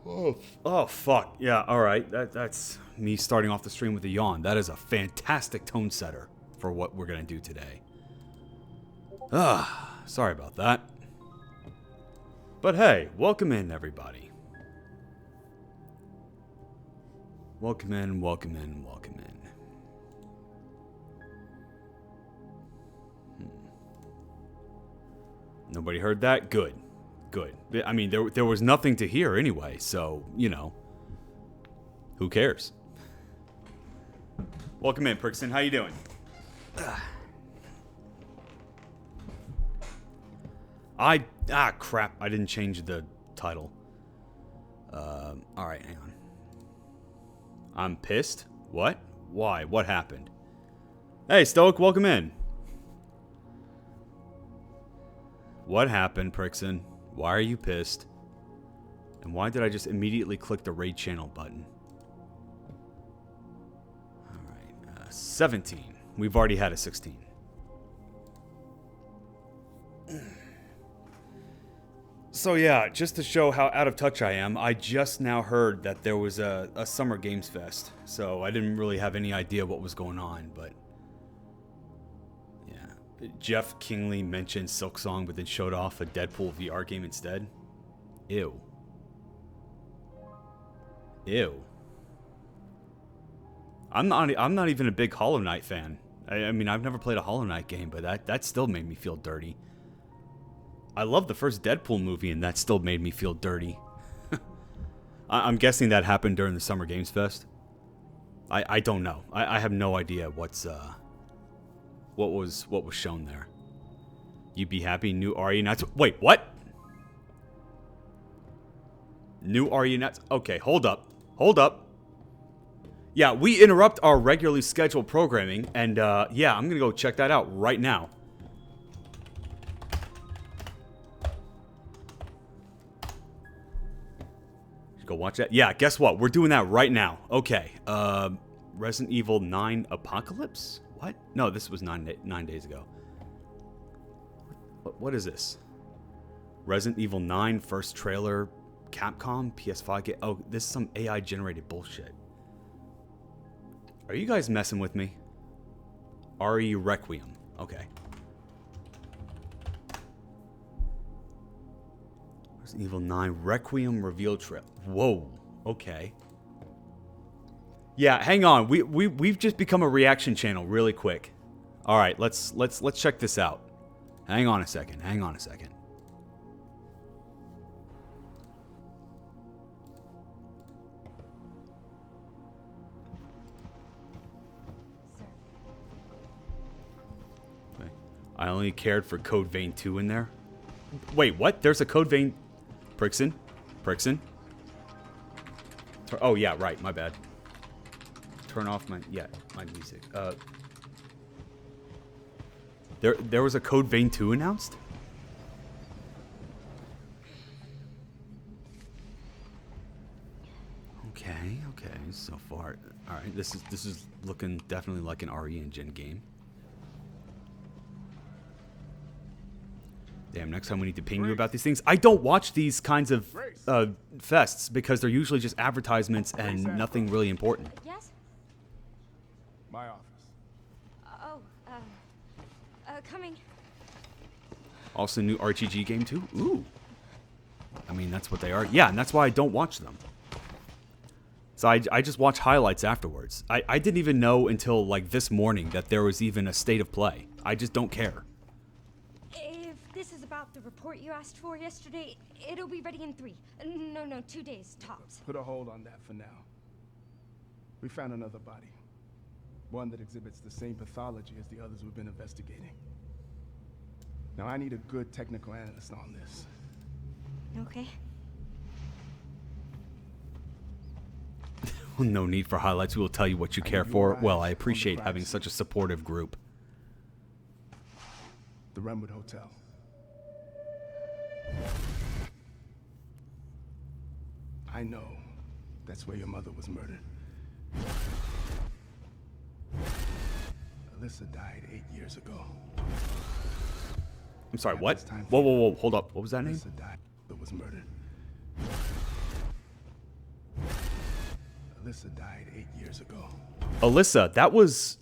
Oh, fuck. Yeah, alright. That's me starting off the stream with a yawn. That is a fantastic tone setter for what we're gonna do today. Sorry about that. But hey, welcome in, everybody. Welcome in, welcome in, welcome in. Nobody heard that? Good. Good. I mean, there was nothing to hear anyway, so, you know. Who cares? Welcome in, Prickson. How you doing? Crap. I didn't change the title. Alright, hang on. I'm pissed? What? Why? What happened? Hey, Stoic, welcome in. What happened, Prickson? Why are you pissed? And why did I just immediately click the raid channel button? Alright, 17. We've already had a 16. So yeah, just to show how out of touch I am, I just now heard that there was a Summer Games Fest. So I didn't really have any idea what was going on, but... yeah. Jeff Kingley mentioned Silksong, but then showed off a Deadpool VR game instead. Ew. Ew. I'm not even a big Hollow Knight fan. I mean, I've never played a Hollow Knight game, but that still made me feel dirty. I love the first Deadpool movie, and that still made me feel dirty. I'm guessing that happened during the Summer Games Fest. I don't know. I have no idea what was shown there. You'd be happy, new RE Nuts. Wait, what? New RE Nuts. Okay, hold up. Hold up. Yeah, we interrupt our regularly scheduled programming, and yeah, I'm gonna go check that out right now. Go watch that. Yeah, guess what? We're doing that right now. Okay. Resident Evil 9 Apocalypse? What? No, this was 9 days ago. What is this? Resident Evil 9 first trailer, Capcom, PS5 game. Oh, this is some AI generated bullshit. Are you guys messing with me? RE Requiem. Okay. Resident Evil 9 Requiem reveal trailer. Whoa. Okay. Yeah, hang on. We've just become a reaction channel really quick. All right, let's check this out. Hang on a second. Hang on a second. Okay. I only cared for Code Vein 2 in there. Wait, what? There's a Code Vein. Prickson? Prickson? Oh, yeah, right. My bad. Turn off my... yeah, my music. There was a Code Vein 2 announced? Okay, okay. So far... alright, this is looking definitely like an RE Engine game. Damn, next time we need to ping you about these things. I don't watch these kinds of fests because they're usually just advertisements and nothing really important. Yes? My office. Oh, coming. Also, new RTG game too? Ooh. I mean, that's what they are. Yeah, and that's why I don't watch them. So I just watch highlights afterwards. I didn't even know until, like, this morning that there was even a state of play. I just don't care. This is about the report you asked for yesterday. It'll be ready in 2 days tops. Put a hold on that for now. We found another body. One that exhibits the same pathology as the others we've been investigating. Now I need a good technical analyst on this. Okay. No need for highlights. We will tell you what you care for. Well, I appreciate having such a supportive group. The Renwood Hotel. I know that's where your mother was murdered. Alyssa died 8 years ago. I'm sorry, what? Whoa, hold up. What was that name? Alyssa died, but was murdered. Alyssa died 8 years ago. Alyssa, that was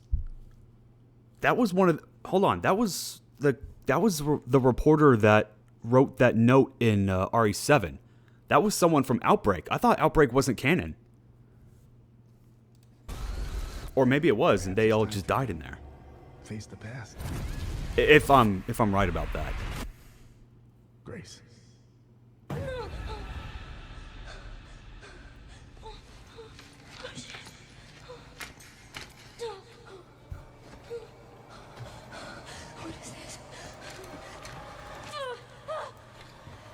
one of hold on, that was the reporter that wrote that note in RE7. That was someone from Outbreak. I thought Outbreak wasn't canon. Or maybe it was, and they all just died in there. Face the past. If I'm right about that. Grace. What is this?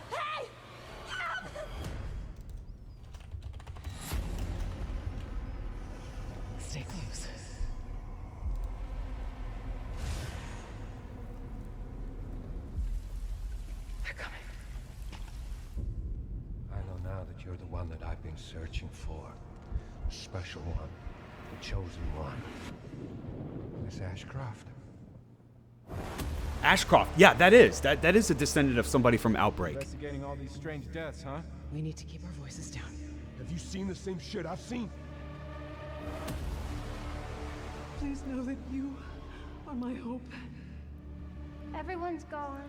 Hey! Stay close. They're coming. I know now that you're the one that I've been searching for. The special one. The chosen one. Miss Ashcroft. Ashcroft. Yeah, that is a descendant of somebody from Outbreak. Investigating all these strange deaths, huh? We need to keep our voices down. Have you seen the same shit I've seen? Please know that you are my hope. Everyone's gone.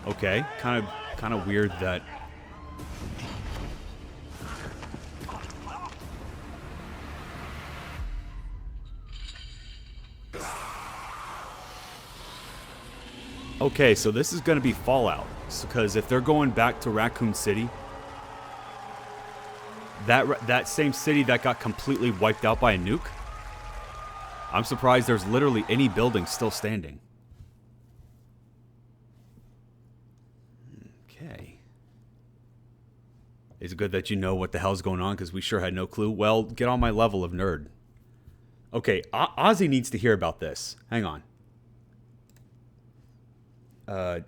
Okay, kind of weird that. Okay, so this is going to be Fallout, because if they're going back to Raccoon City, that same city that got completely wiped out by a nuke, I'm surprised there's literally any building still standing. Okay. Is it good that you know what the hell's going on? Because we sure had no clue. Well, get on my level of nerd. Okay, Ozzy needs to hear about this. Hang on.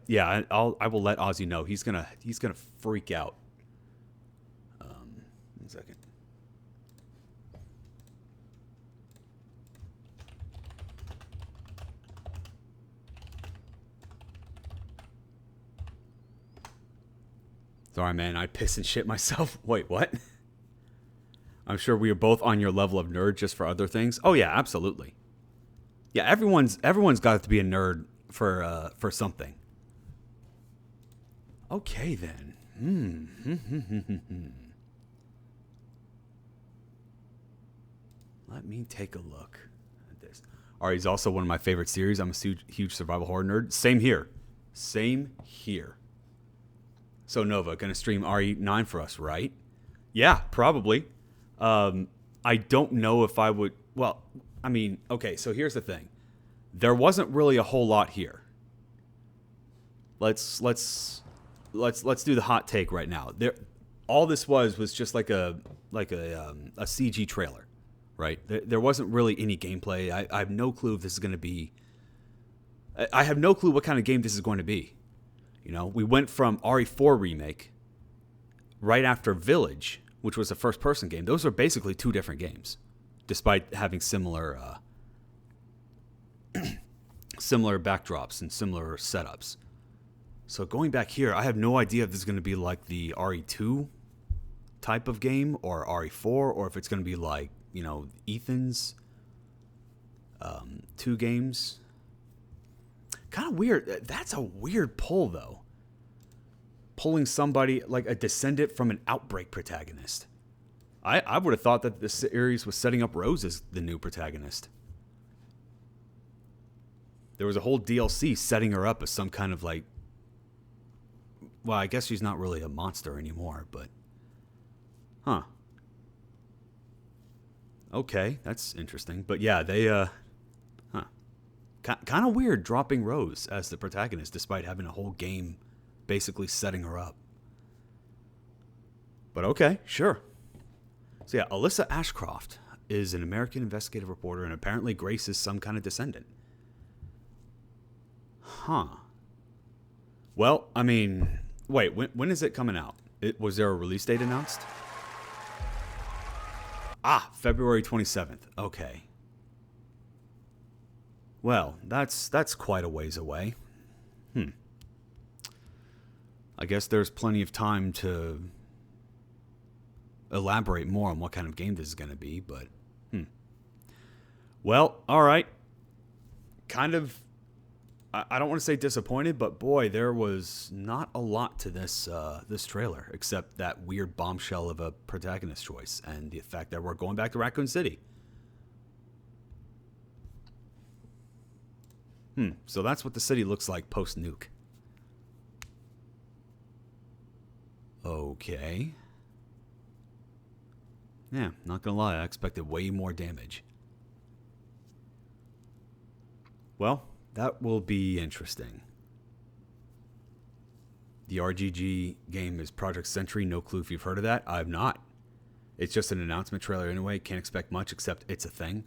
Yeah, I will let Ozzy know. He's gonna freak out. 1 second. Sorry, man. I'd piss and shit myself. Wait, what? I'm sure we are both on your level of nerd just for other things. Oh yeah, absolutely. Yeah, everyone's got to be a nerd for something. Okay then. Let me take a look at this. Ari's also one of my favorite series. I'm a huge survival horror nerd. Same here. Same here. So Nova, gonna stream RE9 for us, right? Yeah, probably. I don't know if I would. Well, I mean, okay. So here's the thing. There wasn't really a whole lot here. Let's do the hot take right now. All this was just like a CG trailer, right? There wasn't really any gameplay. I have no clue if this is going to be. I have no clue what kind of game this is going to be. You know, we went from RE4 remake right after Village, which was a first-person game. Those are basically two different games, despite having similar backdrops and similar setups. So going back here, I have no idea if this is going to be like the RE2 type of game or RE4, or if it's going to be like, you know, Ethan's 2 games. Kind of weird. That's a weird pull, though. Pulling somebody like a descendant from an Outbreak protagonist. I would have thought that the series was setting up Rose as the new protagonist. There was a whole DLC setting her up as some kind of like... Well, I guess she's not really a monster anymore, but... Huh. Okay, that's interesting. But yeah, they... Huh. Kind of weird dropping Rose as the protagonist despite having a whole game basically setting her up. But okay, sure. So yeah, Alyssa Ashcroft is an American investigative reporter, and apparently Grace is some kind of descendant. Huh. Well, I mean... Wait, when is it coming out? Was there a release date announced? Ah, February 27th. Okay. Well, that's quite a ways away. I guess there's plenty of time to elaborate more on what kind of game this is going to be, but well, all right. Kind of, I don't want to say disappointed, but boy, there was not a lot to this this trailer except that weird bombshell of a protagonist choice and the fact that we're going back to Raccoon City. So that's what the city looks like post-nuke. Okay. Yeah, not gonna lie, I expected way more damage. Well, that will be interesting. The RGG game is Project Sentry. No clue if you've heard of that. I've not. It's just an announcement trailer anyway. Can't expect much except it's a thing.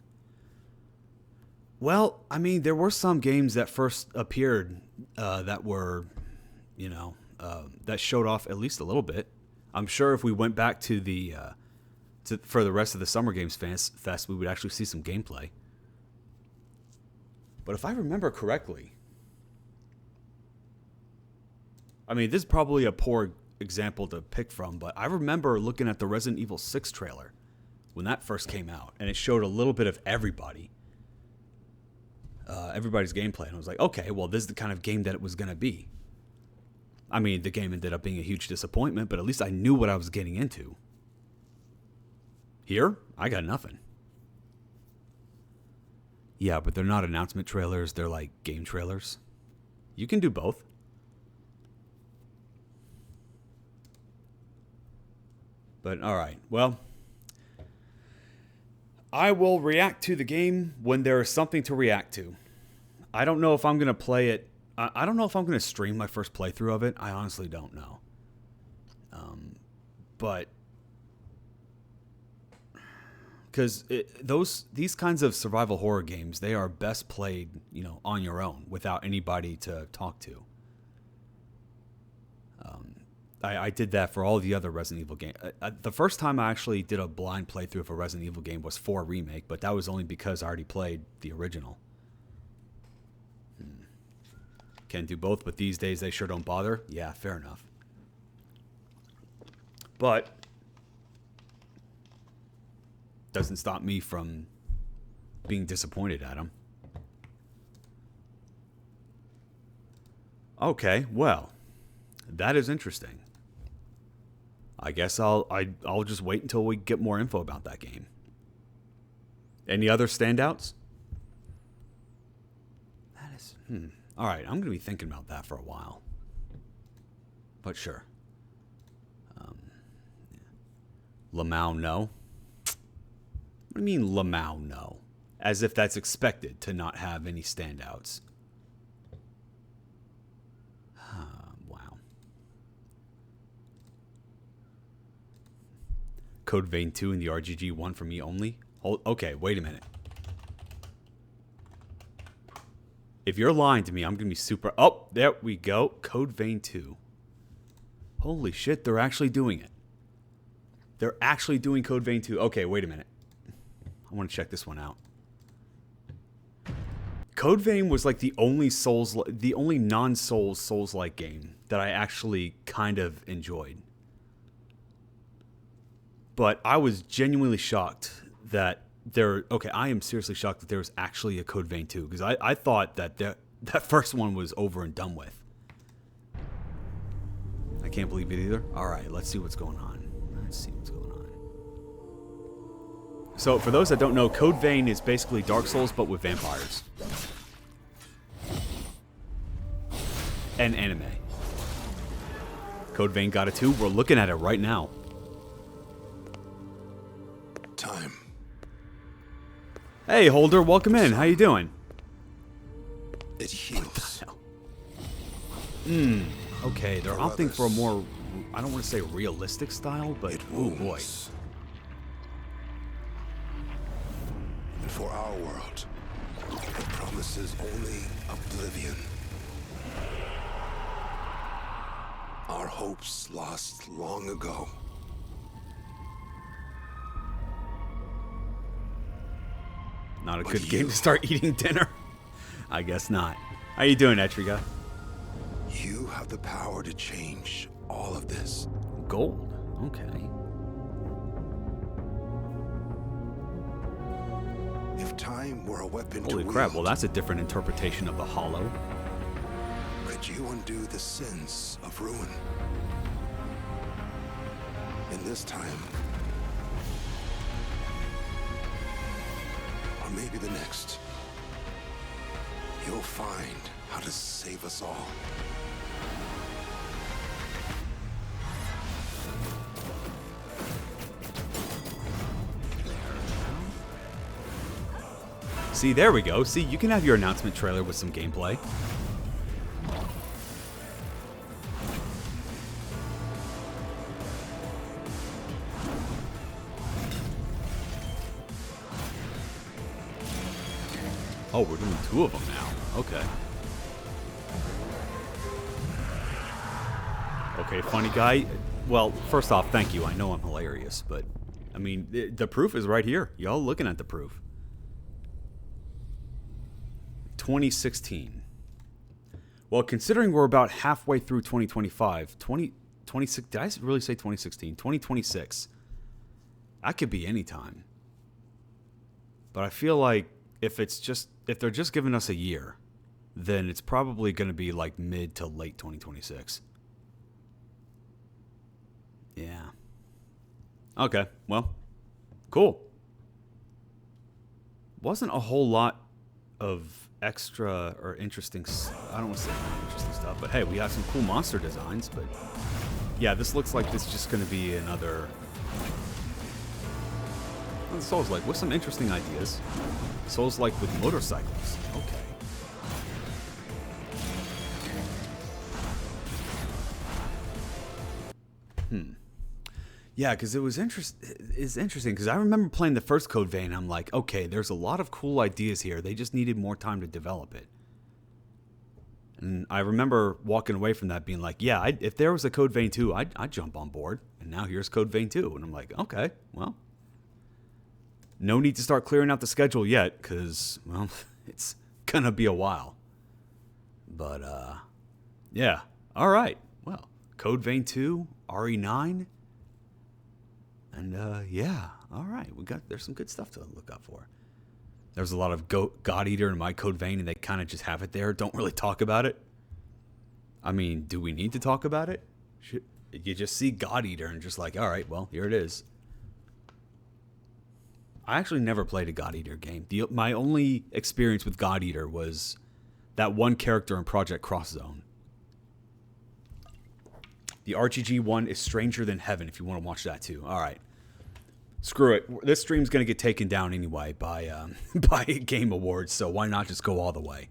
Well, I mean, there were some games that first appeared that were, you know, that showed off at least a little bit. I'm sure if we went back to the for the rest of the Summer Games Fest, we would actually see some gameplay. But if I remember correctly, I mean, this is probably a poor example to pick from, but I remember looking at the Resident Evil 6 trailer when that first came out, and it showed a little bit of everybody's gameplay, and I was like, okay, well, this is the kind of game that it was going to be. I mean, the game ended up being a huge disappointment, but at least I knew what I was getting into. Here, I got nothing. Yeah, but they're not announcement trailers, they're like game trailers. You can do both. But alright, well, I will react to the game when there is something to react to. I don't know if I'm going to play it. I don't know if I'm going to stream my first playthrough of it. I honestly don't know. But because these kinds of survival horror games, they are best played, you know, on your own without anybody to talk to. I did that for all the other Resident Evil games. The first time I actually did a blind playthrough of a Resident Evil game was 4 Remake, but that was only because I already played the original. Can do both, but these days they sure don't bother. Yeah, fair enough. But doesn't stop me from being disappointed at them. Okay, well, that is interesting. I guess I'll just wait until we get more info about that game. Any other standouts? That is all right, I'm going to be thinking about that for a while. But sure. Lamau, no. What do you mean Lamau, no? As if that's expected to not have any standouts. Wow. Code Vein 2 and the RGG 1 for me only? Okay, wait a minute. If you're lying to me, I'm going to be super... Oh, there we go. Code Vein 2. Holy shit, they're actually doing it. They're actually doing Code Vein 2. Okay, wait a minute. I want to check this one out. Code Vein was like the only non-Souls Souls-like game that I actually kind of enjoyed. But I was genuinely shocked that I am seriously shocked that there was actually a Code Vein 2, because I thought that first one was over and done with. I can't believe it either. Alright, let's see what's going on. So, for those that don't know, Code Vein is basically Dark Souls, but with vampires. And anime. Code Vein got a 2. We're looking at it right now. Time. Hey, Holder, welcome in. How you doing? It heals. Okay, they're opting for a more, I don't want to say realistic style, but oh boy. And for our world, it promises only oblivion. Our hopes lost long ago. Not a good game to start eating dinner. I guess not. How you doing, Etriga? You have the power to change all of this. Gold. Okay. for a weapon Holy to crap, well wield. that's a different interpretation of the hollow. Could you undo the sins of ruin? In this time, or maybe the next, you'll find how to save us all. See, there we go. See, you can have your announcement trailer with some gameplay. Oh, we're doing 2 of them now. Okay. Okay, funny guy. Well, first off, thank you. I know I'm hilarious, but I mean, the proof is right here. Y'all looking at the proof. 2016. Well, considering we're about halfway through 2025, 2026, did I really say 2016? 2026. That could be any time. But I feel like if they're just giving us a year, then it's probably going to be like mid to late 2026. Yeah. Okay, well, cool. Wasn't a whole lot of extra or interesting, I don't want to say interesting stuff, but hey, we have some cool monster designs, but yeah, this looks like this is just going to be another Souls-like with some interesting ideas. Souls-like with motorcycles. Okay. Yeah, because it's interesting because I remember playing the first Code Vein. I'm like, okay, there's a lot of cool ideas here. They just needed more time to develop it. And I remember walking away from that being like, yeah, if there was a Code Vein 2, I'd jump on board. And now here's Code Vein 2. And I'm like, okay, well, no need to start clearing out the schedule yet because, well, it's going to be a while. But, yeah, all right. Well, Code Vein 2, RE9. And, yeah, all right. There's some good stuff to look out for. There's a lot of God Eater in my Code Vein, and they kind of just have it there. Don't really talk about it. I mean, do we need to talk about it? You just see God Eater and just like, all right, well, here it is. I actually never played a God Eater game. My only experience with God Eater was that one character in Project Cross Zone. The RGG one is Stranger Than Heaven if you want to watch that too. All right. Screw it. This stream's going to get taken down anyway by Game Awards, so why not just go all the way?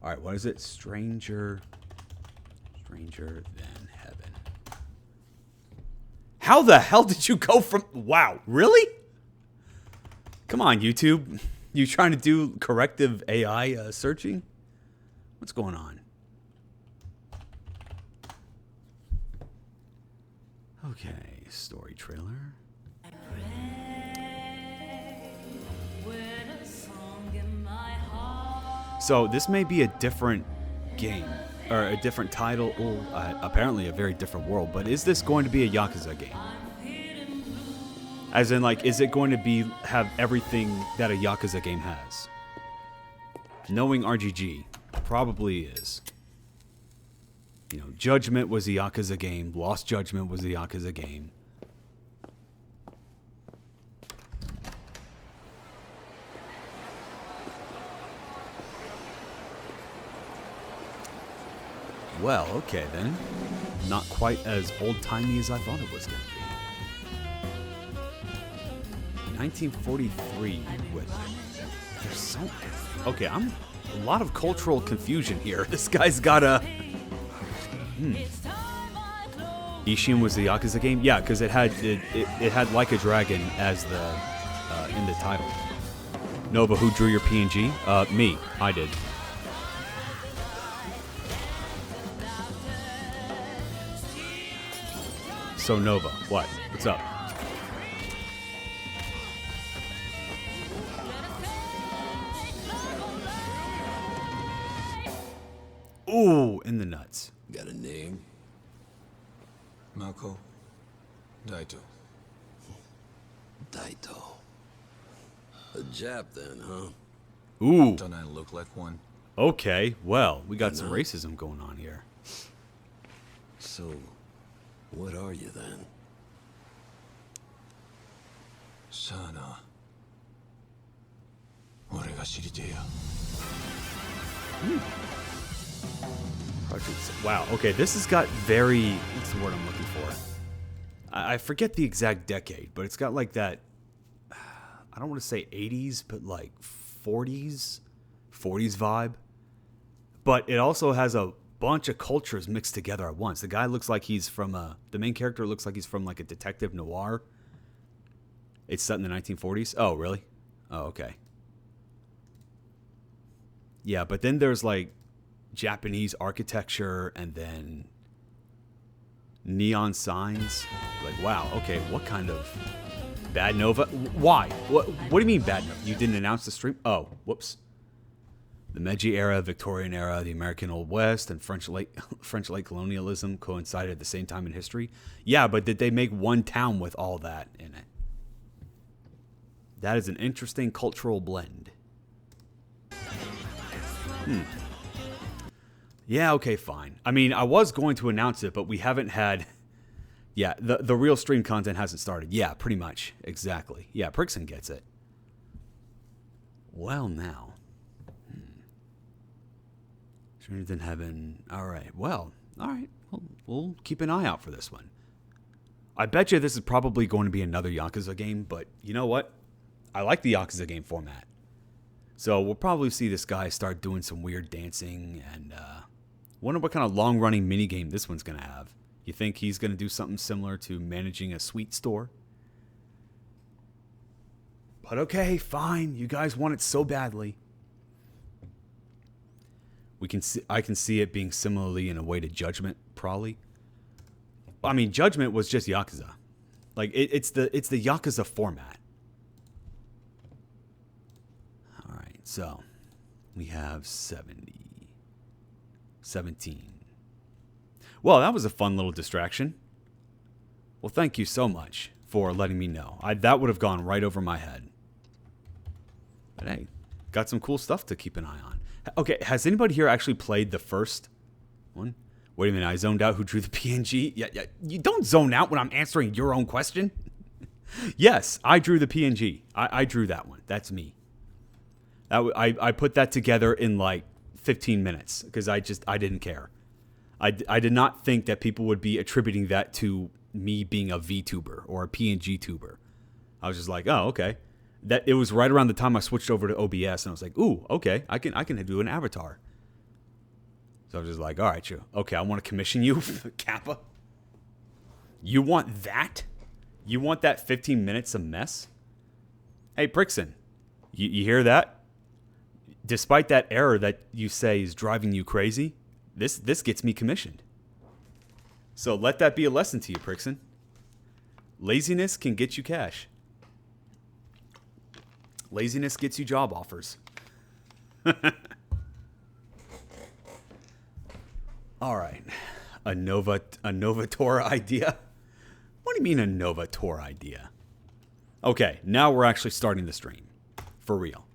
All right, what is it? Stranger Than Heaven. How the hell did you go from... Wow, really? Come on, YouTube. You trying to do corrective AI searching? What's going on? Okay, story trailer. So this may be a different game, or a different title, or apparently a very different world, but is this going to be a Yakuza game? As in, like, is it going to have everything that a Yakuza game has? Knowing RGG, probably is. You know, Judgment was a Yakuza game, Lost Judgment was a Yakuza game. Well, okay then. Not quite as old-timey as I thought it was going to be. 1943 with... There's so... Okay, a lot of cultural confusion here. This guy's got a... Ishin was the Yakuza game? Yeah, because it had Like a Dragon as the in the title. Nova, who drew your PNG? Me. I did. So Nova, what? What's up? Ooh, in the nuts. Got a name? Mako. Daito. Daito. A Jap then, huh? Ooh. Don't I look like one? Okay, well, we got some racism going on here. So, what are you then? Sana. 俺が知りてえよ. Wow, okay, this has got very... What's the word I'm looking for? I forget the exact decade, but it's got like that... I don't want to say 80s, but like 40s vibe. But it also has a bunch of cultures mixed together at once. The guy looks like he's from the main character looks like he's from like a detective noir. It's set in the 1940s. Oh, really? Oh, okay. Yeah, but then there's like Japanese architecture and then neon signs. Like, wow, okay, what kind of Bad Nova? Why? What do you mean Bad Nova? You didn't announce the stream? Oh, whoops. The Meiji era, Victorian era, the American Old West, and French late colonialism coincided at the same time in history. Yeah, but did they make one town with all that in it? That is an interesting cultural blend. Yeah, okay, fine. I mean, I was going to announce it, but we haven't had... Yeah, the real stream content hasn't started. Yeah, pretty much. Exactly. Yeah, Prixon gets it. Well, now. Strangers in Heaven. All right. Well, all right. We'll keep an eye out for this one. I bet you this is probably going to be another Yakuza game, but you know what? I like the Yakuza game format. So we'll probably see this guy start doing some weird dancing, and wonder what kind of long-running minigame this one's going to have. You think he's going to do something similar to managing a sweet store? But okay, fine. You guys want it so badly. I can see it being similarly in a way to Judgment, probably. I mean, Judgment was just Yakuza. Like it's the Yakuza format. All right, so we have 17. Well, that was a fun little distraction. Well, thank you so much for letting me know. That would have gone right over my head. But hey, got some cool stuff to keep an eye on. Okay, has anybody here actually played the first one? Wait a minute, I zoned out. Who drew the PNG? Yeah. You don't zone out when I'm answering your own question. Yes, I drew the PNG. I drew that one. That's me. I put that together in like 15 minutes because I didn't care. I did not think that people would be attributing that to me being a VTuber or a PNG tuber. I was just like, oh, okay. That it was right around the time I switched over to OBS, and I was like, ooh, okay, I can do an avatar. So I was just like, all right, okay, I want to commission you, Kappa. You want that? You want that 15 minutes of mess? Hey, Prixon, you hear that? Despite that error that you say is driving you crazy, this gets me commissioned. So let that be a lesson to you, Prixon. Laziness can get you cash. Laziness gets you job offers. All right. A Novator idea? What do you mean a Novator idea? Okay, now we're actually starting the stream. For real.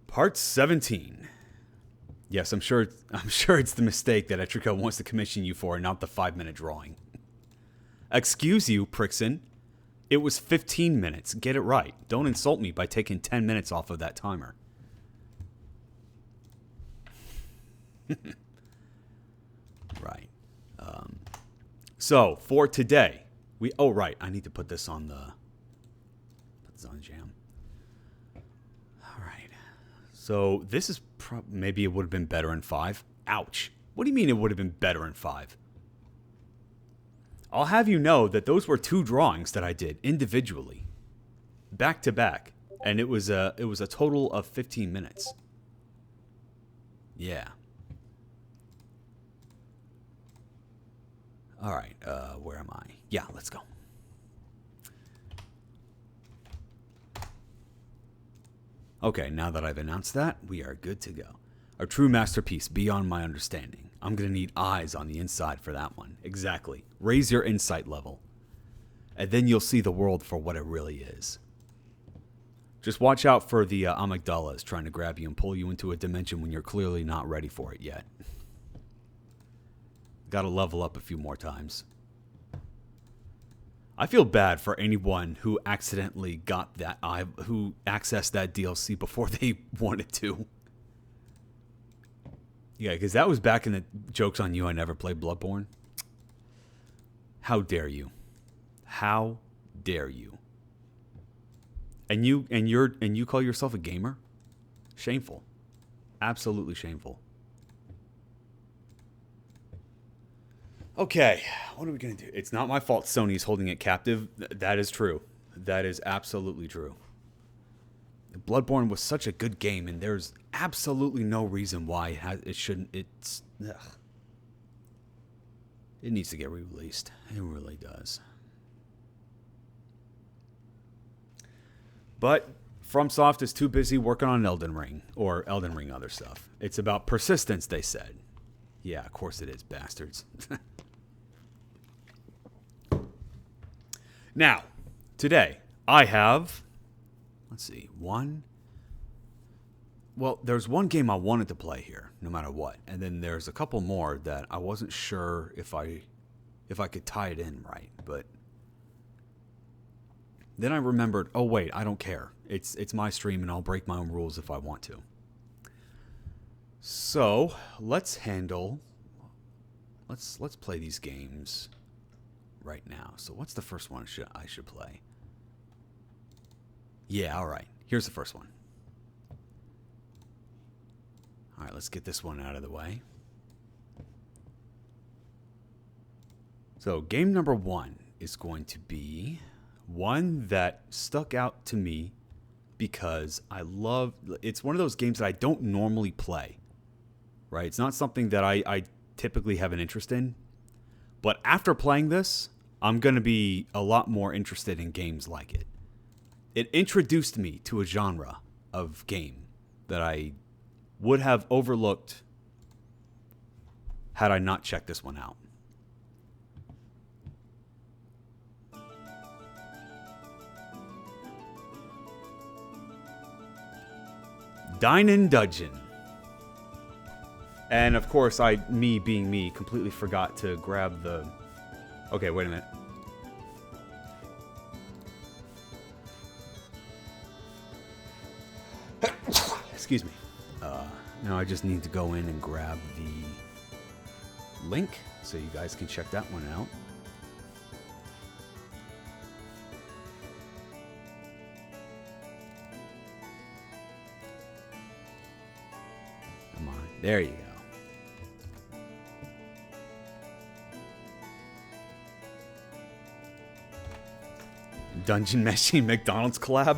Part 17. Yes, I'm sure it's the mistake that Etrico wants to commission you for, not the 5-minute drawing. Excuse you, Prixon. It was 15 minutes. Get it right. Don't insult me by taking 10 minutes off of that timer. Right. So, for today, oh, right. I need to put this on Jam. All right. So, this is maybe it would have been better in 5. Ouch. What do you mean it would have been better in 5? I'll have you know that those were 2 drawings that I did individually, back to back, and it was a total of 15 minutes. Yeah. All right, where am I? Yeah, let's go. Okay, now that I've announced that, we are good to go. A true masterpiece beyond my understanding. I'm going to need eyes on the inside for that one. Exactly. Raise your insight level. And then you'll see the world for what it really is. Just watch out for the amygdalas trying to grab you and pull you into a dimension when you're clearly not ready for it yet. Gotta level up a few more times. I feel bad for anyone who accidentally got that, who accessed that DLC before they wanted to. Yeah, because that was back in the joke's on you. I never played Bloodborne. How dare you? How dare you? And you call yourself a gamer? Shameful. Absolutely shameful. Okay, what are we going to do? It's not my fault Sony's holding it captive. That is true. That is absolutely true. Bloodborne was such a good game, and there's absolutely no reason why it shouldn't. It's... Ugh. It needs to get re-released. It really does. But FromSoft is too busy working on Elden Ring, or Elden Ring other stuff. It's about persistence, they said. Yeah, of course it is, bastards. Now, today, I have, let's see, there's one game I wanted to play here, no matter what. And then there's a couple more that I wasn't sure if I could tie it in right, but then I remembered, oh wait, I don't care. It's my stream and I'll break my own rules if I want to. So, let's play these games right now. So what's the first one I should play? Yeah, all right. Here's the first one. All right, let's get this one out of the way. So game number 1 is going to be one that stuck out to me because it's one of those games that I don't normally play, right? It's not something that I typically have an interest in. But after playing this, I'm going to be a lot more interested in games like it. It introduced me to a genre of game that I would have overlooked had I not checked this one out. Dine and Dungeon. And of course, me being me, completely forgot to grab the... Okay, wait a minute. Excuse me. Now I just need to go in and grab the link so you guys can check that one out. Come on. There you go. Dungeon Machine McDonald's collab?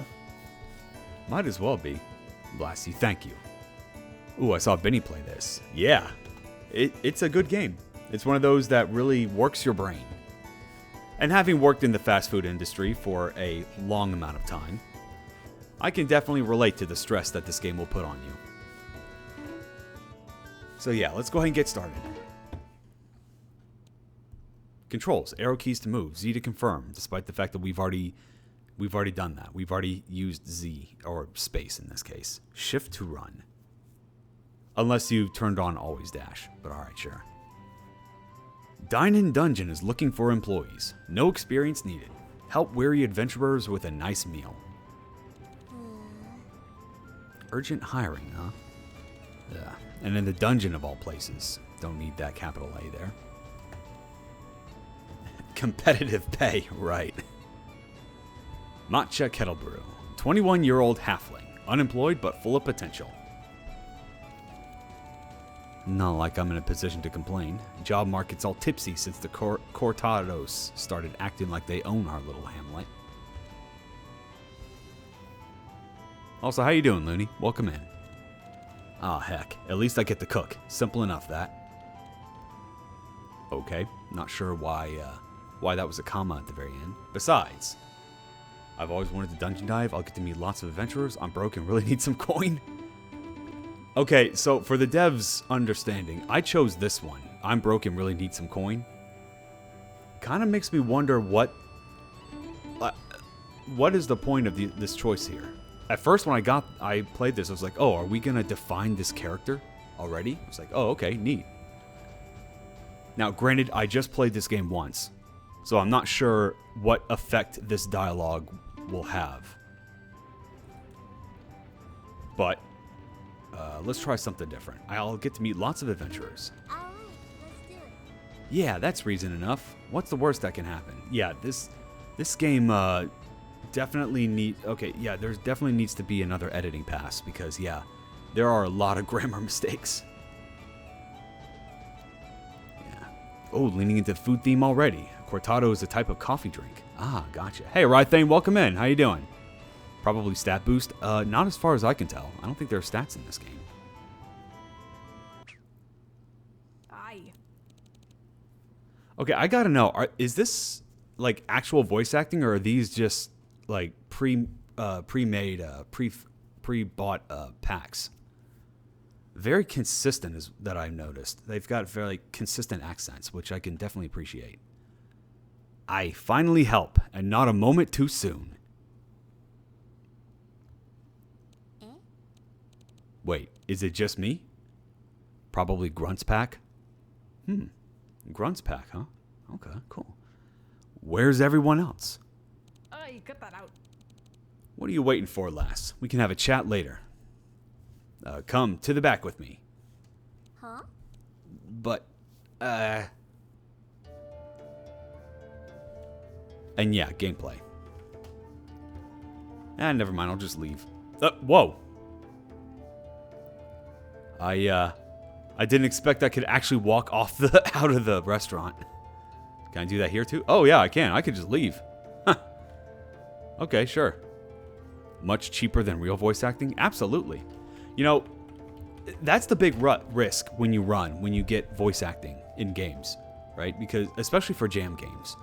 Might as well be. Blast you, thank you. Ooh, I saw Benny play this. Yeah, it's a good game. It's one of those that really works your brain. And having worked in the fast food industry for a long amount of time, I can definitely relate to the stress that this game will put on you. So yeah, let's go ahead and get started. Controls, arrow keys to move, Z to confirm, despite the fact that we've already done that. We've already used Z, or space in this case. Shift to run. Unless you turned on always dash, but alright, sure. Dine and Dungeon is looking for employees. No experience needed. Help weary adventurers with a nice meal. Urgent hiring, huh? Yeah. And in the dungeon of all places. Don't need that capital A there. Competitive pay, right. Matcha Kettle Brew. 21-year-old halfling. Unemployed but full of potential. Not like I'm in a position to complain. Job market's all tipsy since the Cortados started acting like they own our little hamlet. Also, how you doing, Looney? Welcome in. Ah, heck. At least I get to cook. Simple enough, that. Okay. Not sure why that was a comma at the very end. Besides, I've always wanted to dungeon dive. I'll get to meet lots of adventurers. I'm broke and really need some coin. Okay, so for the devs' understanding, I chose this one. I'm broke and really need some coin. Kind of makes me wonder what is the point of this choice here. at first when I played this, I was like, oh, are we gonna define this character already? I was like, oh, okay, neat. Now, granted, I just played this game once, so I'm not sure what effect this dialogue will have. But let's try something different. I'll get to meet lots of adventurers. Let's do it. Yeah, that's reason enough. What's the worst that can happen? Yeah, this game definitely there definitely needs to be another editing pass because yeah, there are a lot of grammar mistakes. Yeah. Oh, leaning into the food theme already. Cortado is a type of coffee drink. Ah, gotcha. Hey, Rythane, welcome in. How you doing? Probably stat boost. Not as far as I can tell. I don't think there are stats in this game. Aye. Okay, I gotta know. Is this like actual voice acting, or are these just like pre-bought packs? Very consistent is that I've noticed. They've got very consistent accents, which I can definitely appreciate. I finally help, and not a moment too soon. Wait, is it just me? Probably Grunt's pack? Grunt's pack, huh? Okay, cool. Where's everyone else? Aye, cut that out. What are you waiting for, lass? We can have a chat later. Come to the back with me. Huh? But, and yeah, gameplay. Never mind, I'll just leave. Whoa! I didn't expect I could actually walk off out of the restaurant. Can I do that here too? Oh yeah, I can. I could just leave. Huh. Okay, sure. Much cheaper than real voice acting? Absolutely. You know, that's the big risk when you get voice acting in games, right? Because, especially for jam games.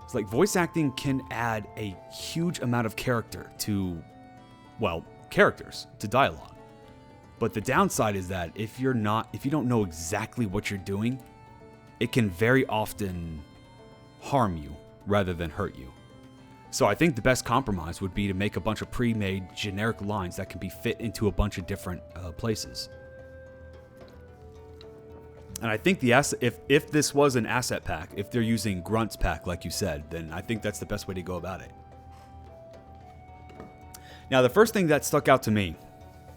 It's like voice acting can add a huge amount of characters to dialogue. But the downside is that if you don't know exactly what you're doing, it can very often harm you rather than hurt you. So I think the best compromise would be to make a bunch of pre-made generic lines that can be fit into a bunch of different places. And I think if this was an asset pack, if they're using Grunt's pack like you said, then I think that's the best way to go about it. Now the first thing that stuck out to me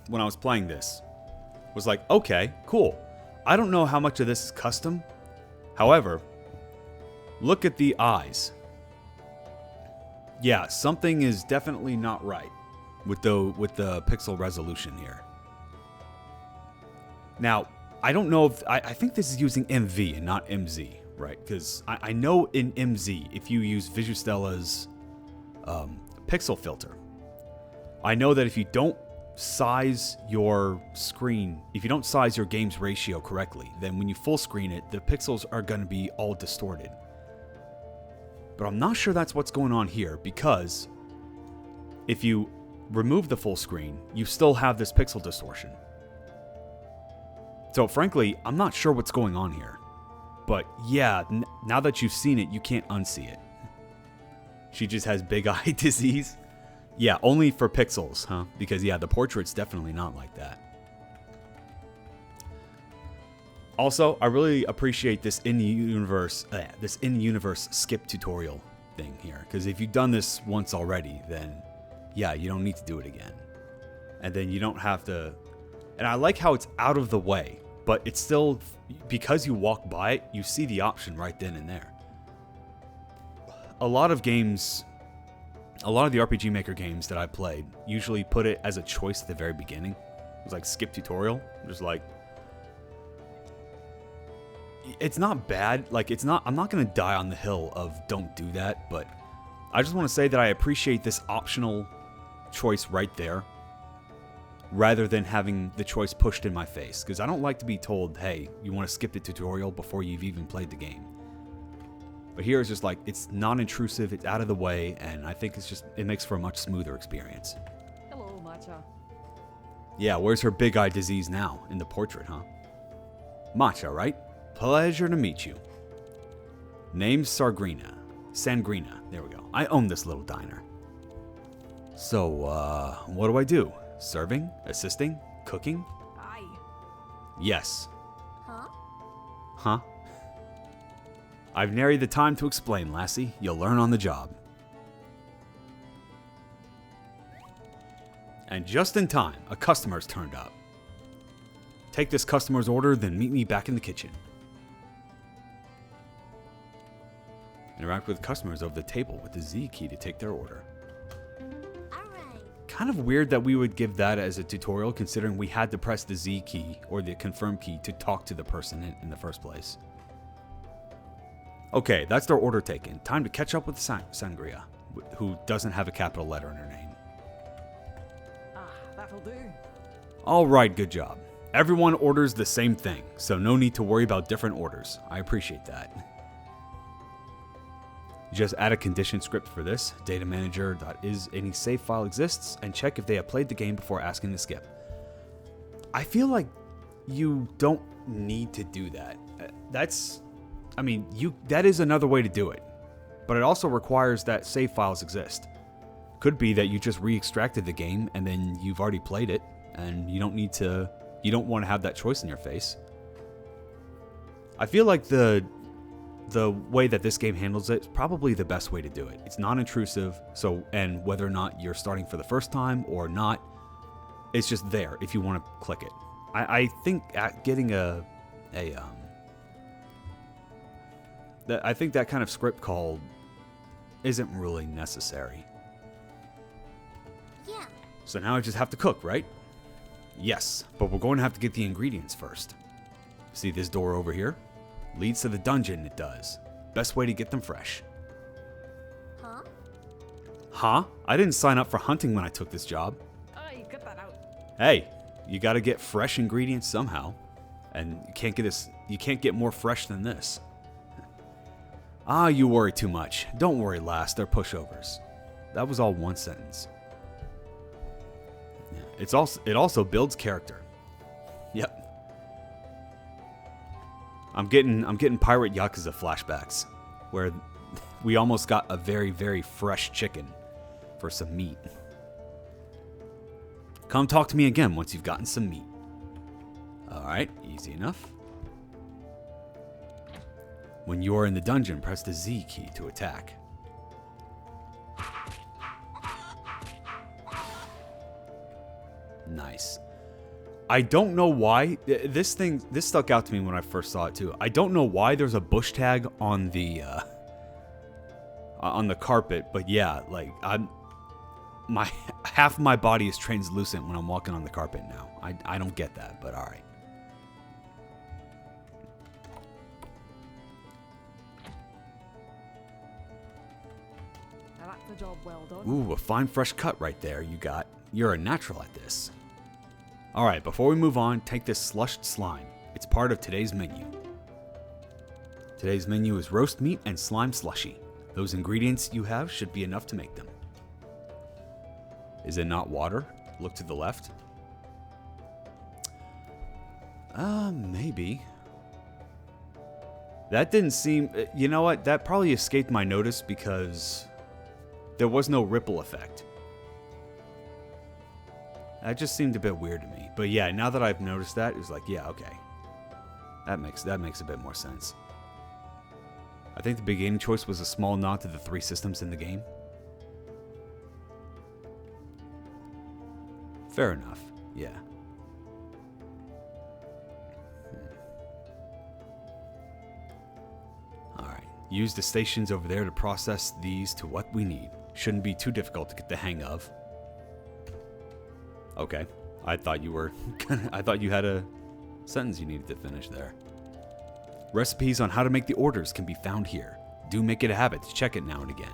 when I was playing this was like, okay, cool. I don't know how much of this is custom. However, look at the eyes. Yeah, something is definitely not right with the pixel resolution here. Now, I don't know if I think this is using MV and not MZ, right? Because I know in MZ, if you use Visustella's pixel filter, I know that if you don't size your screen, if you don't size your game's ratio correctly, then when you full screen it, the pixels are going to be all distorted. But I'm not sure that's what's going on here, because if you remove the full screen, you still have this pixel distortion. So frankly, I'm not sure what's going on here. But yeah, now that you've seen it, you can't unsee it. She just has big eye disease. Yeah, only for pixels, huh? Because yeah, the portrait's definitely not like that. Also, I really appreciate this in-universe skip tutorial thing here. Because if you've done this once already, then yeah, you don't need to do it again. And then you don't have to... And I like how it's out of the way, but it's still... Because you walk by it, you see the option right then and there. A lot of the RPG Maker games that I played usually put it as a choice at the very beginning. It was like skip tutorial. Just like... It's not bad. Like, it's not... I'm not going to die on the hill of don't do that, but I just want to say that I appreciate this optional choice right there, rather than having the choice pushed in my face. Because I don't like to be told, hey, you want to skip the tutorial before you've even played the game. But here it's just like, it's non-intrusive, it's out of the way, and I think it makes for a much smoother experience. Hello, Matcha. Yeah, where's her big eye disease now? In the portrait, huh? Matcha, right? Pleasure to meet you. Name's Sangrina. There we go. I own this little diner. So, what do I do? Serving? Assisting? Cooking? Aye. Yes. Huh? Huh? I've nary the time to explain, lassie. You'll learn on the job. And just in time, a customer's turned up. Take this customer's order, then meet me back in the kitchen. Interact with customers over the table with the Z key to take their order. Alright. Kind of weird that we would give that as a tutorial, considering we had to press the Z key or the confirm key to talk to the person in the first place. Okay, that's their order taken. Time to catch up with Sangria, who doesn't have a capital letter in her name. Ah, that'll do. Alright, good job. Everyone orders the same thing, so no need to worry about different orders. I appreciate that. Just add a condition script for this. Data manager.is any save file exists, and check if they have played the game before asking to skip. I feel like you don't need to do that. That is another way to do it, but it also requires that save files exist. Could be that you just re-extracted the game and then you've already played it, and you don't want to have that choice in your face. I feel like the way that this game handles it is probably the best way to do it. It's non-intrusive, and whether or not you're starting for the first time or not, it's just there if you want to click it. I think getting I think that kind of script call isn't really necessary. Yeah. So now I just have to cook, right? Yes, but we're going to have to get the ingredients first. See this door over here? Leads to the dungeon, it does. Best way to get them fresh. Huh? Huh? I didn't sign up for hunting when I took this job. Aye, get that out. Hey, you gotta get fresh ingredients somehow. And you can't get more fresh than this. Ah, you worry too much. Don't worry, lass, they're pushovers. That was all one sentence. Yeah, it also builds character. Yep. I'm getting Pirate Yakuza flashbacks, where we almost got a very, very fresh chicken for some meat. Come talk to me again once you've gotten some meat. Alright, easy enough. When you are in the dungeon, press the Z key to attack. Nice. I don't know why this stuck out to me when I first saw it too. I don't know why there's a bush tag on the carpet, but yeah, like half of my body is translucent when I'm walking on the carpet now. I don't get that, but all right. Now that's a job well done. Ooh, a fine fresh cut right there. You're a natural at this. Alright, before we move on, take this slushed slime. It's part of today's menu. Today's menu is roast meat and slime slushy. Those ingredients you have should be enough to make them. Is it not water? Look to the left. Maybe. That didn't seem... You know what? That probably escaped my notice because there was no ripple effect. That just seemed a bit weird to me. But yeah, now that I've noticed that, it was like, yeah, okay. That makes a bit more sense. I think the beginning choice was a small nod to the 3 systems in the game. Fair enough, yeah. Alright, use the stations over there to process these to what we need. Shouldn't be too difficult to get the hang of. Okay, I thought you had a sentence you needed to finish there. Recipes on how to make the orders can be found here. Do make it a habit to check it now and again.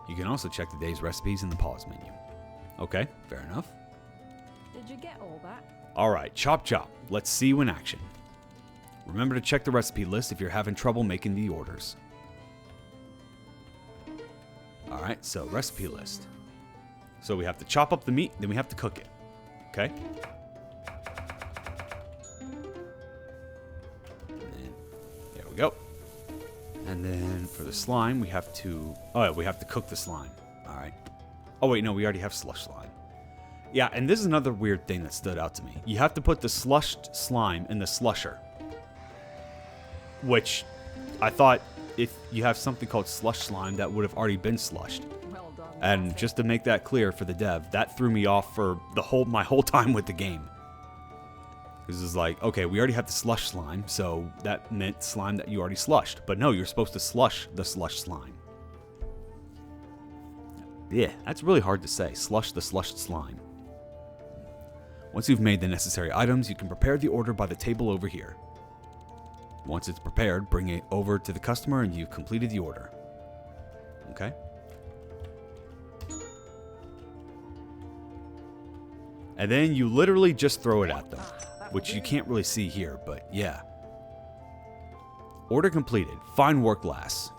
You can also check the day's recipes in the pause menu. Okay, fair enough. Did you get all that? Alright, chop chop. Let's see you in action. Remember to check the recipe list if you're having trouble making the orders. Alright, so recipe list. So we have to chop up the meat, then we have to cook it. Okay? And there we go. And then for the slime, we have to cook the slime. All right. Oh, wait, no, we already have slush slime. Yeah, and this is another weird thing that stood out to me. You have to put the slushed slime in the slusher. Which, I thought if you have something called slush slime, that would have already been slushed. Well done. And just to make that clear for the dev, that threw me off for my whole time with the game. This is like, okay, we already have the slush slime, so that meant slime that you already slushed. But no, you're supposed to slush the slush slime. Yeah, that's really hard to say. Slush the slushed slime. Once you've made the necessary items, you can prepare the order by the table over here. Once it's prepared, bring it over to the customer and you've completed the order. Okay? And then you literally just throw it at them, which you can't really see here, but yeah. Order completed. Fine work, lass.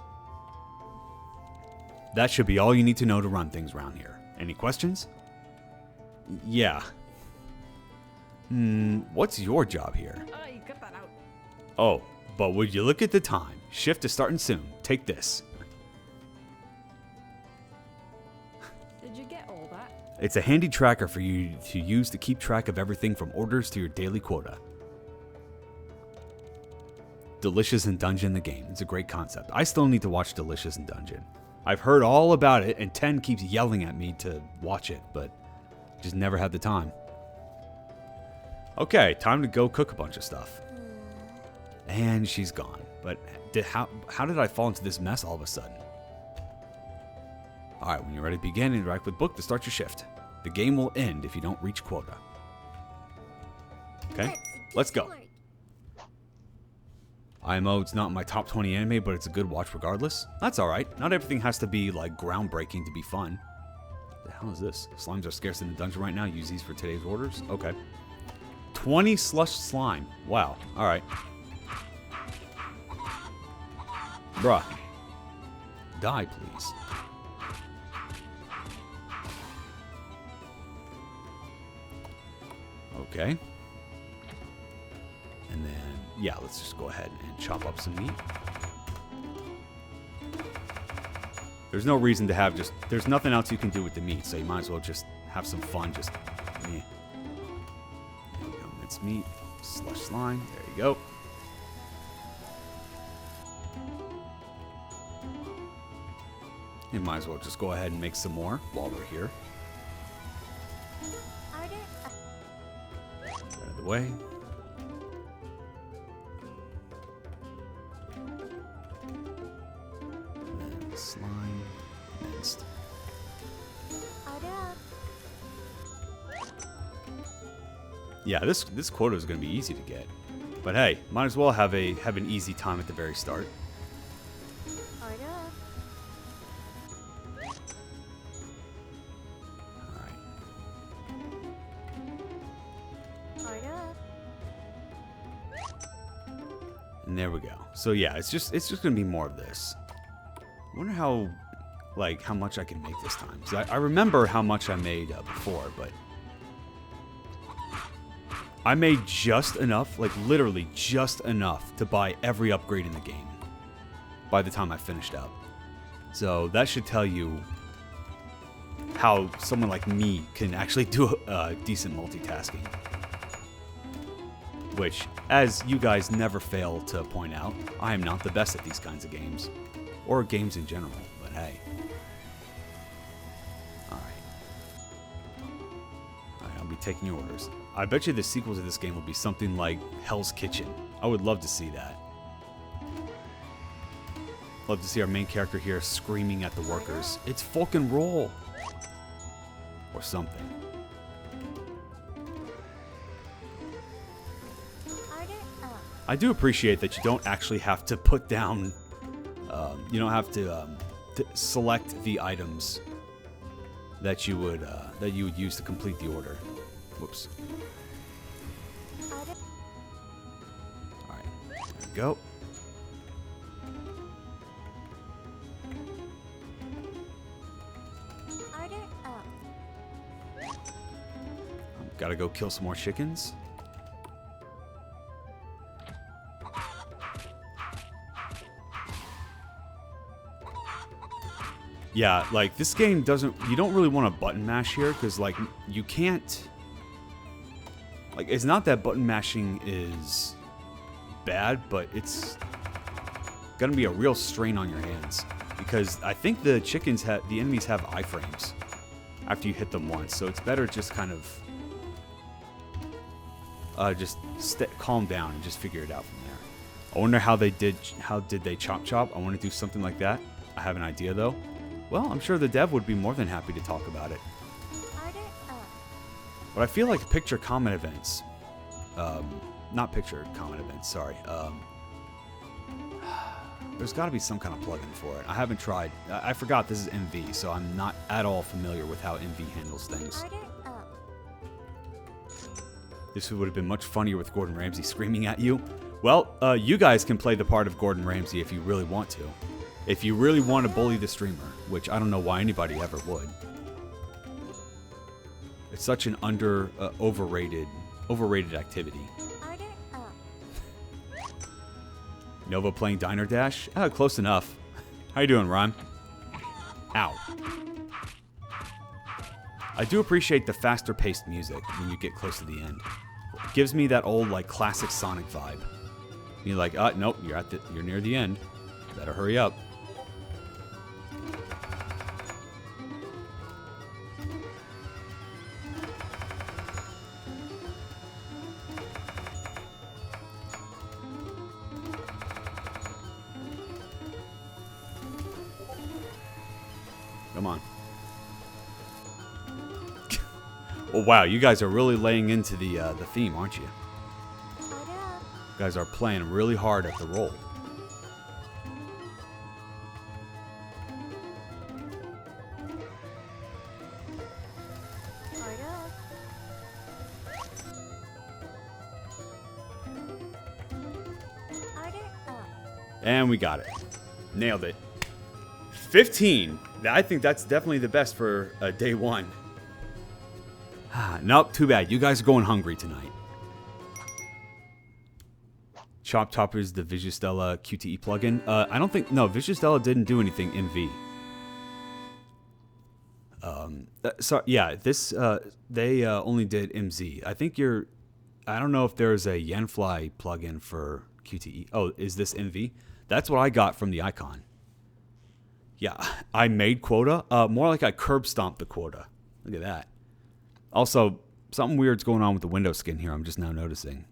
That should be all you need to know to run things around here. Any questions? Yeah. What's your job here? Hey, cut that out. Oh, but would you look at the time? Shift is starting soon. Take this. Did you get all that? It's a handy tracker for you to use to keep track of everything from orders to your daily quota. Delicious in Dungeon the game. It's a great concept. I still need to watch Delicious in Dungeon. I've heard all about it, and 10 keeps yelling at me to watch it, but just never had the time. Okay, time to go cook a bunch of stuff. And she's gone. But how did I fall into this mess all of a sudden? Alright, when you're ready to begin, interact with book to start your shift. The game will end if you don't reach quota. Okay, let's go. IMO, it's not my top 20 anime, but it's a good watch regardless. That's alright. Not everything has to be, like, groundbreaking to be fun. The hell is this? Slimes are scarce in the dungeon right now. Use these for today's orders? Okay. 20 slush slime. Wow. Alright. Bruh. Die, please. Okay. And then, yeah, let's just go ahead and chop up some meat. There's no reason to have there's nothing else you can do with the meat, so you might as well just have some fun, just, meh. There we go, minced meat, slush slime, there you go. You might as well just go ahead and make some more while we're here. Out of the way. And then slime, minced. Yeah, this quota is going to be easy to get, but hey, might as well have an easy time at the very start. And there we go. So yeah, it's just gonna be more of this. I wonder how much I can make this time. Because I remember how much I made before, but I made just enough, like literally just enough to buy every upgrade in the game by the time I finished up. So that should tell you how someone like me can actually do decent multitasking. Which, as you guys never fail to point out, I am not the best at these kinds of games. Or games in general, but hey. Alright, I'll be taking your orders. I bet you the sequel to this game will be something like Hell's Kitchen. I would love to see that. Love to see our main character here screaming at the workers, "It's fucking roll!" Or something. I do appreciate that you don't actually have to put down, you don't have to select the items that you would use to complete the order. Whoops. All right, there we go. Gotta go kill some more chickens. Yeah, like, this game doesn't... You don't really want to button mash here, because, like, you can't... Like, it's not that button mashing is bad, but it's gonna be a real strain on your hands. Because I think the enemies have iframes after you hit them once, so it's better just kind of... calm down and just figure it out from there. I wonder how did they chop? I want to do something like that. I have an idea, though. Well, I'm sure the dev would be more than happy to talk about it. But I feel like picture comment events, not picture comment events, sorry. There's got to be some kind of plugin for it. I haven't tried. I forgot this is MV, so I'm not at all familiar with how MV handles things. This would have been much funnier with Gordon Ramsay screaming at you. Well, you guys can play the part of Gordon Ramsay if you really want to. If you really want to bully the streamer, which I don't know why anybody ever would. It's such an overrated activity. Nova playing Diner Dash? Close enough. How you doing, Ron? Ow. I do appreciate the faster paced music when you get close to the end. It gives me that old, like, classic Sonic vibe. You're like, nope, you're near the end. Better hurry up. Come on. Oh, wow, you guys are really laying into the theme, aren't you? You guys are playing really hard at the roll. And we got it. Nailed it. 15. I think that's definitely the best for day one. Nope, too bad. You guys are going hungry tonight. Chop Toppers, the Vigistella QTE plugin. I don't think... No, Vigistella didn't do anything in V. So, yeah, this... they only did MZ. I think you're... I don't know if there's a Yenfly plugin for QTE. Oh, is this MV? That's what I got from the icon. Yeah, I made quota. More like I curb stomped the quota. Look at that. Also, something weird's going on with the window skin here. I'm just now noticing.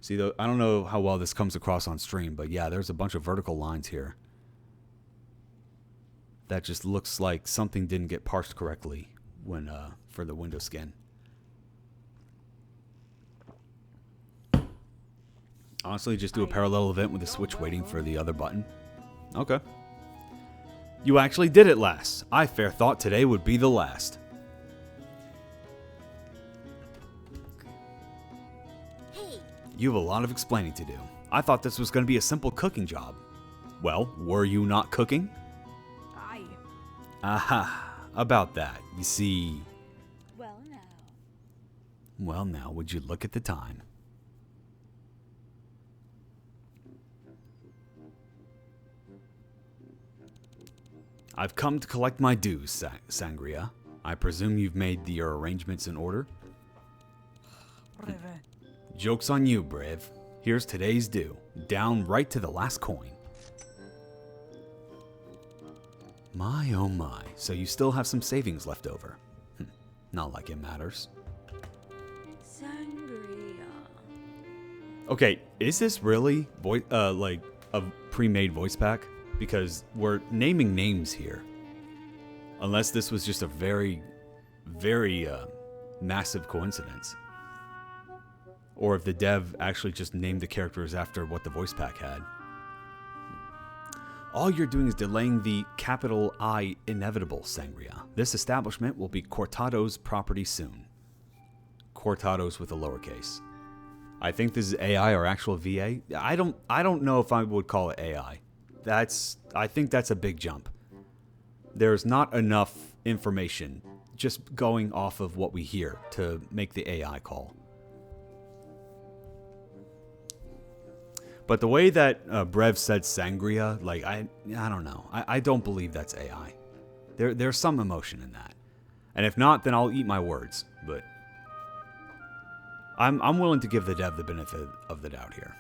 See, though, I don't know how well this comes across on stream, but yeah, there's a bunch of vertical lines here. That just looks like something didn't get parsed correctly when for the window skin. Honestly, just do a parallel event with a switch waiting for the other button. Okay. You actually did it, lass. I fair thought today would be the last. Hey. You have a lot of explaining to do. I thought this was going to be a simple cooking job. Well, were you not cooking? Aha, about that. You see... Well now, would you look at the time? I've come to collect my dues, Sangria. I presume you've made your arrangements in order? Joke's on you, Brave. Here's today's due. Down right to the last coin. My oh my, so you still have some savings left over. Not like it matters. Sangria. Okay, is this really like a pre-made voice pack? Because we're naming names here. Unless this was just a very, very massive coincidence. Or if the dev actually just named the characters after what the voice pack had. All you're doing is delaying the capital I inevitable, Sangria. This establishment will be Cortado's property soon. Cortado's with a lowercase. I think this is AI or actual VA. I don't know if I would call it AI. I think that's a big jump. There's not enough information just going off of what we hear to make the AI call. But the way that Brev said sangria, like, I don't know. I don't believe that's AI. There's some emotion in that. And if not, then I'll eat my words. But I'm willing to give the dev the benefit of the doubt here.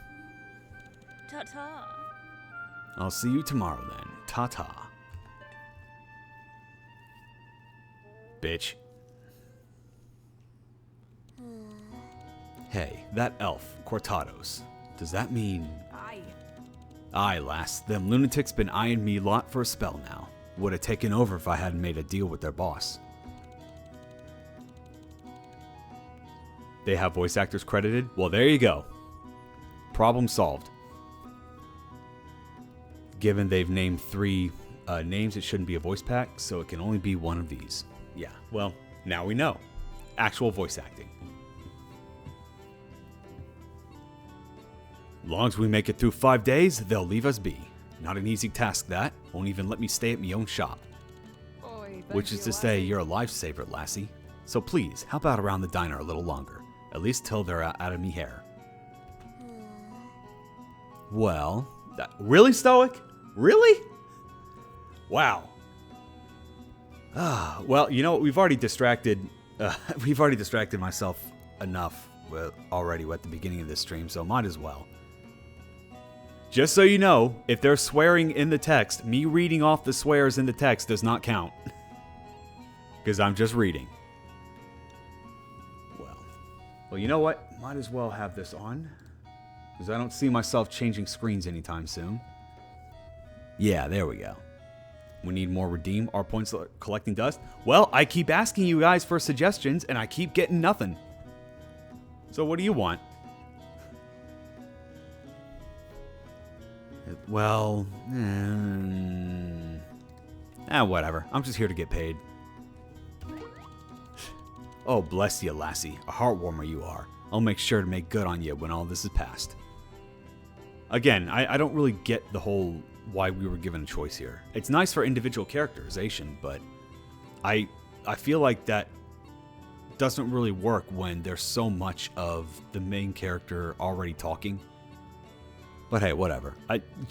Ta-ta. I'll see you tomorrow then. Ta-ta. Bitch. Hey, that elf, Cortados. Does that mean... Aye. Aye, lass. Them lunatics been eyeing me lot for a spell now. Would have taken over if I hadn't made a deal with their boss. They have voice actors credited? Well, there you go. Problem solved. Given they've named 3 names, it shouldn't be a voice pack, so it can only be one of these. Yeah, well, now we know. Actual voice acting. Long as we make it through 5 days, they'll leave us be. Not an easy task that. Won't even let me stay at me own shop. Which is to say, you're a lifesaver, lassie. So please, help out around the diner a little longer. At least till they're out of me hair. Well, really, Stoic? Really? Wow. Well, you know what? We've already distracted myself enough already at the beginning of this stream, so might as well. Just so you know, if they're swearing in the text, me reading off the swears in the text does not count. Because I'm just reading. Well, you know what? Might as well have this on. Because I don't see myself changing screens anytime soon. Yeah, there we go. We need more redeem. Our points collecting dust. Well, I keep asking you guys for suggestions, and I keep getting nothing. So what do you want? Well, whatever. I'm just here to get paid. Oh, bless you, lassie. A heartwarmer you are. I'll make sure to make good on you when all this is past. Again, I don't really get the whole why we were given a choice here. It's nice for individual characterization, but I feel like that doesn't really work when there's so much of the main character already talking. But hey, whatever.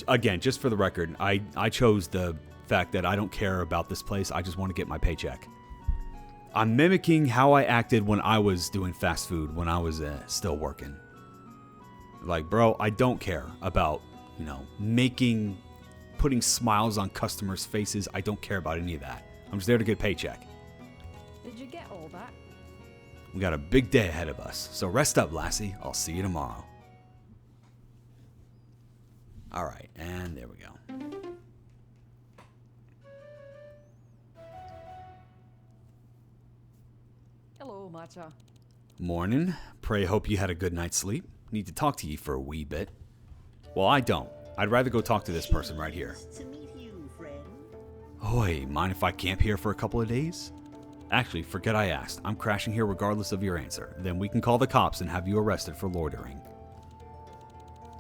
Again, just for the record, I chose the fact that I don't care about this place. I just want to get my paycheck. I'm mimicking how I acted when I was doing fast food, when I was still working. Like, bro, I don't care about, putting smiles on customers' faces. I don't care about any of that. I'm just there to get a paycheck. Did you get all that? We got a big day ahead of us, so rest up, lassie. I'll see you tomorrow. All right, and there we go. Hello, Matcha. Morning. Pray hope you had a good night's sleep. Need to talk to you for a wee bit. Well, I don't. I'd rather go talk to this person right here. To meet you, friend. Oi, mind if I camp here for a couple of days? Actually, forget I asked. I'm crashing here regardless of your answer. Then we can call the cops and have you arrested for loitering.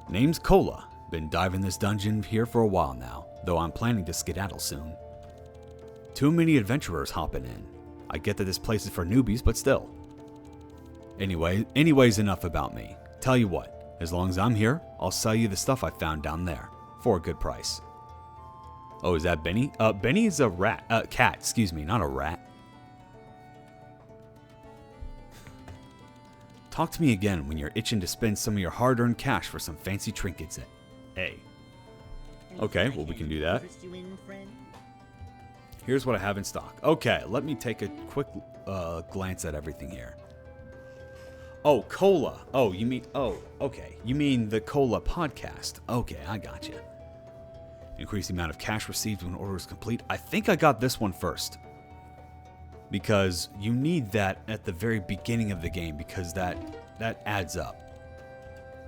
Name's Cola. Been diving this dungeon here for a while now, though I'm planning to skedaddle soon. Too many adventurers hopping in. I get that this place is for newbies, but still. Anyways, enough about me. Tell you what, as long as I'm here, I'll sell you the stuff I found down there, for a good price. Oh, is that Benny? Benny is a cat, excuse me, not a rat. Talk to me again when you're itching to spend some of your hard-earned cash for some fancy trinkets at A. Okay, well, we can do that. Here's what I have in stock. Okay, let me take a quick glance at everything here. Oh, Cola. Oh, you mean... Oh, okay. You mean the Cola podcast. Okay, I gotcha. Increase the amount of cash received when order is complete. I think I got this one first. Because you need that at the very beginning of the game, because that adds up.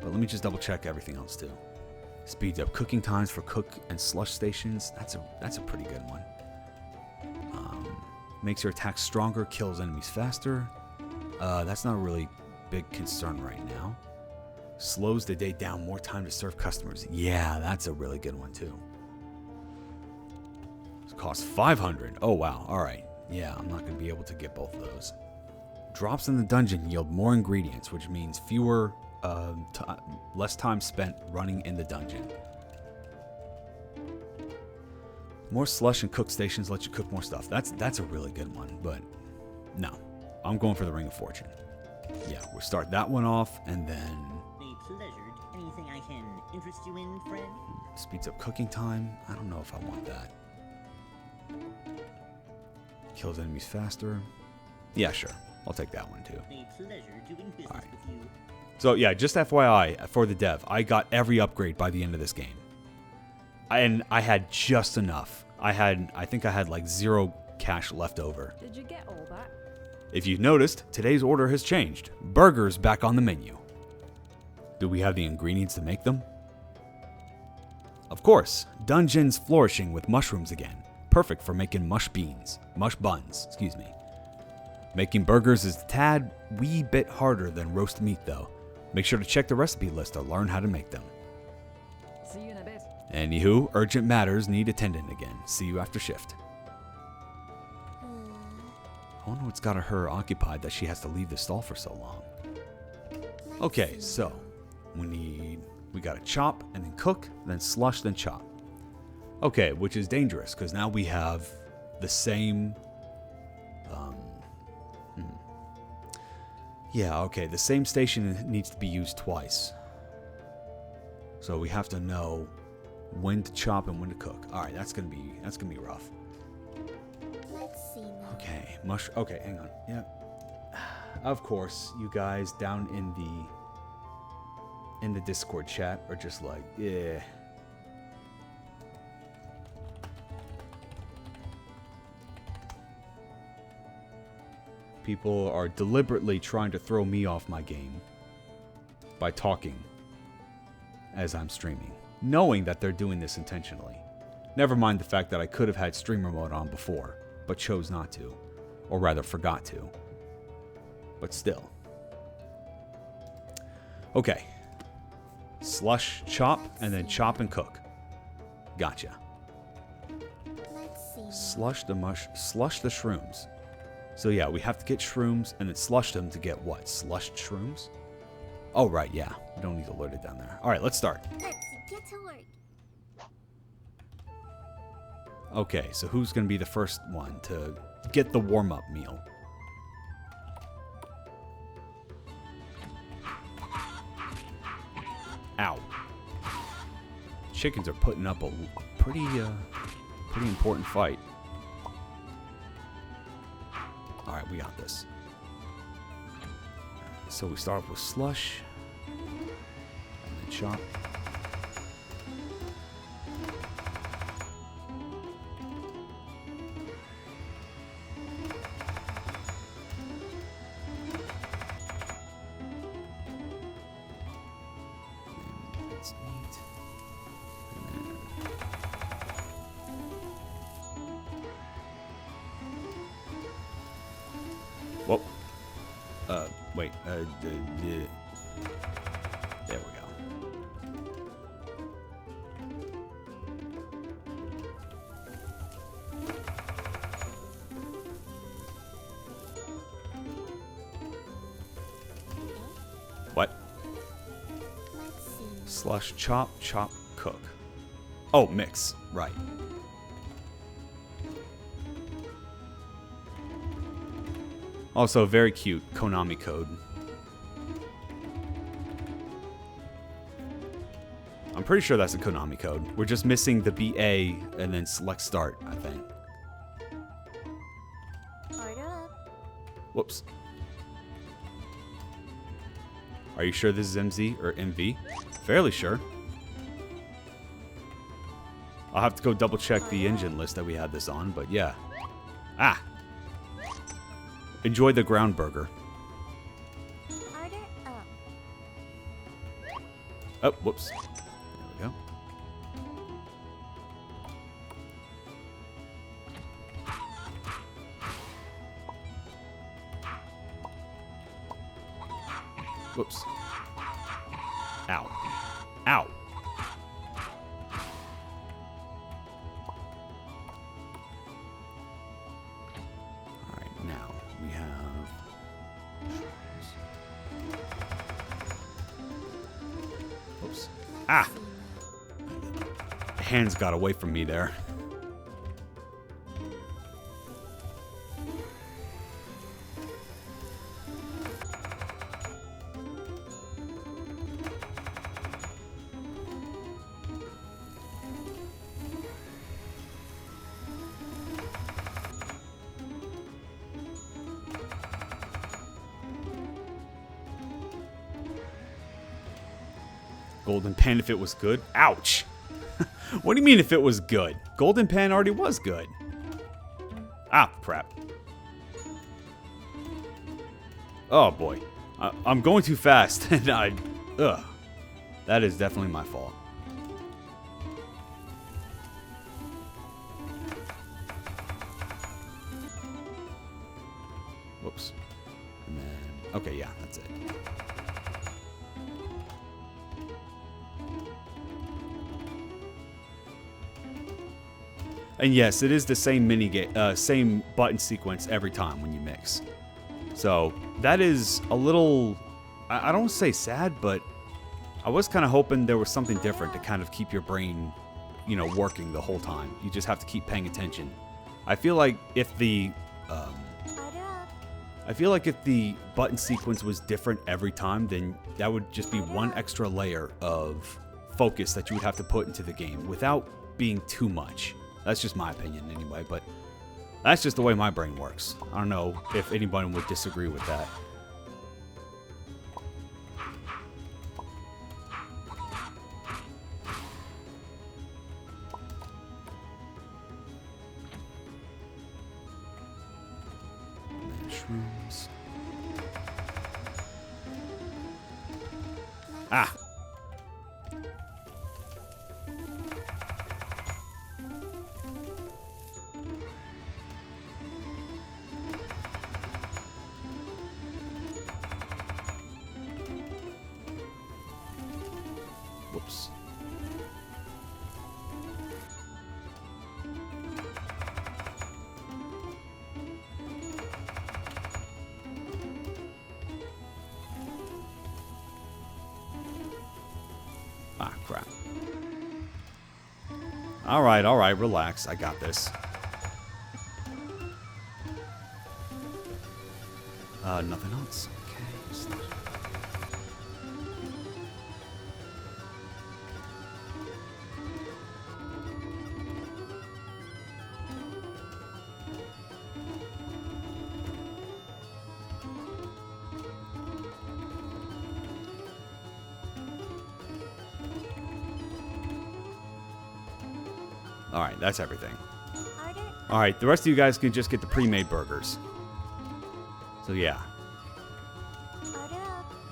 But let me just double check everything else too. Speeds up cooking times for cook and slush stations. That's a pretty good one. Makes your attacks stronger, kills enemies faster. That's not a really big concern right now. Slows the day down, more time to serve customers. Yeah, that's a really good one too. It costs 500. Oh wow, alright. Yeah, I'm not going to be able to get both of those. Drops in the dungeon yield more ingredients, which means fewer less time spent running in the dungeon. More slush and cook stations let you cook more stuff. That's a really good one, but no. I'm going for the Ring of Fortune. Yeah, we'll start that one off, and then... A pleasure. Anything I can interest you in, friend? Speeds up cooking time. I don't know if I want that. Kills enemies faster. Yeah, sure. I'll take that one, too. A pleasure doing business with you. So, yeah, just FYI, for the dev, I got every upgrade by the end of this game. And I had just enough. I think I had like 0 cash left over. Did you get all that? If you've noticed, today's order has changed. Burgers back on the menu. Do we have the ingredients to make them? Of course, dungeons flourishing with mushrooms again. Perfect for making mush buns, excuse me. Making burgers is a tad wee bit harder than roast meat though. Make sure to check the recipe list to learn how to make them. See you in a bit. Anywho, urgent matters need attendant again. See you after shift. I wonder what's got her occupied that she has to leave the stall for so long. Okay, so we gotta chop and then cook, then slush, then chop. Okay, which is dangerous because now we have the same. Yeah, okay, the same station needs to be used twice. So we have to know when to chop and when to cook. All right, that's gonna be rough. Let's see now. Okay, okay, hang on. Yeah. Of course, you guys down in the Discord chat are just like, yeah. People are deliberately trying to throw me off my game by talking as I'm streaming, knowing that they're doing this intentionally. Never mind the fact that I could have had streamer mode on before, but chose not to, or rather forgot to. But still. Okay. Slush, chop, and then chop and cook. Gotcha. Slush the shrooms. So yeah, we have to get shrooms and then slush them to get what? Slushed shrooms? Oh right, yeah. We don't need to load it down there. Alright, let's start. Let's get to work. Okay, so who's going to be the first one to get the warm-up meal? Ow. Chickens are putting up a pretty important fight. Alright, we got this. So we start off with slush. And then chop. Whoa. Wait. There we go. What? Slush, chop, chop, cook. Oh, mix. Right. Also, very cute Konami code. I'm pretty sure that's a Konami code. We're just missing the BA and then select start, I think. Order up. Whoops. Are you sure this is MZ or MV? Fairly sure. I'll have to go double check the engine list that we had this on, but yeah. Ah! Enjoy the ground burger. Order up. Oh, whoops. There we go. Whoops. Ow. Ow. Alright, now we have... Ah! Hands got away from me there. Golden Pan if it was good? Ouch! What do you mean if it was good? Golden Pan already was good. Ah, crap. Oh boy. I'm going too fast and ugh. That is definitely my fault. Whoops. And then, okay, yeah, that's it. And yes, it is the same same button sequence every time when you mix. So that is a little, I don't want to say sad, but I was kind of hoping there was something different to kind of keep your brain, you know, working the whole time. You just have to keep paying attention. I feel like if the button sequence was different every time, then that would just be one extra layer of focus that you would have to put into the game without being too much. That's just my opinion anyway, but that's just the way my brain works. I don't know if anybody would disagree with that. Mushrooms. Ah! Whoops. Ah, crap. All right, relax. I got this. Nothing else. Okay. Alright, that's everything. Alright, the rest of you guys can just get the pre-made burgers. So yeah.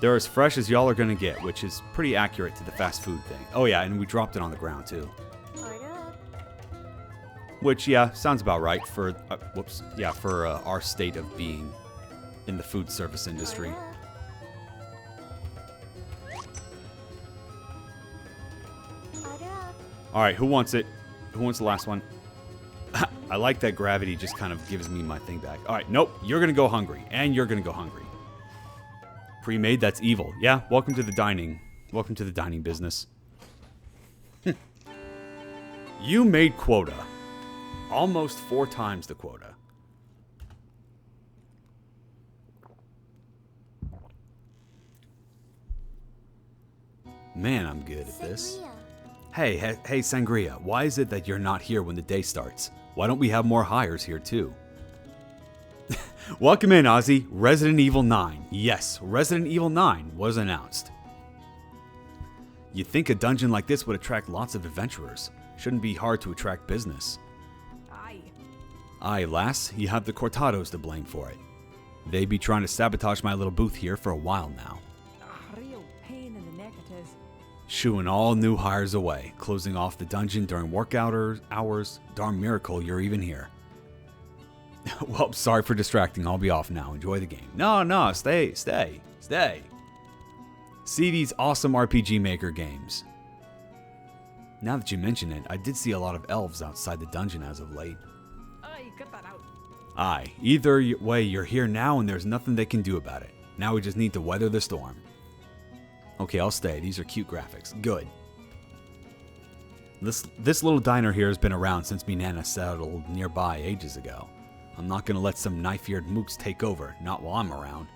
They're as fresh as y'all are gonna get, which is pretty accurate to the fast food thing. Oh yeah, and we dropped it on the ground too. Which, yeah, sounds about right for, for our state of being in the food service industry. Alright, who wants it? Who wants the last one? I like that gravity just kind of gives me my thing back. Alright, nope, you're gonna go hungry, and you're gonna go hungry. Pre-made, that's evil. Yeah, welcome to the dining. Welcome to the dining business. You made quota. Almost 4 times the quota. Man, I'm good at this. Hey, Sangria, why is it that you're not here when the day starts? Why don't we have more hires here too? Welcome in, Ozzy. Resident Evil 9. Yes, Resident Evil 9 was announced. You'd think a dungeon like this would attract lots of adventurers. Shouldn't be hard to attract business. Aye, lass, you have the Cortados to blame for it. They be trying to sabotage my little booth here for a while now. Real pain in the neck it is. Shooing all new hires away, closing off the dungeon during work hours. Darn miracle you're even here. Well, sorry for distracting. I'll be off now. Enjoy the game. No, stay. See these awesome RPG Maker games. Now that you mention it, I did see a lot of elves outside the dungeon as of late. Aye, cut that out. Aye, either way, you're here now and there's nothing they can do about it. Now we just need to weather the storm. Okay, I'll stay. These are cute graphics. Good. This little diner here has been around since me nana settled nearby ages ago. I'm not gonna let some knife-eared mooks take over, not while I'm around.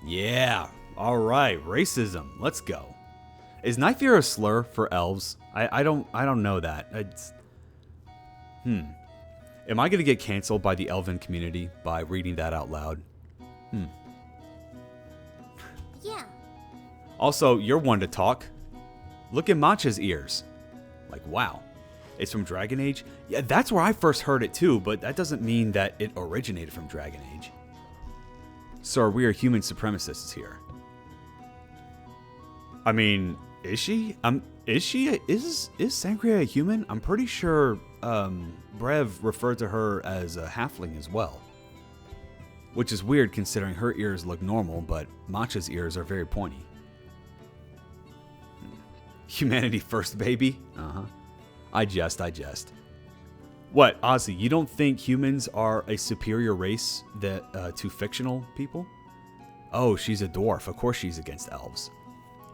Yeah, alright, racism, let's go. Is knife-ear a slur for elves? I don't know that. Am I gonna get canceled by the elven community by reading that out loud? Yeah. Also, you're one to talk. Look at Matcha's ears. Like, wow. It's from Dragon Age? Yeah, that's where I first heard it too, but that doesn't mean that it originated from Dragon Age. Sir, we are human supremacists here. I mean, is she? Is Sangria a human? I'm pretty sure Brev referred to her as a halfling as well. Which is weird considering her ears look normal, but Matcha's ears are very pointy. Humanity first, baby? I jest. What, Ozzy, you don't think humans are a superior race to fictional people? Oh, she's a dwarf. Of course she's against elves.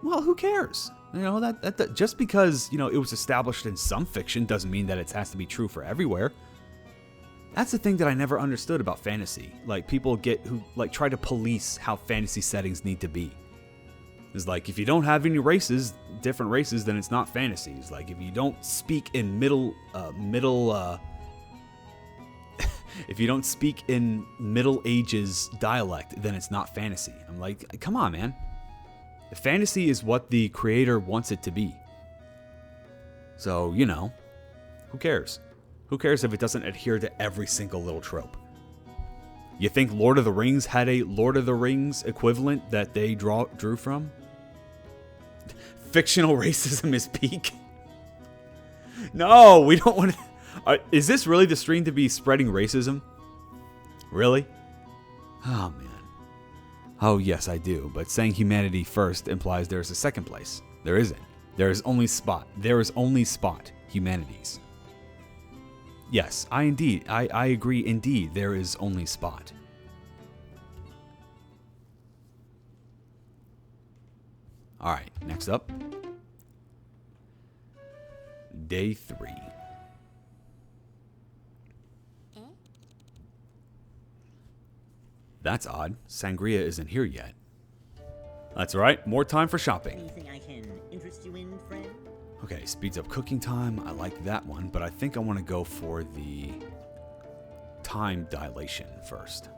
Well, who cares? You know, that just because, you know, it was established in some fiction doesn't mean that it has to be true for everywhere. That's the thing that I never understood about fantasy. Like, people who try to police how fantasy settings need to be. It's like, if you don't have any different races, then it's not fantasy. It's like, if you don't speak in if you don't speak in Middle Ages dialect, then it's not fantasy. I'm like, come on, man. Fantasy is what the creator wants it to be. So, you know, who cares? Who cares if it doesn't adhere to every single little trope? You think Lord of the Rings had a Lord of the Rings equivalent that they drew from? Fictional racism is peak. No, we don't want to. Is this really the stream to be spreading racism? Really? Oh, man. Oh, yes, I do. But saying humanity first implies there's a second place. There isn't. There is only spot. Humanities. Yes, I agree indeed. There is only spot. Alright, next up. Day 3. That's odd. Sangria isn't here yet. That's right. More time for shopping. Anything I can interest you in, friend? Okay, speeds up cooking time. I like that one, but I think I want to go for the time dilation first.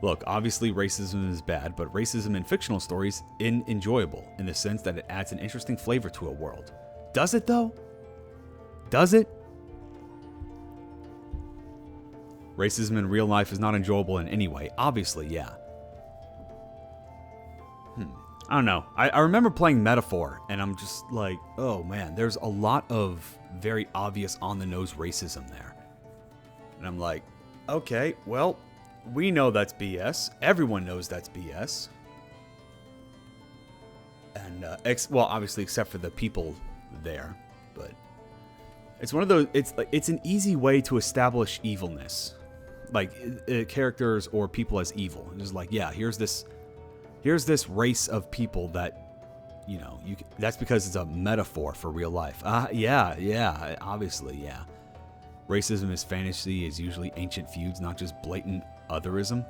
Look, obviously racism is bad, but racism in fictional stories is enjoyable in the sense that it adds an interesting flavor to a world. Does it, though? Does it? Racism in real life is not enjoyable in any way. Obviously, yeah. I don't know. I remember playing Metaphor, and I'm just like, oh man, there's a lot of very obvious on-the-nose racism there. And I'm like, okay, well, we know that's BS. Everyone knows that's BS. And, well, obviously, except for the people there. But it's one of those, it's an easy way to establish evilness. Like, characters or people as evil. And it's like, yeah, here's this race of people that, you know, that's because it's a metaphor for real life. Yeah, obviously, yeah. Racism is fantasy is usually ancient feuds, not just blatant otherism.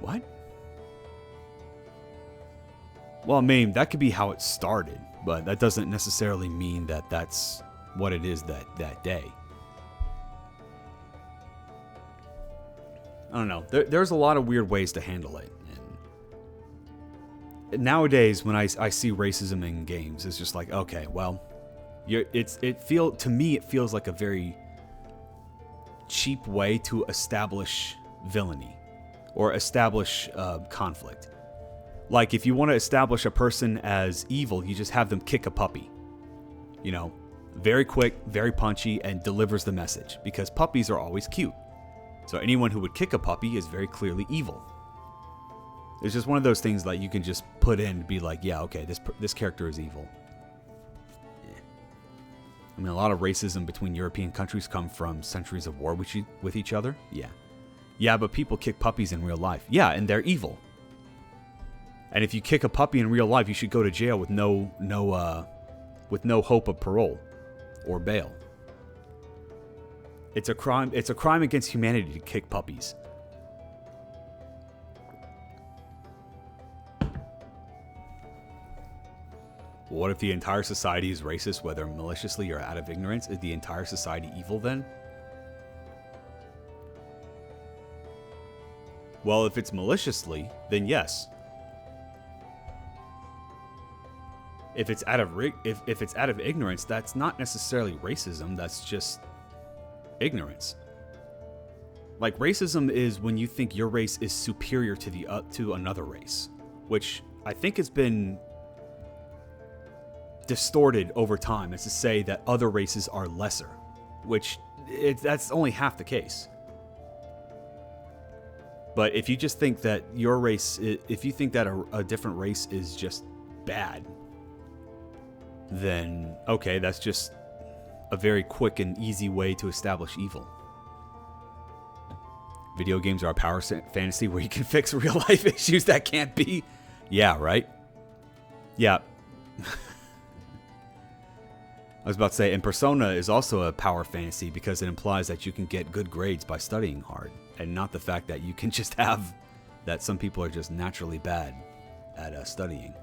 What? Well, I mean, that could be how it started, but that doesn't necessarily mean that that's what it is that day. I don't know. There's a lot of weird ways to handle it. And nowadays, when I see racism in games, it's just like, okay, well, to me it feels like a very cheap way to establish villainy or establish conflict. Like, if you want to establish a person as evil, you just have them kick a puppy. You know, very quick, very punchy, and delivers the message, because puppies are always cute. So anyone who would kick a puppy is very clearly evil. It's just one of those things that you can just put in and be like, yeah, okay, this character is evil. I mean, a lot of racism between European countries come from centuries of war with each other. Yeah. Yeah, but people kick puppies in real life. Yeah, and they're evil. And if you kick a puppy in real life, you should go to jail with no hope of parole or bail. It's a crime. It's a crime against humanity to kick puppies. What if the entire society is racist, whether maliciously or out of ignorance? Is the entire society evil then? Well, if it's maliciously, then yes. If it's out of ignorance, that's not necessarily racism. That's just ignorance. Like, racism is when you think your race is superior to to another race, which I think has been distorted over time as to say that other races are lesser, which that's only half the case. But if you just think that your race, if you think that a different race is just bad, then okay, that's just a very quick and easy way to establish evil. Video games are a power fantasy where you can fix real life issues that can't be. Yeah, right? Yeah. I was about to say, and Persona is also a power fantasy because it implies that you can get good grades by studying hard, and not the fact that you can just have that some people are just naturally bad at studying.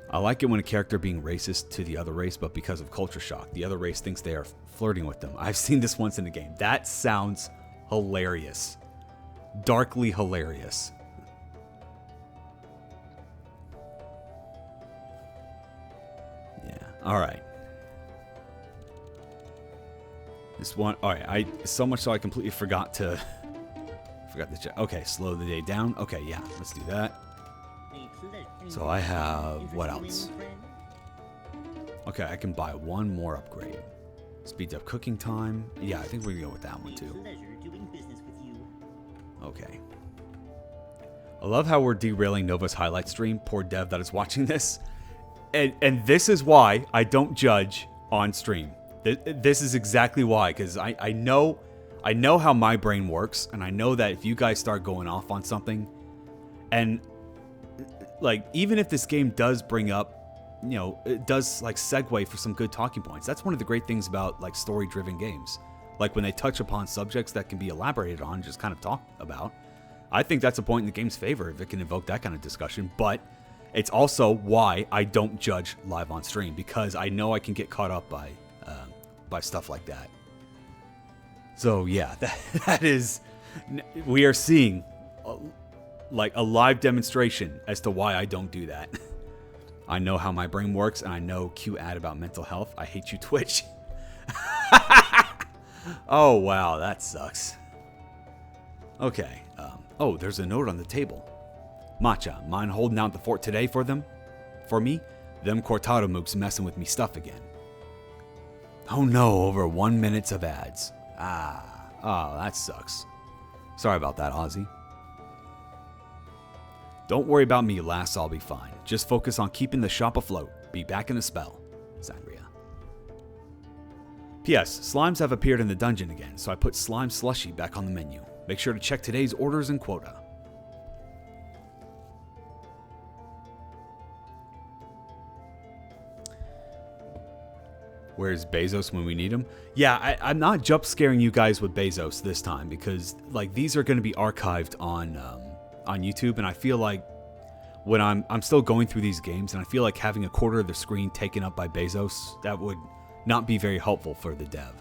I like it when a character being racist to the other race, but because of culture shock, the other race thinks they are flirting with them. I've seen this once in the game. That sounds hilarious. Darkly hilarious. Yeah. All right. This one. All right. So much so I completely forgot to check. Okay. Slow the day down. Okay. Yeah. Let's do that. So I have, what else? Okay, I can buy one more upgrade. Speeds up cooking time. Yeah, I think we're gonna go with that one too. Okay. I love how we're derailing Nova's highlight stream. Poor dev that is watching this. And this is why I don't judge on stream. This is exactly why, because I know how my brain works, and I know that if you guys start going off on something, and like, even if this game does bring up, you know, it does like segue for some good talking points. That's one of the great things about like story-driven games. Like when they touch upon subjects that can be elaborated on, just kind of talk about. I think that's a point in the game's favor if it can evoke that kind of discussion. But it's also why I don't judge live on stream, because I know I can get caught up by stuff like that. So yeah, that is, we are seeing like a live demonstration as to why I don't do that. I know how my brain works, and I know Q ad about mental health. I hate you, Twitch. Oh, wow, that sucks. Okay. Oh, there's a note on the table. Matcha, mind holding out the fort today for them? For me? Them Cortado mooks messing with me stuff again. Oh no, over 1 minute of ads. Oh, that sucks. Sorry about that, Ozzy. Don't worry about me, lass, I'll be fine. Just focus on keeping the shop afloat. Be back in a spell. Sangria. P.S. Slimes have appeared in the dungeon again, so I put slime slushy back on the menu. Make sure to check today's orders and quota. Where's Bezos when we need him? Yeah, I'm not jump scaring you guys with Bezos this time, because like these are going to be archived on YouTube, and I feel like when I'm still going through these games, and I feel like having a quarter of the screen taken up by Bezos, that would not be very helpful for the dev.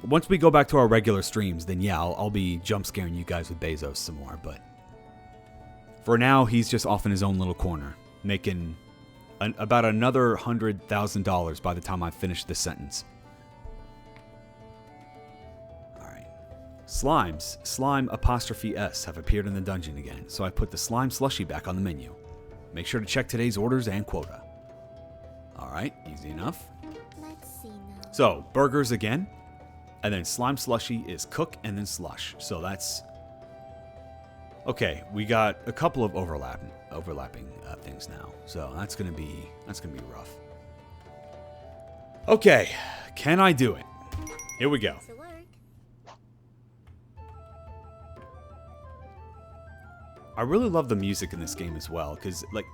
Once we go back to our regular streams, then yeah, I'll be jump scaring you guys with Bezos some more, but for now, he's just off in his own little corner, making about another $100,000 by the time I finish this sentence. Alright. Slimes, slime apostrophe S, have appeared in the dungeon again, so I put the slime slushy back on the menu. Make sure to check today's orders and quota. Alright, easy enough. Let's see now. So, burgers again, and then slime slushy is cook and then slush. So that's... Okay, we got a couple of overlapping things now, so that's gonna be rough. Okay, can I do it? Here we go. I really love the music in this game as well, because like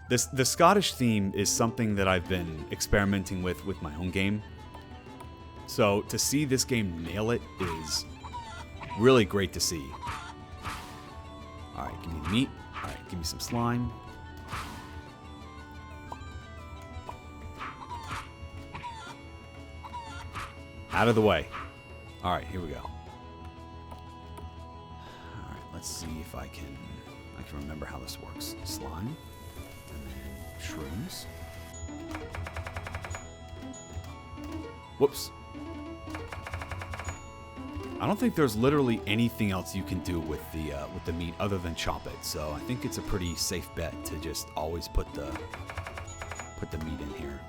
the Scottish theme is something that I've been experimenting with my own game. So to see this game nail it is really great to see. All right, give me the meat. All right, give me some slime. Out of the way. All right, here we go. All right, let's see if I can remember how this works. Slime, and then shrooms. Whoops. I don't think there's literally anything else you can do with the meat other than chop it. So I think it's a pretty safe bet to just always put the meat in here.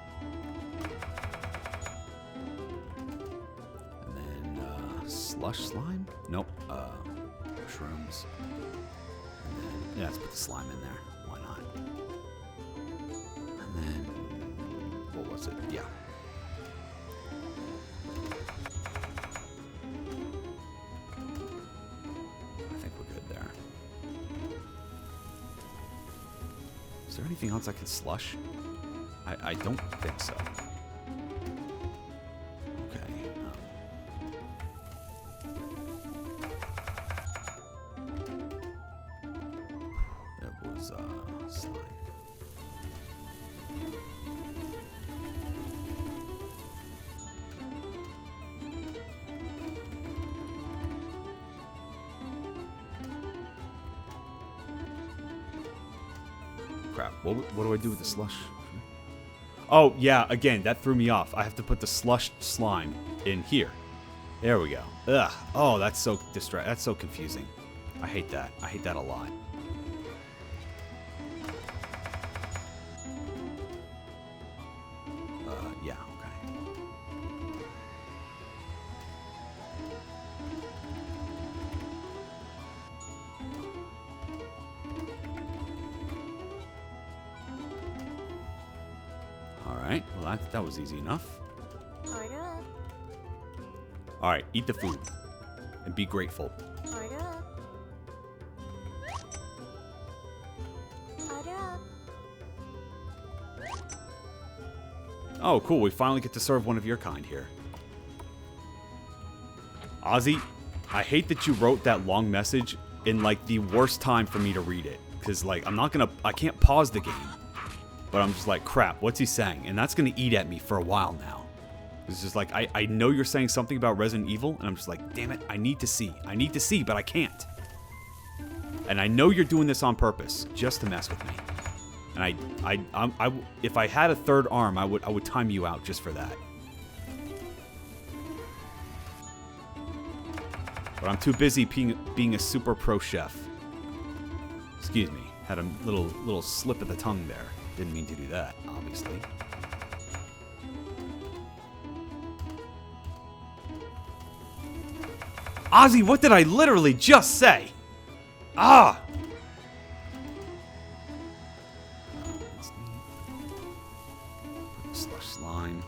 And then slush slime? Nope. Shrooms. And then, yeah, let's put the slime in there. Why not? And then what was it? Yeah. Is there anything else I can slush? I don't think so. Okay. That was slime. Crap. What do I do with the slush? Oh, yeah, again, that threw me off. I have to put the slushed slime in here. There we go. Ugh. Oh, that's so that's so confusing. I hate that. I hate that a lot. Yeah, okay. Alright, well that was easy enough. Order up. Alright, eat the food. And be grateful. Order up. Order up. Oh, cool. We finally get to serve one of your kind here. Ozzy, I hate that you wrote that long message in, like, the worst time for me to read it. Because, like, I can't pause the game. But I'm just like, crap, what's he saying? And that's going to eat at me for a while now. It's just like, I know you're saying something about Resident Evil, and I'm just like, damn it, I need to see, but I can't. And I know you're doing this on purpose, just to mess with me. And I if I had a third arm, I would time you out just for that. But I'm too busy being a super pro chef. Excuse me, had a little slip of the tongue there. Didn't mean to do that, obviously. Ozzy, what did I literally just say? Ah! Slush slime.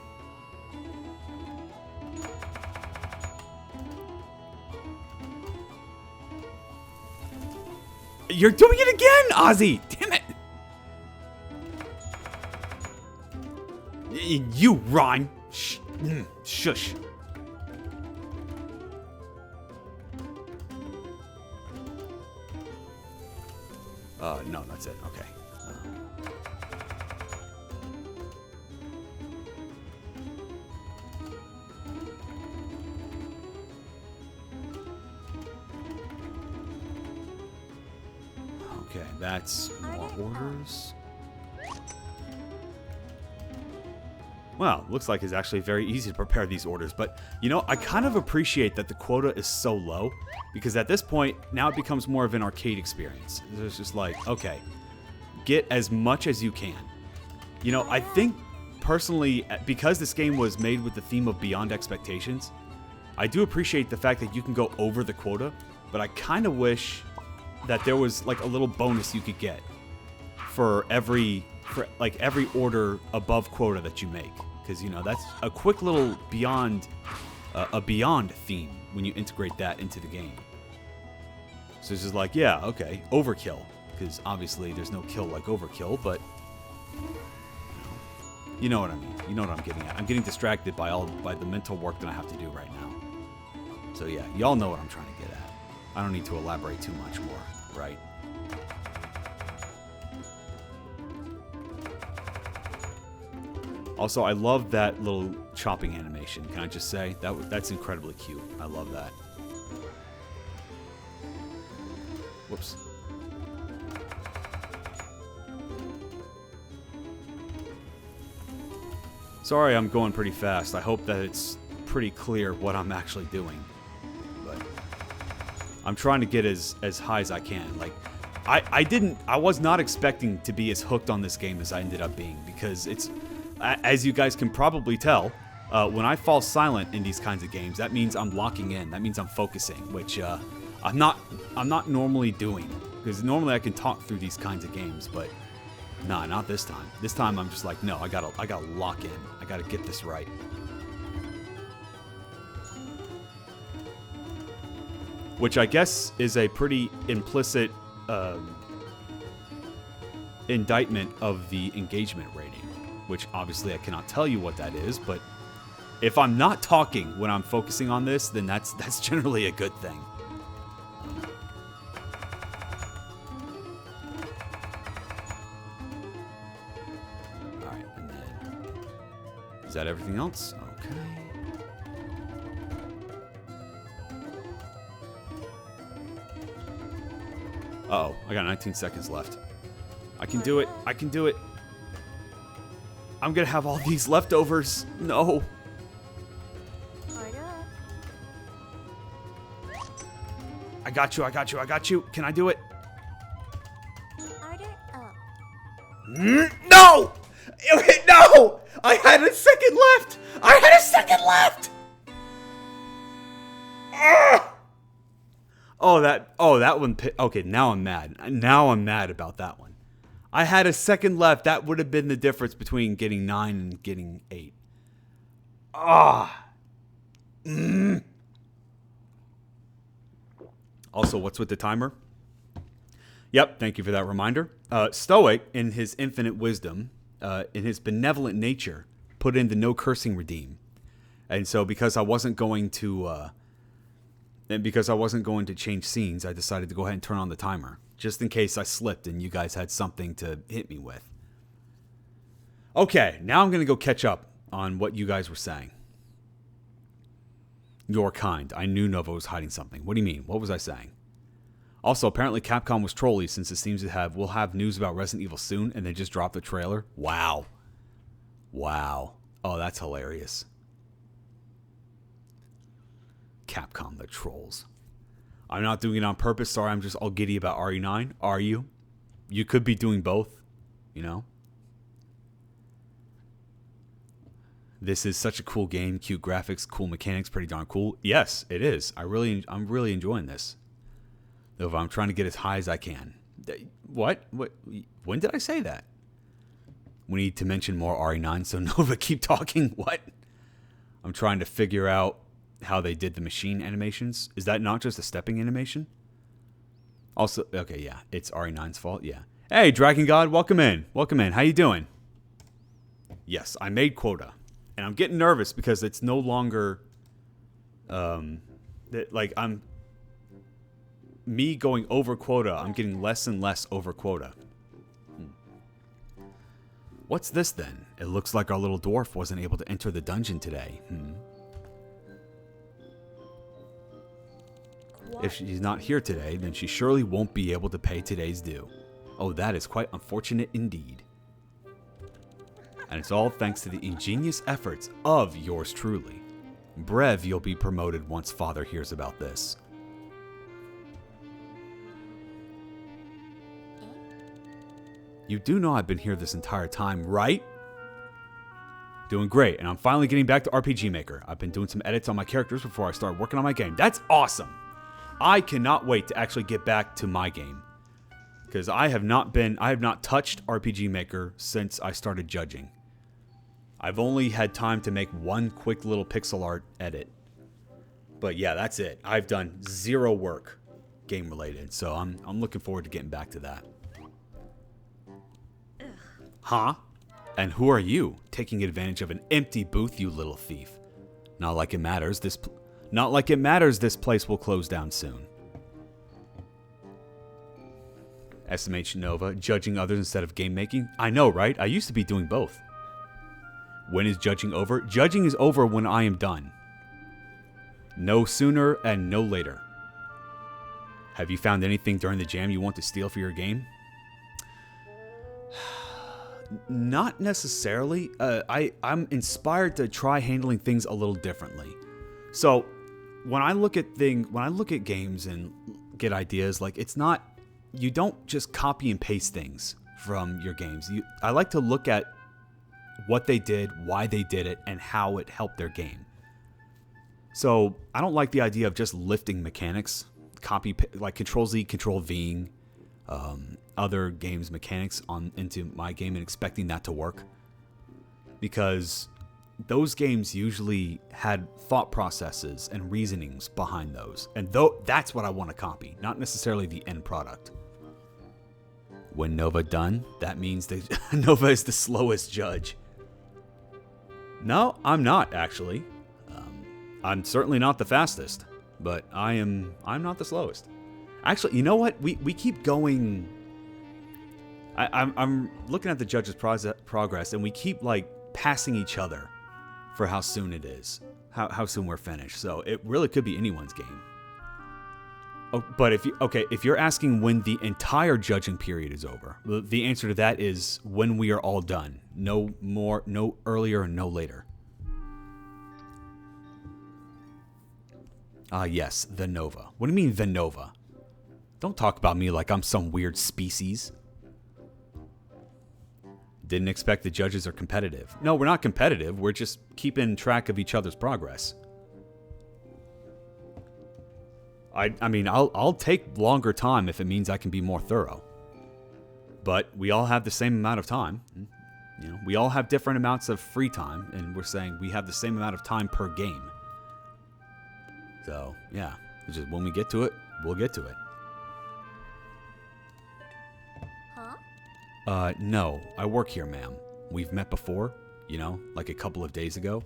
You're doing it again, Ozzy! Damn it! You rhyme. Shush. No, that's it. Okay. Okay, that's more orders. Well, looks like it's actually very easy to prepare these orders, but, you know, I kind of appreciate that the quota is so low, because at this point, now it becomes more of an arcade experience. It's just like, okay, get as much as you can. You know, I think, personally, because this game was made with the theme of Beyond Expectations, I do appreciate the fact that you can go over the quota, but I kind of wish that there was, like, a little bonus you could get for every order above quota that you make, because, you know, that's a quick little beyond theme when you integrate that into the game. So it's just like, yeah, okay, overkill. Because obviously there's no kill like overkill, but you know what I mean. You know what I'm getting at. I'm getting distracted by the mental work that I have to do right now. So yeah, y'all know what I'm trying to get at. I don't need to elaborate too much more, right? Also, I love that little chopping animation. Can I just say that's incredibly cute. I love that. Whoops. Sorry, I'm going pretty fast. I hope that it's pretty clear what I'm actually doing. But I'm trying to get as high as I can. Like, I was not expecting to be as hooked on this game as I ended up being, because it's, as you guys can probably tell, when I fall silent in these kinds of games, that means I'm locking in. That means I'm focusing, which I'm not normally doing, because normally I can talk through these kinds of games, but nah, not this time. This time I'm just like, no, I gotta lock in. I gotta get this right. Which I guess is a pretty implicit indictment of the engagement rating, which obviously I cannot tell you what that is, but if I'm not talking when I'm focusing on this, then that's generally a good thing. Alright, and then is that everything else? Okay. Uh-oh, I got 19 seconds left. I can do it. I can do it. I'm gonna have all these leftovers. No. I got you, I got you, I got you. Can I do it? No! No! I had a second left! I had a second left! Oh, that one. Okay, now I'm mad. Now I'm mad about that one. I had a second left. That would have been the difference between getting 9 and getting 8. Also, what's with the timer? Yep, thank you for that reminder. Stoic, in his infinite wisdom, in his benevolent nature, put in the no cursing redeem. And so because I wasn't going to change scenes, I decided to go ahead and turn on the timer, just in case I slipped and you guys had something to hit me with. Okay, now I'm going to go catch up on what you guys were saying. You're kind. I knew Nova was hiding something. What do you mean? What was I saying? Also, apparently Capcom was trolly, since it seems to we'll have news about Resident Evil soon, and they just dropped the trailer. Wow. Wow. Oh, that's hilarious. Capcom, the trolls. I'm not doing it on purpose. Sorry, I'm just all giddy about RE9. Are you? You could be doing both, you know? This is such a cool game. Cute graphics, cool mechanics, pretty darn cool. Yes, it is. I'm really enjoying this. Though I'm trying to get as high as I can. What? When did I say that? We need to mention more RE9, so Nova, keep talking. What? I'm trying to figure out how they did the machine animations. Is that not just a stepping animation? Also, okay, yeah, it's RE9's fault, yeah. Hey, Dragon God, welcome in. Welcome in. How you doing? Yes, I made quota. And I'm getting nervous because it's no longer, me going over quota. I'm getting less and less over quota. What's this then? It looks like our little dwarf wasn't able to enter the dungeon today. If she's not here today, then she surely won't be able to pay today's due. Oh, that is quite unfortunate indeed. And it's all thanks to the ingenious efforts of yours truly. Brev, you'll be promoted once Father hears about this. You do know I've been here this entire time, right? Doing great, and I'm finally getting back to RPG Maker. I've been doing some edits on my characters before I start working on my game. That's awesome! I cannot wait to actually get back to my game. Because I have not touched RPG Maker since I started judging. I've only had time to make one quick little pixel art edit. But yeah, that's it. I've done zero work game related, so I'm looking forward to getting back to that. Ugh. Huh? And who are you, taking advantage of an empty booth, you little thief? Not like it matters. This place will close down soon. SMH Nova, judging others instead of game making. I know, right? I used to be doing both. When is judging over? Judging is over when I am done. No sooner and no later. Have you found anything during the jam you want to steal for your game? Not necessarily. I'm inspired to try handling things a little differently. So, when I look at games and get ideas, like it's not, you don't just copy and paste things from your games. I like to look at what they did, why they did it, and how it helped their game. So, I don't like the idea of just lifting mechanics, like Control-Z, Control-Ving, other games' mechanics into my game and expecting that to work. Because those games usually had thought processes and reasonings behind those. And that's what I want to copy, not necessarily the end product. When Nova done, that means that Nova is the slowest judge. No, I'm not, actually. I'm certainly not the fastest, but I'm not the slowest. Actually, you know what? We keep going. I'm looking at the judges' progress, and we keep like passing each other for how soon it is, how soon we're finished. So it really could be anyone's game. Oh, but if you're asking when the entire judging period is over, the answer to that is when we are all done. No more, no earlier, and no later. Yes, the Nova. What do you mean, the Nova? Don't talk about me like I'm some weird species. Didn't expect the judges are competitive. No, we're not competitive. We're just keeping track of each other's progress. I mean, I'll take longer time if it means I can be more thorough. But we all have the same amount of time. You know, we all have different amounts of free time, and we're saying we have the same amount of time per game. So, yeah. It's just when we get to it, we'll get to it. Huh? No. I work here, ma'am. We've met before, like a couple of days ago.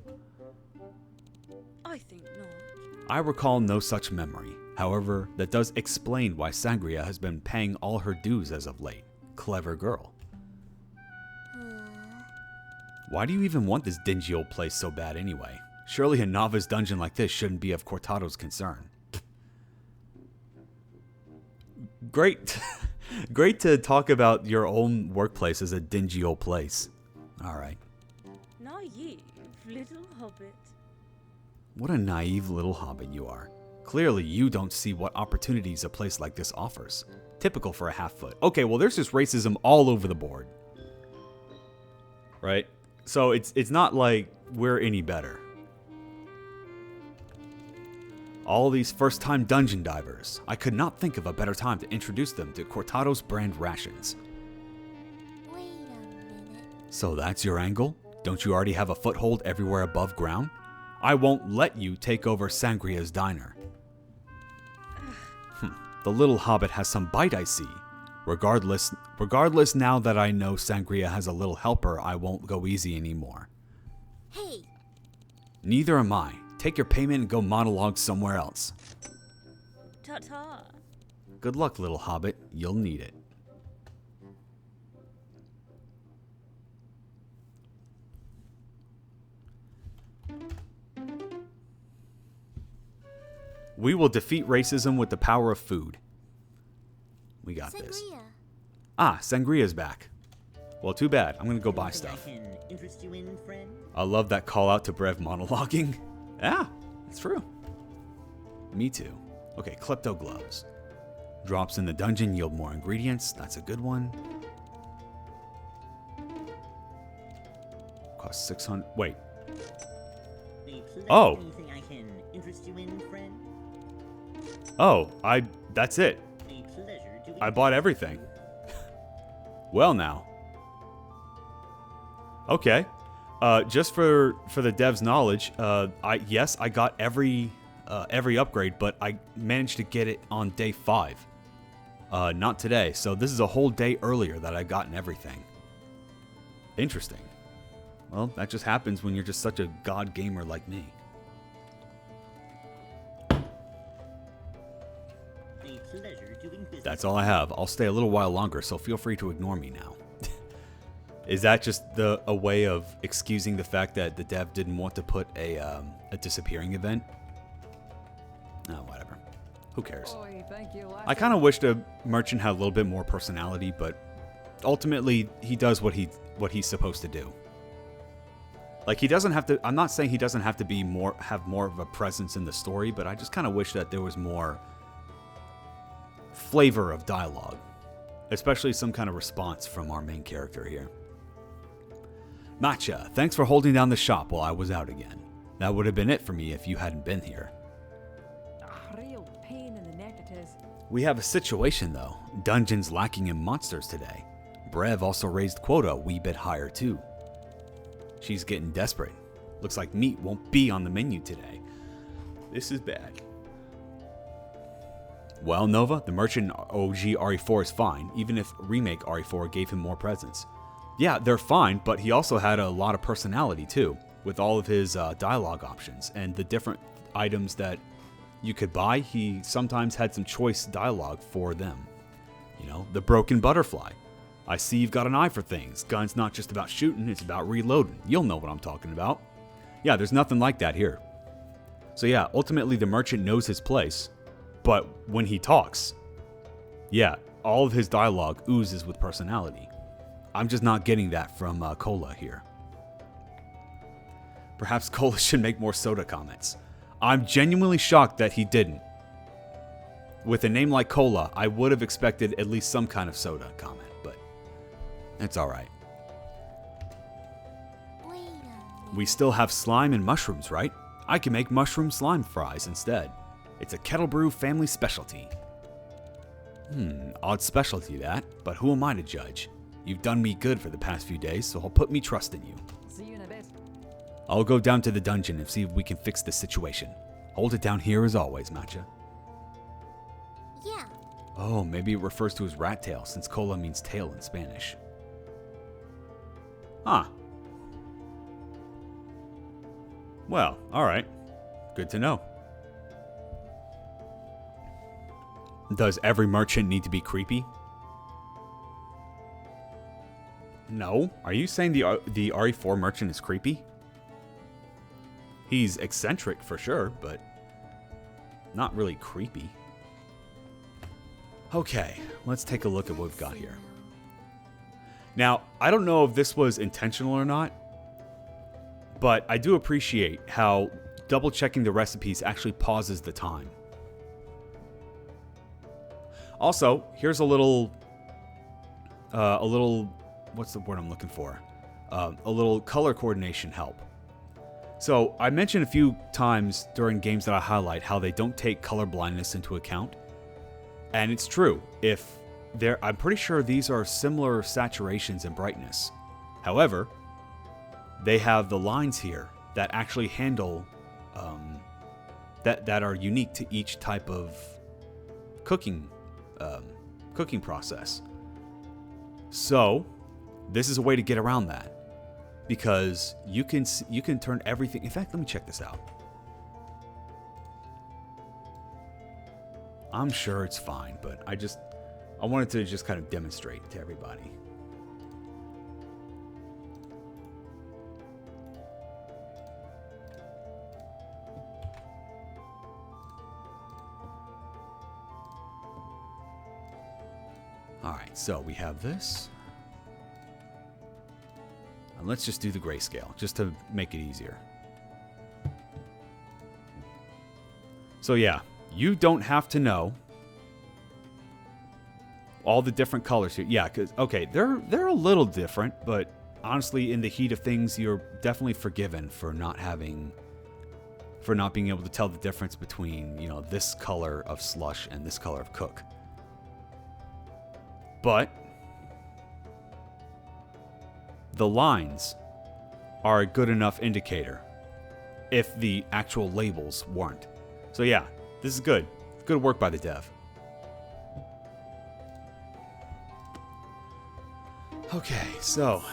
I think not. I recall no such memory. However, that does explain why Sangria has been paying all her dues as of late. Clever girl. Why do you even want this dingy old place so bad anyway? Surely a novice dungeon like this shouldn't be of Cortado's concern. Great. Great to talk about your own workplace as a dingy old place. Alright. Naive little hobbit. What a naive little hobbit you are. Clearly you don't see what opportunities a place like this offers. Typical for a half-foot. Okay, well there's just racism all over the board. Right? So it's not like we're any better. All these first-time dungeon divers. I could not think of a better time to introduce them to Cortado's brand rations. Wait a minute. So that's your angle? Don't you already have a foothold everywhere above ground? I won't let you take over Sangria's diner. The little hobbit has some bite, I see. Regardless now that I know Sangria has a little helper, I won't go easy anymore. Hey! Neither am I. Take your payment and go monologue somewhere else. Ta-ta. Good luck, little hobbit. You'll need it. We will defeat racism with the power of food. We got this. Ah, Sangria's back. Well, too bad. I'm gonna go buy stuff. I can interest you in, friend? I love that call out to Brev monologuing. Yeah, it's true. Me too. Okay, Klepto gloves. Drops in the dungeon yield more ingredients. That's a good one. Cost 600. Wait. Oh. Anything I can interest you in, friend? Oh, that's it. A pleasure to I bought everything. Well now. Okay. Just for the dev's knowledge, I got every every upgrade, but I managed to get it on day 5. Not today, so this is a whole day earlier that I've gotten everything. Interesting. Well, that just happens when you're just such a god gamer like me. That's all I have. I'll stay a little while longer, so feel free to ignore me now. Is that just a way of excusing the fact that the dev didn't want to put a disappearing event? Oh, whatever. Who cares? I kind of wish the merchant had a little bit more personality, but ultimately he does what he's supposed to do. Like, he doesn't have to. I'm not saying he doesn't have to be have more of a presence in the story, but I just kind of wish that there was more flavor of dialogue, especially some kind of response from our main character here. Matcha, thanks for holding down the shop while I was out again. That would have been it for me if you hadn't been here. Real pain in the neck it is. We have a situation though. Dungeons lacking in monsters today. Brev also raised quota a wee bit higher too. She's getting desperate. Looks like meat won't be on the menu today. This is bad. Well, Nova, the merchant OG RE4 is fine, even if remake RE4 gave him more presence. Yeah, they're fine, but he also had a lot of personality too, with all of his dialogue options and the different items that you could buy. He sometimes had some choice dialogue for them. You know, the broken butterfly. I see you've got an eye for things. Gun's not just about shooting, it's about reloading. You'll know what I'm talking about. Yeah, there's nothing like that here. So yeah, ultimately the merchant knows his place, but when he talks, yeah, all of his dialogue oozes with personality. I'm just not getting that from Cola here. Perhaps Cola should make more soda comments. I'm genuinely shocked that he didn't. With a name like Cola, I would have expected at least some kind of soda comment, but it's alright. We still have slime and mushrooms, right? I can make mushroom slime fries instead. It's a kettle brew family specialty. Odd specialty that, but who am I to judge? You've done me good for the past few days, so I'll put me trust in you. See you in a bit. I'll go down to the dungeon and see if we can fix this situation. Hold it down here as always, Matcha. Yeah. Oh, maybe it refers to his rat tail, since cola means tail in Spanish. Huh. Well, alright. Good to know. Does every merchant need to be creepy? No. Are you saying the RE4 merchant is creepy? He's eccentric for sure, but not really creepy. Okay, let's take a look at what we've got here. Now, I don't know if this was intentional or not, but I do appreciate how double checking the recipes actually pauses the time. Also, here's a little, what's the word I'm looking for? A little color coordination help. So I mentioned a few times during games that I highlight how they don't take color blindness into account. And it's true. I'm pretty sure these are similar saturations and brightness. However, they have the lines here that actually handle, that are unique to each type of cooking process. So this is a way to get around that, because you can turn everything. In fact, let me check this out. I'm sure it's fine, but I wanted to just kind of demonstrate to everybody. Alright, so we have this. And let's just do the grayscale, just to make it easier. So yeah, you don't have to know all the different colors here. Yeah, because, okay, they're a little different, but honestly, in the heat of things, you're definitely forgiven for not being able to tell the difference between, you know, this color of slush and this color of cook. But the lines are a good enough indicator if the actual labels weren't. So yeah, this is good. Good work by the dev. Okay, so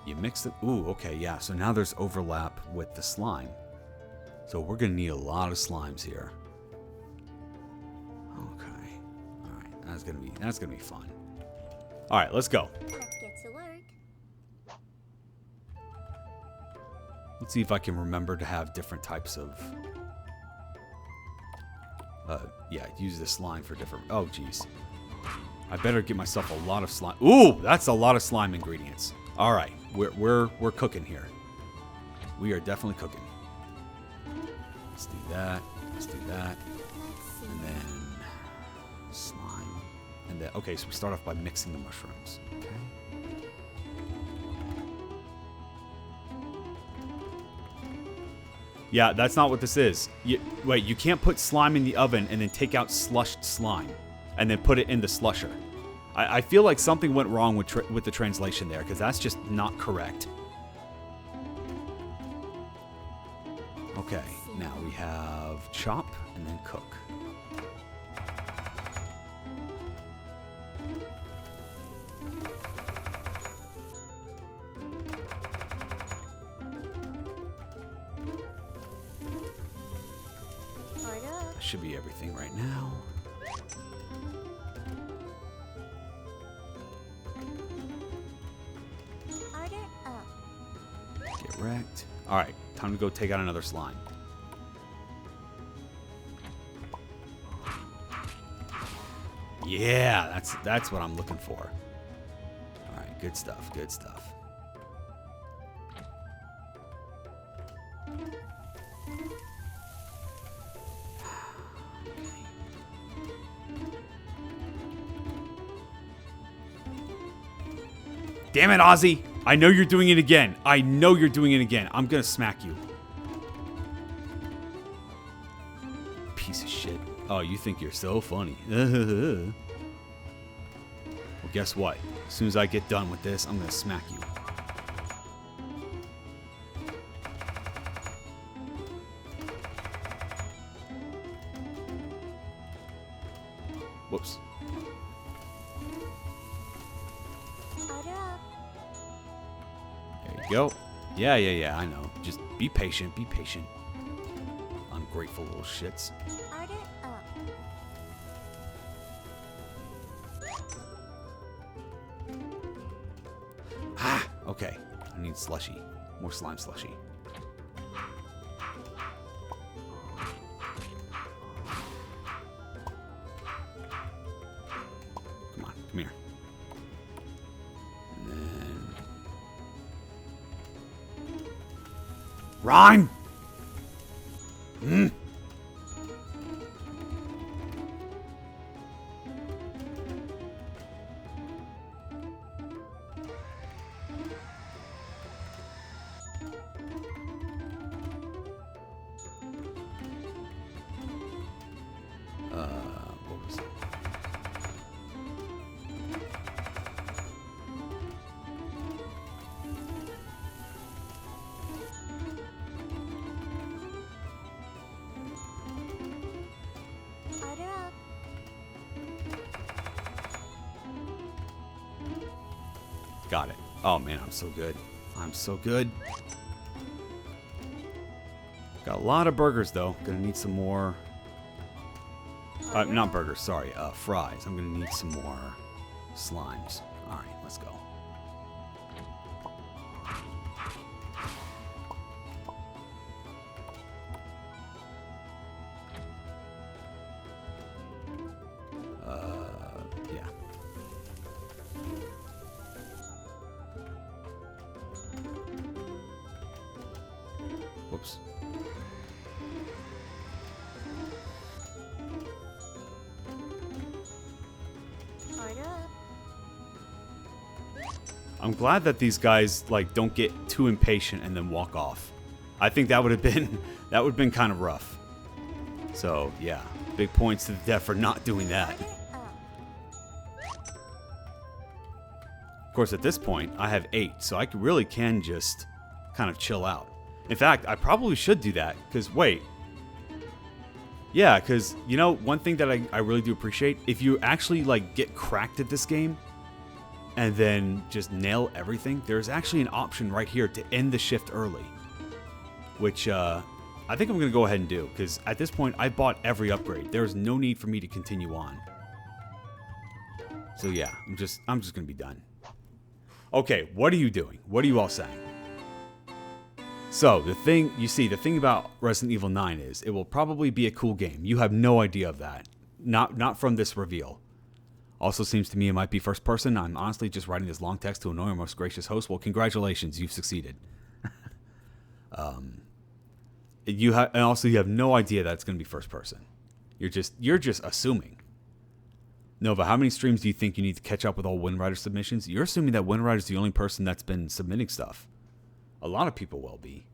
you mix it. Ooh, okay, yeah. So now there's overlap with the slime. So we're gonna need a lot of slimes here. Okay, all right. That's gonna be fun. All right, let's go. Let's get to work. Let's see if I can remember to have different types of. Yeah, use this slime for different. Oh, jeez. I better get myself a lot of slime. Ooh, that's a lot of slime ingredients. All right, we're cooking here. We are definitely cooking. Let's do that. Let's do that. And then slime. And then okay, so we start off by mixing the mushrooms. Okay. Yeah, that's not what this is. Wait, you can't put slime in the oven and then take out slushed slime and then put it in the slusher. I feel like something went wrong with the translation there, because that's just not correct. Okay, now we have chop and then cook. That should be everything right now. Get wrecked. Alright, time to go take out another slime. Yeah, that's what I'm looking for. Alright, good stuff, good stuff. Damn it, Ozzy! I know you're doing it again. I know you're doing it again. I'm gonna smack you. Piece of shit. Oh, you think you're so funny. Well, guess what? As soon as I get done with this, I'm gonna smack you. Whoops. There you go. Yeah, I know. Just be patient, be patient. Ungrateful little shits. Ah, okay. I need slushy. More slime slushy. Come on, come here. And then... Rhyme! What was it? Got it. Oh man, I'm so good. I'm so good. Got a lot of burgers though. Gonna need some more. Not burgers, sorry. Fries. I'm gonna need some more slimes. All right, let's go. Yeah. Whoops. I'm glad that these guys like don't get too impatient and then walk off. I think that would have been kind of rough. So yeah, big points to the dev for not doing that. Of course, at this point, I have 8, so I really can just kind of chill out. In fact, I probably should do that, because wait. Yeah, because, you know, one thing that I really do appreciate, if you actually, like, get cracked at this game and then just nail everything, there's actually an option right here to end the shift early. Which, I think I'm going to go ahead and do, because at this point, I bought every upgrade. There's no need for me to continue on. So yeah, I'm just going to be done. Okay, what are you doing? What are you all saying? So, the thing about Resident Evil 9 is, it will probably be a cool game. You have no idea of that. Not from this reveal. Also seems to me it might be first person. I'm honestly just writing this long text to annoy our most gracious host. Well, congratulations, you've succeeded. You have no idea that it's going to be first person. You're just assuming. Nova, how many streams do you think you need to catch up with all Windrider submissions? You're assuming that Windrider's the only person that's been submitting stuff. A lot of people will be.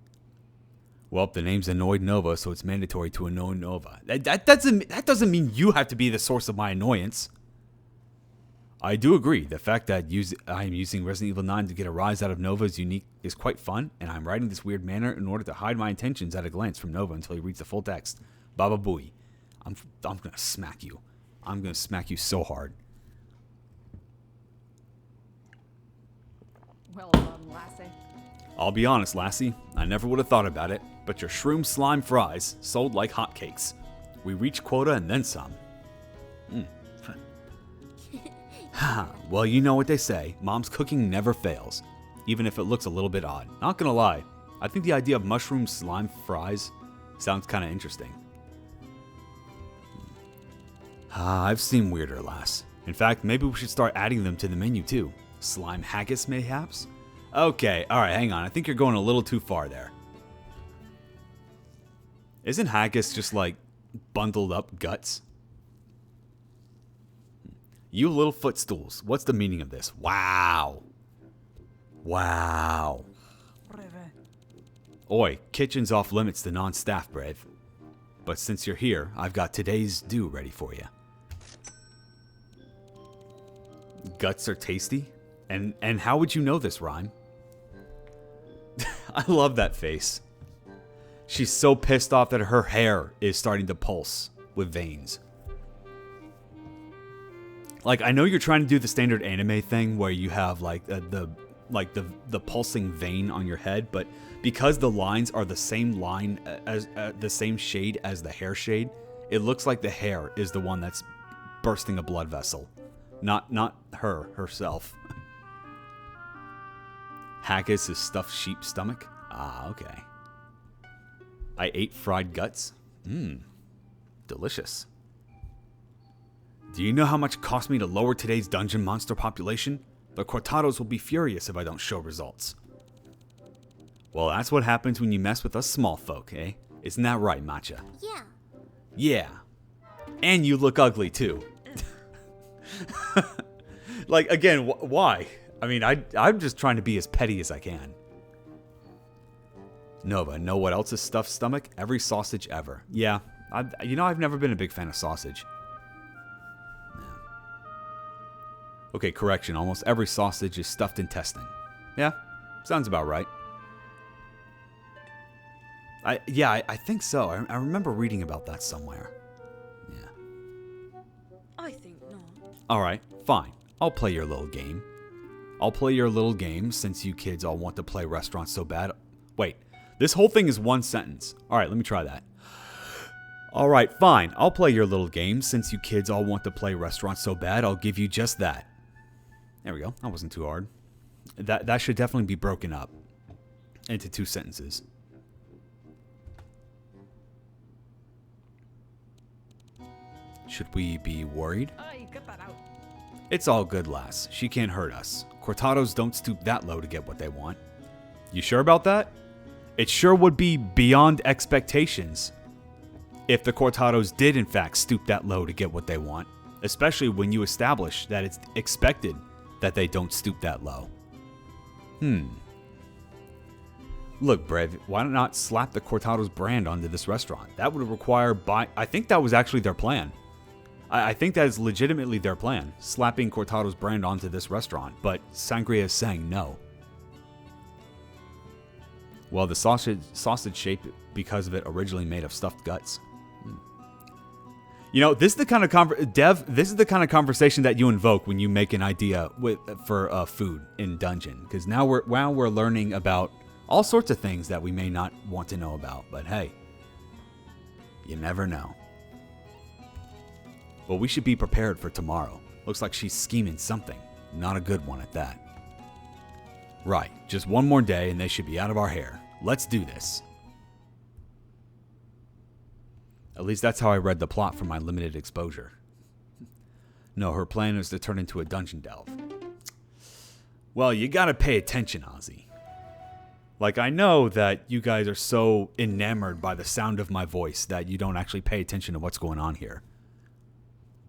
Well, the name's annoyed Nova, so it's mandatory to annoy Nova. That doesn't mean you have to be the source of my annoyance. I do agree. The fact that I am using Resident Evil 9 to get a rise out of Nova is quite fun, and I'm writing this weird manner in order to hide my intentions at a glance from Nova until he reads the full text. Baba Booey. I'm gonna smack you. I'm gonna smack you so hard. Well done, lassie. I'll be honest, lassie, I never would have thought about it, but your shroom slime fries sold like hotcakes. We reached quota and then some. Well, you know what they say, mom's cooking never fails, even if it looks a little bit odd. Not gonna lie, I think the idea of mushroom slime fries sounds kinda interesting. I've seen weirder, lass. In fact, maybe we should start adding them to the menu too. Slime haggis, mayhaps? Okay, alright, hang on. I think you're going a little too far there. Isn't haggis just like bundled up guts? You little footstools. What's the meaning of this? Wow. Wow. Oi, kitchen's off limits to non-staff, Brave. But since you're here, I've got today's due ready for you. Guts are tasty? And how would you know this, Rhyme? I love that face. She's so pissed off that her hair is starting to pulse with veins. Like, I know you're trying to do the standard anime thing where you have like the pulsing vein on your head, but because the lines are the same line as the same shade as the hair shade, it looks like the hair is the one that's bursting a blood vessel, not herself. Haggis is stuffed sheep stomach. Ah, okay. I ate fried guts. Delicious. Do you know how much it cost me to lower today's dungeon monster population? The Cortados will be furious if I don't show results. Well, that's what happens when you mess with us small folk, eh? Isn't that right, Matcha? Yeah. Yeah. And you look ugly, too. Like, again, why? I mean, I'm just trying to be as petty as I can. Nova, know what else is stuffed stomach? Every sausage ever. Yeah, I've never been a big fan of sausage. Okay, correction. Almost every sausage is stuffed intestine. Yeah, sounds about right. I think so. I remember reading about that somewhere. Yeah. I think not. Alright, fine. I'll play your little game. I'll play your little game since you kids all want to play restaurants so bad. Wait, this whole thing is one sentence. Alright, let me try that. Alright, fine. I'll play your little game since you kids all want to play restaurants so bad. I'll give you just that. There we go. That wasn't too hard. That should definitely be broken up into 2 sentences. Should we be worried? Get that out. It's all good, lass. She can't hurt us. Cortados don't stoop that low to get what they want. You sure about that? It sure would be beyond expectations if the Cortados did in fact stoop that low to get what they want, especially when you establish that it's expected that they don't stoop that low. Look, Brev, why not slap the Cortados brand onto this restaurant? That would require I think that was actually their plan. I think that is legitimately their plan, slapping Cortados brand onto this restaurant, but Sangria is saying no. Well, the sausage shape because of it originally made of stuffed guts. You know, this is the kind of Dev. This is the kind of conversation that you invoke when you make an idea for food in dungeon. Because now we're learning about all sorts of things that we may not want to know about. But hey, you never know. But we should be prepared for tomorrow. Looks like she's scheming something. Not a good one at that. Right, just one more day and they should be out of our hair. Let's do this. At least that's how I read the plot from my limited exposure. No, her plan is to turn into a dungeon delve. Well, you gotta pay attention, Ozzy. Like, I know that you guys are so enamored by the sound of my voice that you don't actually pay attention to what's going on here.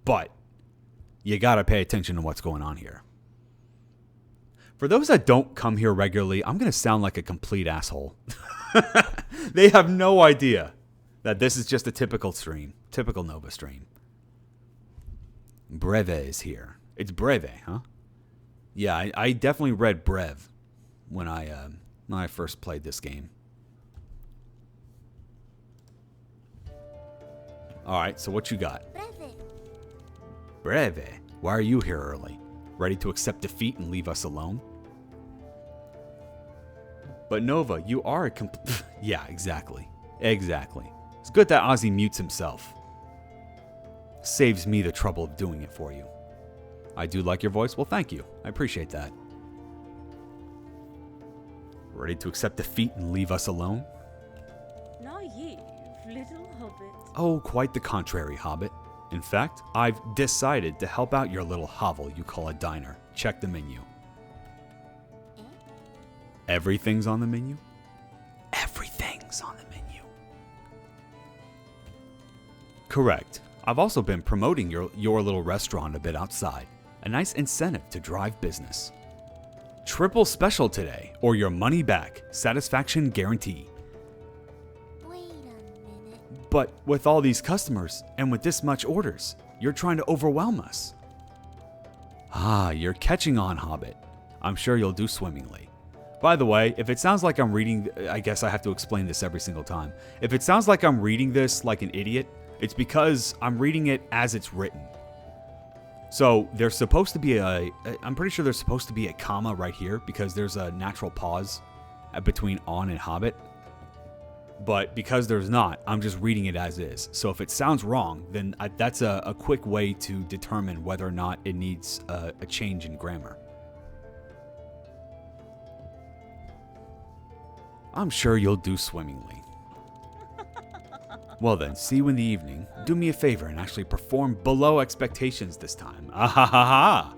But you gotta pay attention to what's going on here. For those that don't come here regularly, I'm gonna sound like a complete asshole. They have no idea that this is just a typical stream. Typical Nova stream. Breve is here. It's Breve, huh? Yeah, I definitely read Brev when I first played this game. Alright, so what you got? Breve. Why are you here early? Ready to accept defeat and leave us alone? But Nova, you are a yeah, exactly. Exactly. It's good that Ozzy mutes himself. Saves me the trouble of doing it for you. I do like your voice. Well, thank you. I appreciate that. Ready to accept defeat and leave us alone? Naive, little hobbit. Oh, quite the contrary, Hobbit. In fact, I've decided to help out your little hovel you call a diner. Check the menu. Everything's on the menu? Everything's on the menu. Correct. I've also been promoting your little restaurant a bit outside. A nice incentive to drive business. Triple special today, or your money back. Satisfaction guarantee. Wait a minute. But with all these customers, and with this much orders, you're trying to overwhelm us. Ah, you're catching on, Hobbit. I'm sure you'll do swimmingly. By the way, if it sounds like I'm reading, I guess I have to explain this every single time. If it sounds like I'm reading this like an idiot, it's because I'm reading it as it's written. So there's supposed to be I'm pretty sure there's supposed to be a comma right here because there's a natural pause between on and Hobbit. But because there's not, I'm just reading it as is. So if it sounds wrong, then that's a quick way to determine whether or not it needs a change in grammar. I'm sure you'll do swimmingly. Well then, see you in the evening. Do me a favor and actually perform below expectations this time. Ah ha ha ha!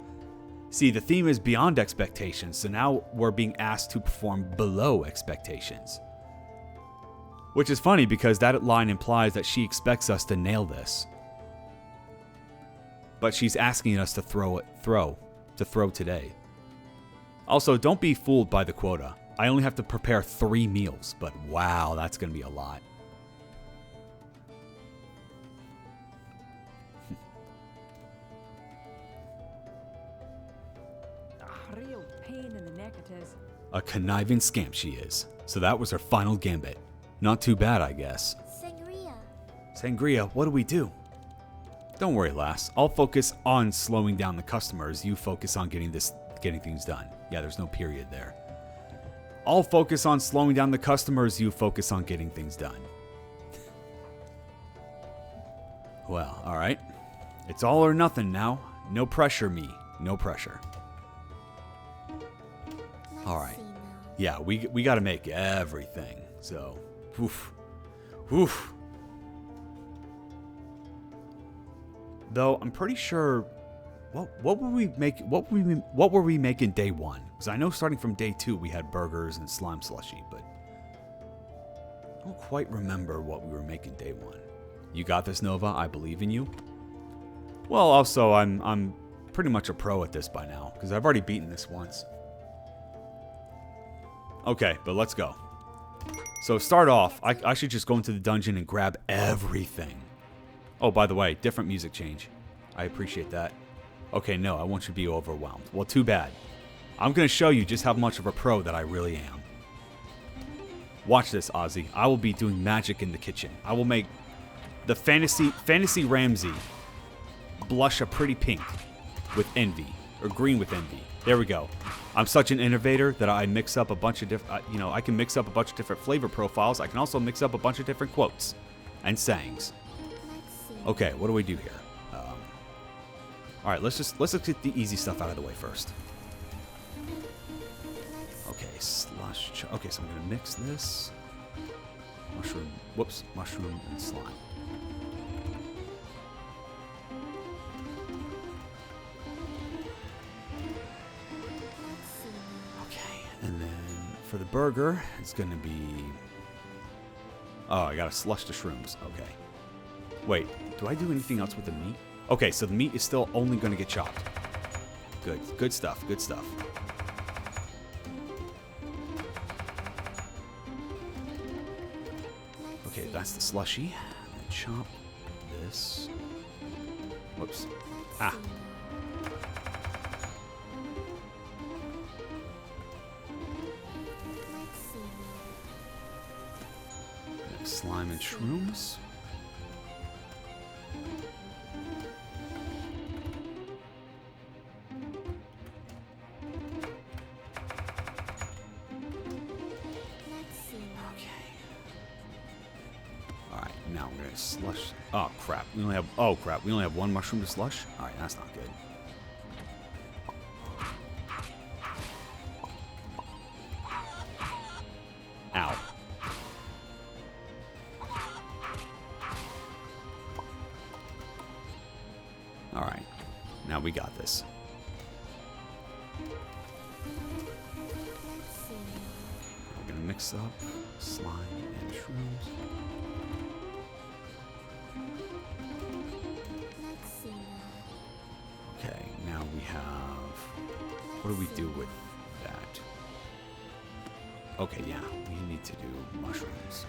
See, the theme is beyond expectations, so now we're being asked to perform below expectations. Which is funny because that line implies that she expects us to nail this. But she's asking us to throw today. Also, don't be fooled by the quota. I only have to prepare 3 meals, but wow, that's going to be a lot. Real pain in the neck it is. A conniving scamp she is. So that was her final gambit. Not too bad, I guess. Sangria. Sangria, what do we do? Don't worry, lass. I'll focus on slowing down the customers. You focus on getting things done. Yeah, there's no period there. I'll focus on slowing down the customers. You focus on getting things done. Well, all right. It's all or nothing now. No pressure, me. No pressure. All right. Yeah, we got to make everything. So, oof. Though I'm pretty sure, what were we making day 1? Because I know starting from day 2 we had burgers and slime slushy, but I don't quite remember what we were making day 1. You got this, Nova. I believe in you. Well, also I'm pretty much a pro at this by now because I've already beaten this once. Okay, but let's go. So start off, I should just go into the dungeon and grab everything. Oh, by the way, different music change. I appreciate that. Okay, no, I want you to be overwhelmed. Well, too bad. I'm going to show you just how much of a pro that I really am. Watch this, Ozzy. I will be doing magic in the kitchen. I will make the Fantasy Ramsey blush a pretty pink with envy, or green with envy. There we go. I'm such an innovator that I mix up a bunch of different, I can mix up a bunch of different flavor profiles. I can also mix up a bunch of different quotes and sayings. Okay, what do we do here? All right, let's get the easy stuff out of the way first. Okay, slush. Okay, so I'm gonna mix this mushroom. Whoops, mushroom and slime. Okay, and then for the burger, it's gonna be. Oh, I gotta slush the shrooms. Okay. Wait, do I do anything else with the meat? Okay, so the meat is still only going to get chopped. Good stuff, good stuff. Okay, that's the slushy. And then chop this. Whoops. Ah. Next, slime and shrooms. Slush. Oh crap. We only have one mushroom to slush? Alright, that's not good. Ow. Alright. Now we got this. We're gonna mix up slime and shrooms. Okay, now we have... What do we do with that? Okay, yeah, we need to do mushrooms.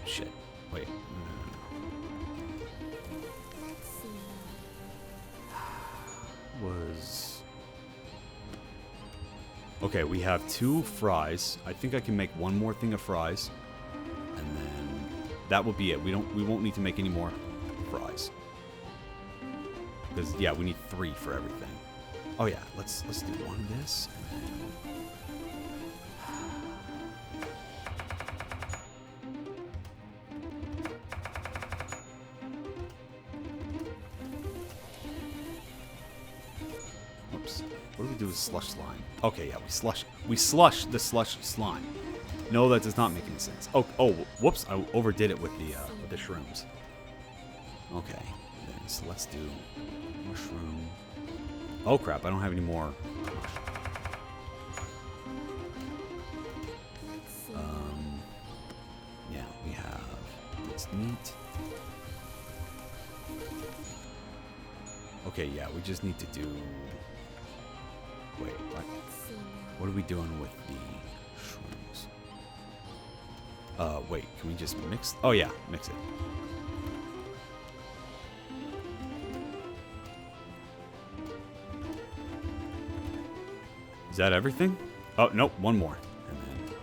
Shit. Wait. No. Was... Okay, we have 2 fries. I think I can make one more thing of fries, and then that will be it. We won't need to make any more fries, because yeah, we need 3 for everything. Oh yeah, let's do one of this, and then what do we do with slush slime? Okay, yeah, we slush the slush slime. No, that does not make any sense. Oh, whoops, I overdid it with the shrooms. Okay, then, so let's do mushroom. Oh crap, I don't have any more. Yeah, we have mixed meat. Okay, yeah, we just need to do. Wait, what? What are we doing with the shrooms? Wait, can we just mix? Oh yeah, mix it. Is that everything? Oh, nope, one more. And then...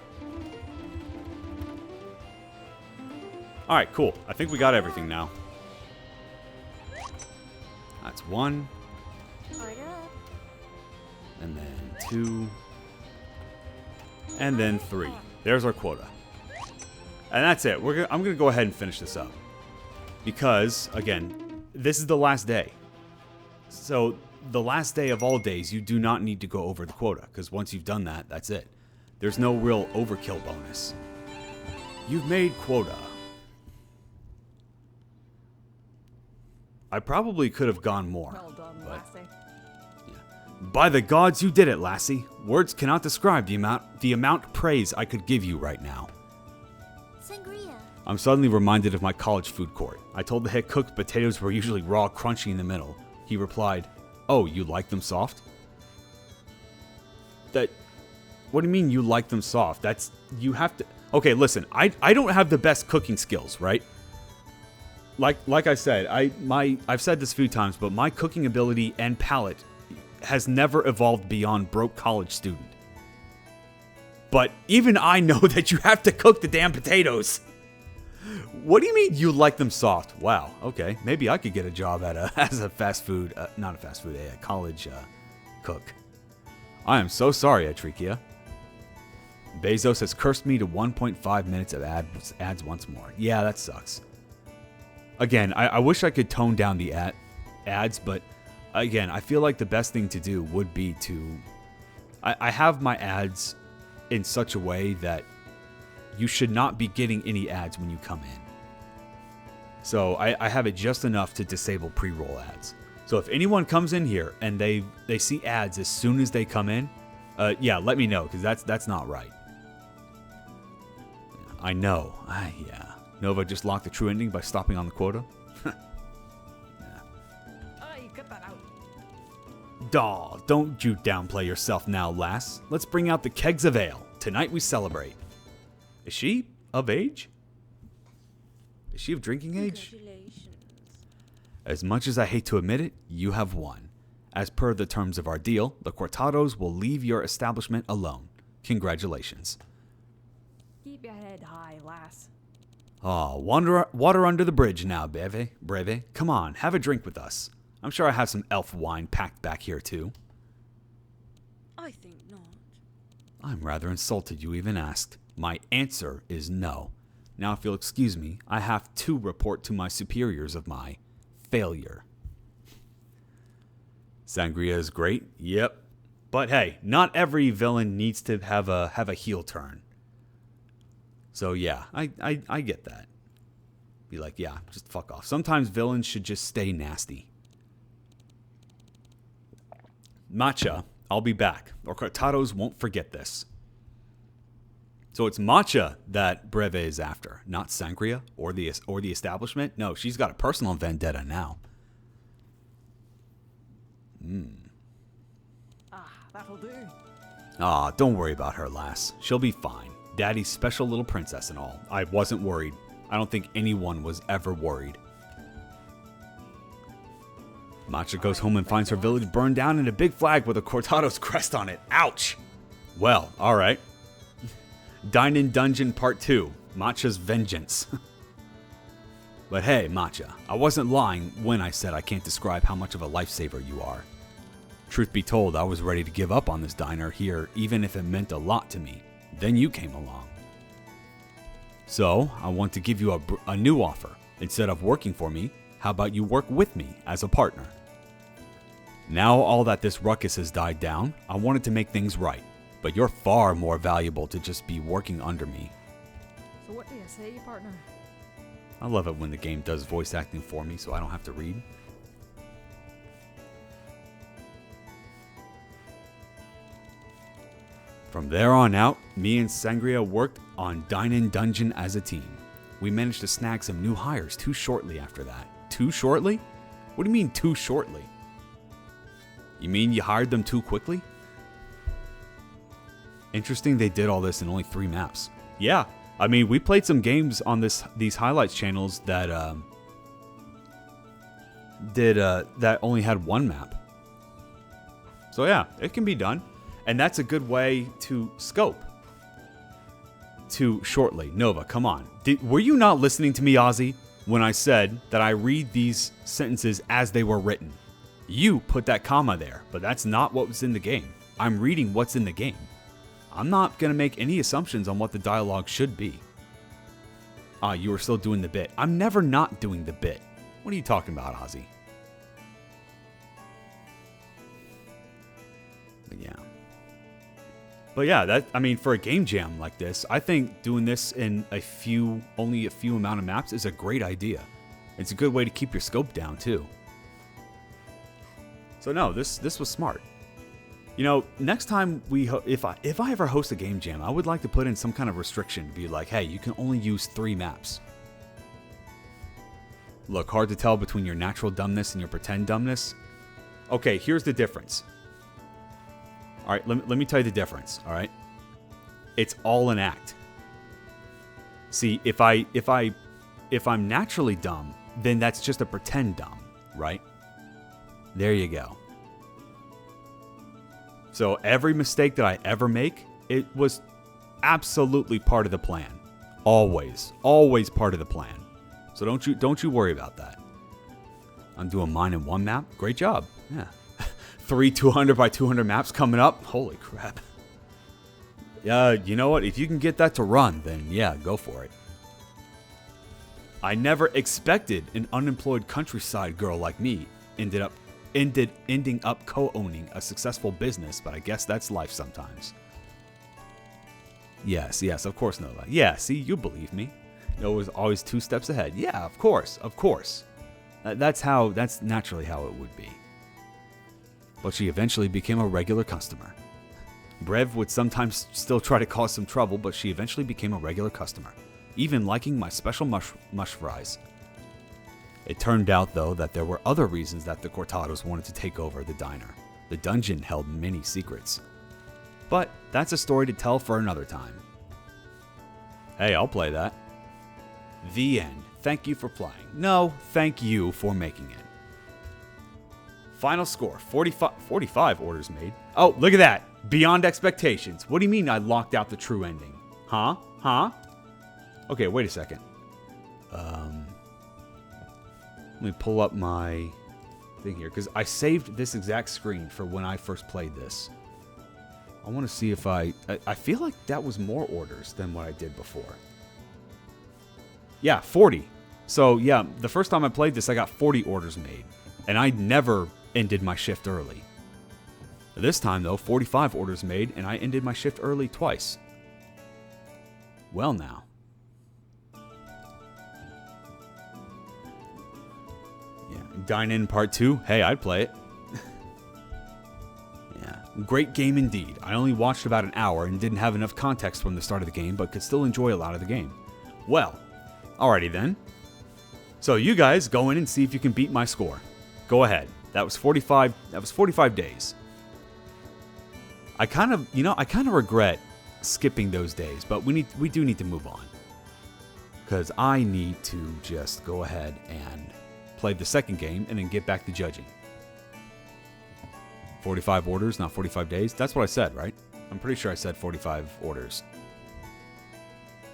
Alright, cool. I think we got everything now. That's 1. And then 2. And then 3. There's our quota. And that's it. I'm going to go ahead and finish this up. Because, again, this is the last day. So, the last day of all days, you do not need to go over the quota. Because once you've done that, that's it. There's no real overkill bonus. You've made quota. I probably could have gone more. Well done, but, lassie. yeah. By the gods, you did it, lassie. Words cannot describe the amount praise I could give you right now. Sangria. I'm suddenly reminded of my college food court. I told the head cook potatoes were usually raw, crunchy in the middle. He replied, "Oh, you like them soft?" What do you mean you like them soft? You have to... Okay, listen, I don't have the best cooking skills, right? like I said, I've said this a few times, but my cooking ability and palate has never evolved beyond broke college student. But even I know that you have to cook the damn potatoes. What do you mean you like them soft? Wow, okay. Maybe I could get a job at as a fast food, not a fast food, a college cook. I am so sorry, Atrikia. Bezos has cursed me to 1.5 minutes of ads once more. Yeah, that sucks. Again, I wish I could tone down the ads, but again, I feel like the best thing to do would be to... I have my ads in such a way that you should not be getting any ads when you come in. So I have it just enough to disable pre-roll ads. So if anyone comes in here and they see ads as soon as they come in, yeah, let me know, because that's not right. I know. Yeah. Nova just locked the true ending by stopping on the quota. Cut that out. Daw, don't you downplay yourself now, lass. Let's bring out the kegs of ale. Tonight we celebrate. Is she of age? Is she of drinking age? As much as I hate to admit it, you have won. As per the terms of our deal, the Cortados will leave your establishment alone. Congratulations. Keep your head high, lass. Oh, water under the bridge now, Breve. Come on, have a drink with us. I'm sure I have some elf wine packed back here too. I think not. I'm rather insulted you even asked. My answer is no. Now, if you'll excuse me, I have to report to my superiors of my failure. Sangria is great, yep. But hey, not every villain needs to have a heel turn. So yeah, I get that. Be like, yeah, just fuck off. Sometimes villains should just stay nasty. Matcha, I'll be back, or Cortados won't forget this. So it's Matcha that Breve is after, not Sangria or the establishment. No, she's got a personal vendetta now. That'll do. Aw, don't worry about her, lass. She'll be fine. Daddy's special little princess and all. I wasn't worried. I don't think anyone was ever worried. Matcha goes home and finds her village burned down in a big flag with a Cortados crest on it. Ouch! Well, alright. Dine in Dungeon Part 2. Matcha's Vengeance. But hey, Matcha, I wasn't lying when I said I can't describe how much of a lifesaver you are. Truth be told, I was ready to give up on this diner here, even if it meant a lot to me. Then you came along. So, I want to give you a new offer. Instead of working for me, how about you work with me as a partner? Now all that this ruckus has died down, I wanted to make things right. But you're far more valuable to just be working under me. So what do you say, partner? I love it when the game does voice acting for me so I don't have to read. From there on out, me and Sangria worked on Dine in Dungeon as a team. We managed to snag some new hires too shortly after that. Too shortly? What do you mean too shortly? You mean you hired them too quickly? Interesting they did all this in only 3 maps. Yeah, I mean, we played some games on these highlights channels that that only had 1 map. So yeah, it can be done. And that's a good way to scope. Too shortly. Nova, come on. Were you not listening to me, Ozzy, when I said that I read these sentences as they were written? You put that comma there, but that's not what was in the game. I'm reading what's in the game. I'm not going to make any assumptions on what the dialogue should be. You were still doing the bit. I'm never not doing the bit. What are you talking about, Ozzy? But yeah, I mean, for a game jam like this, I think doing this in only a few amount of maps is a great idea. It's a good way to keep your scope down too. So no, this was smart. You know, next time if I ever host a game jam, I would like to put in some kind of restriction to be like, hey, you can only use 3 maps. Look, hard to tell between your natural dumbness and your pretend dumbness. Okay, here's the difference. All right, let me tell you the difference, all right? It's all an act. See, if I'm naturally dumb, then that's just a pretend dumb, right? There you go. So every mistake that I ever make, it was absolutely part of the plan. Always part of the plan. So don't you worry about that. I'm doing mine in one map. Great job. Yeah. 3 200 by 200 maps coming up. Holy crap. Yeah, you know what? If you can get that to run, then yeah, go for it. I never expected an unemployed countryside girl like me ending up co-owning a successful business, but I guess that's life sometimes. Yes, of course, Nova. Yeah, see, you believe me. Nova's always 2 steps ahead. Yeah, of course. That's naturally how it would be. But she eventually became a regular customer. Brev would sometimes still try to cause some trouble, but she eventually became a regular customer, even liking my special mush fries. It turned out, though, that there were other reasons that the Cortados wanted to take over the diner. The dungeon held many secrets. But that's a story to tell for another time. Hey, I'll play that. The end. Thank you for playing. No, thank you for making it. Final score, 45 orders made. Oh, look at that. Beyond expectations. What do you mean I locked out the true ending? Huh? Okay, wait a second. Let me pull up my thing here, because I saved this exact screen for when I first played this. I want to see if I feel like that was more orders than what I did before. Yeah, 40. So yeah, the first time I played this, I got 40 orders made. And I never ended my shift early. This time though, 45 orders made, and I ended my shift early twice. Well now. Yeah, Dine In Part 2. Hey, I'd play it. Yeah, great game indeed. I only watched about an hour and didn't have enough context from the start of the game, but could still enjoy a lot of the game. Well, alrighty then. So you guys go in and see if you can beat my score. Go ahead. That was 45 days. I kind of regret skipping those days, but we do need to move on. Cuz I need to just go ahead and play the second game and then get back to judging. 45 orders, not 45 days. That's what I said, right? I'm pretty sure I said 45 orders.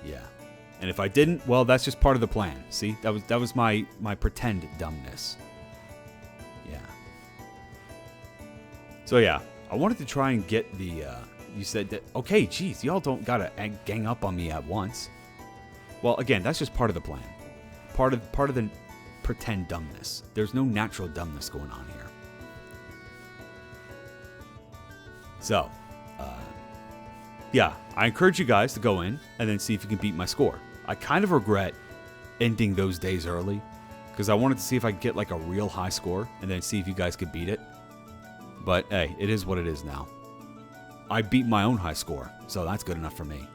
Yeah. And if I didn't, well, that's just part of the plan. See? That was my pretend dumbness. Yeah. So yeah, I wanted to try and get the you said that okay, geez, y'all don't gotta gang up on me at once. Well, again, that's just part of the plan. Part of the pretend dumbness. There's no natural dumbness going on here. So, yeah, I encourage you guys to go in and then see if you can beat my score. I kind of regret ending those days early because I wanted to see if I could get like a real high score and then see if you guys could beat it. But hey, it is what it is now. I beat my own high score, so that's good enough for me.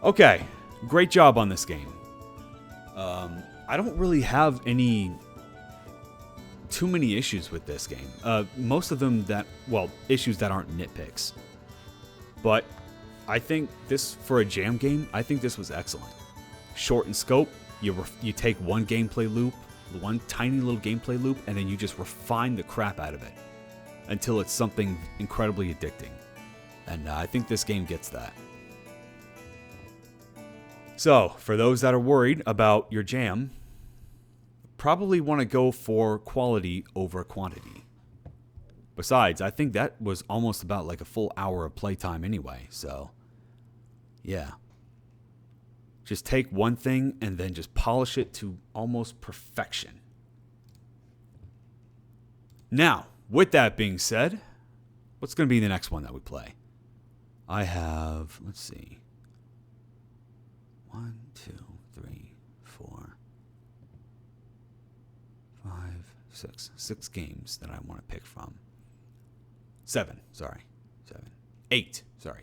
Okay, great job on this game. I don't really have too many issues with this game. Most of them issues that aren't nitpicks. But I think this, for a jam game, I think this was excellent. Short in scope, you take one gameplay loop, one tiny little gameplay loop, and then you just refine the crap out of it until it's something incredibly addicting. And I think this game gets that. So, for those that are worried about your jam, probably want to go for quality over quantity. Besides, I think that was almost about like a full hour of playtime anyway, so yeah. Just take one thing and then just polish it to almost perfection. Now, with that being said, what's going to be the next one that we play? I have, let's see. 1, 2, 3, 4, 5, 6. 6 games that I want to pick from. 7. 8.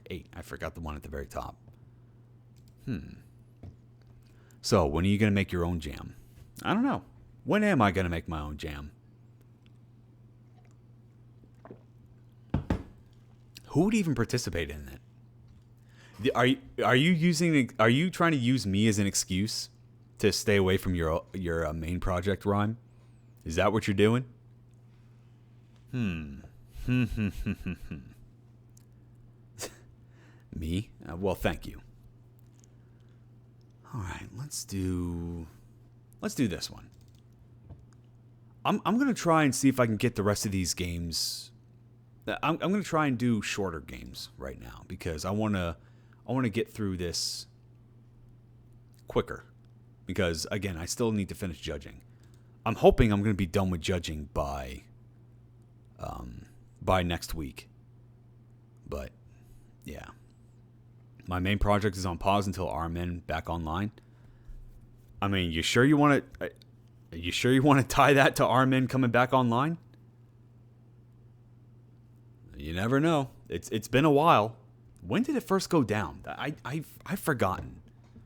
8. I forgot the one at the very top. So, when are you going to make your own jam? I don't know. When am I going to make my own jam? Who would even participate in it? Are you trying to use me as an excuse to stay away from your main project, Rhyme? Is that what you're doing? Me? Well, thank you. All right, let's do this one. I'm gonna try and see if I can get the rest of these games. I'm gonna try and do shorter games right now because I wanna get through this quicker. Because again, I still need to finish judging. I'm hoping I'm gonna be done with judging by next week. But yeah, my main project is on pause until RMN back online. I mean, you sure you want to tie that to RMN coming back online? You never know. It's been a while. When did it first go down? I've forgotten.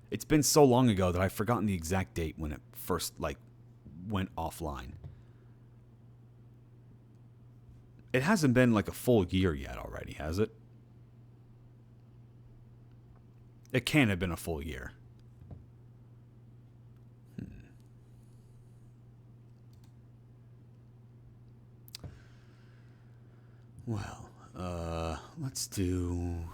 It's been so long ago that I've forgotten the exact date when it first went offline. It hasn't been like a full year yet already, has it? It can't have been a full year. Well, let's do...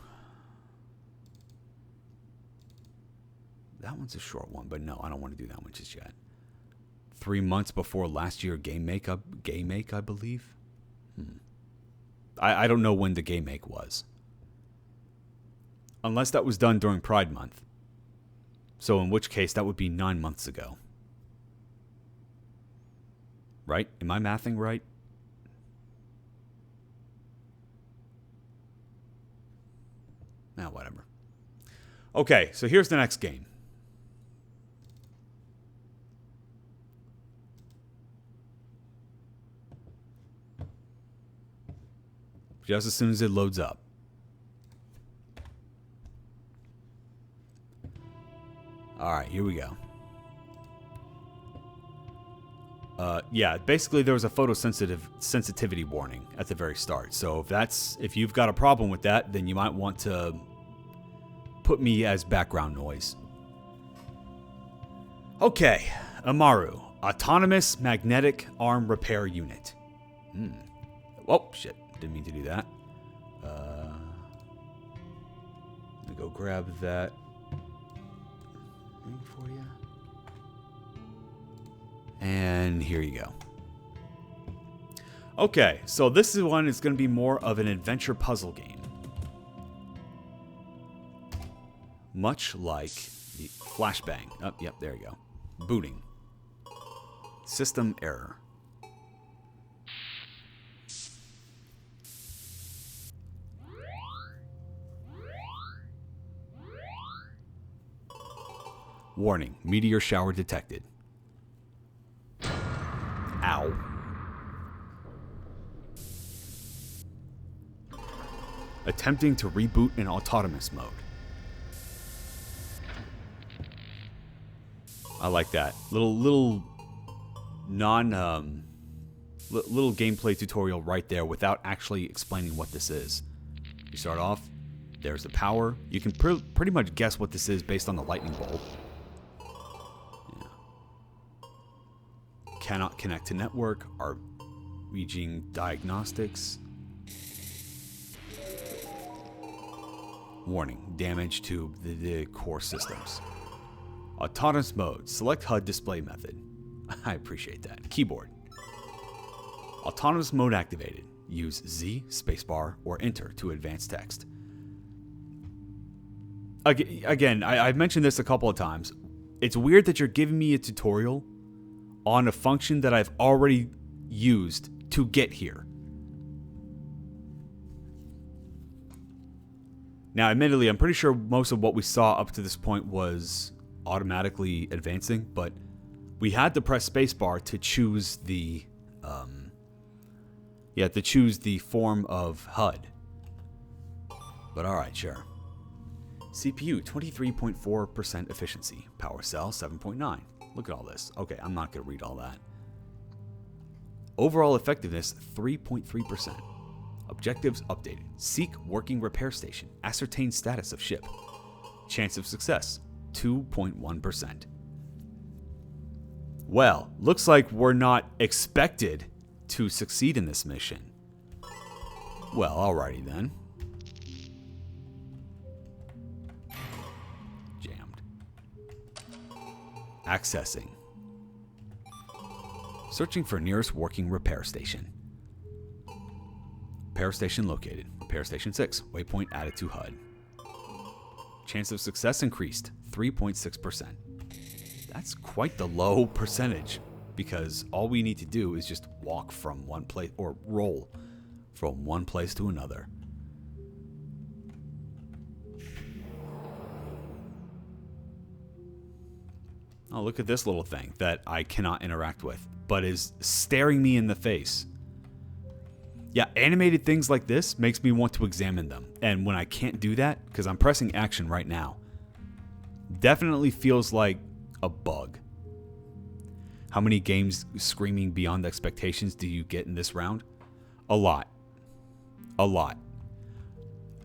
That one's a short one, but no, I don't want to do that one just yet. 3 months before last year Game Make, I believe. I don't know when the Game Make was. Unless that was done during Pride Month. So in which case, that would be 9 months ago. Right? Am I mathing right? Nah, whatever. Okay, so here's the next game. Just as soon as it loads up. Alright, here we go. Yeah, basically there was a sensitivity warning at the very start. So if you've got a problem with that, then you might want to put me as background noise. Okay, AMARU, Autonomous Magnetic Arm Repair Unit. Oh, shit. Didn't mean to do that. Let me go grab that thing for you. And here you go. Okay, so this one is going to be more of an adventure puzzle game. Much like the Flashbang. Oh, yep, there you go. Booting. System error. Warning, meteor shower detected. Ow. Attempting to reboot in autonomous mode. I like that. Little gameplay tutorial right there without actually explaining what this is. You start off, there's the power. You can pretty much guess what this is based on the lightning bolt. Cannot connect to network, are reaching diagnostics. Warning, damage to the core systems. Autonomous mode, select HUD display method. I appreciate that. Keyboard. Autonomous mode activated. Use Z, spacebar, or enter to advance text. Again, I've mentioned this a couple of times. It's weird that you're giving me a tutorial on a function that I've already used to get here. Now, admittedly, I'm pretty sure most of what we saw up to this point was automatically advancing, but we had to press spacebar to choose the form of HUD. But all right, sure. CPU 23.4% efficiency, power cell 7.9. Look at all this. Okay, I'm not going to read all that. Overall effectiveness, 3.3%. Objectives updated. Seek working repair station. Ascertain status of ship. Chance of success, 2.1%. Well, looks like we're not expected to succeed in this mission. Well, alrighty then. Jammed. Accessing. Searching for nearest working repair station. Repair station located. Repair station 6. Waypoint added to HUD. Chance of success increased 3.6%. That's quite the low percentage, because all we need to do is just walk from one place, or roll from one place to another. Oh, look at this little thing that I cannot interact with, but is staring me in the face. Yeah, animated things like this makes me want to examine them. And when I can't do that, because I'm pressing action right now, definitely feels like a bug. How many games screaming beyond expectations do you get in this round? A lot. A lot.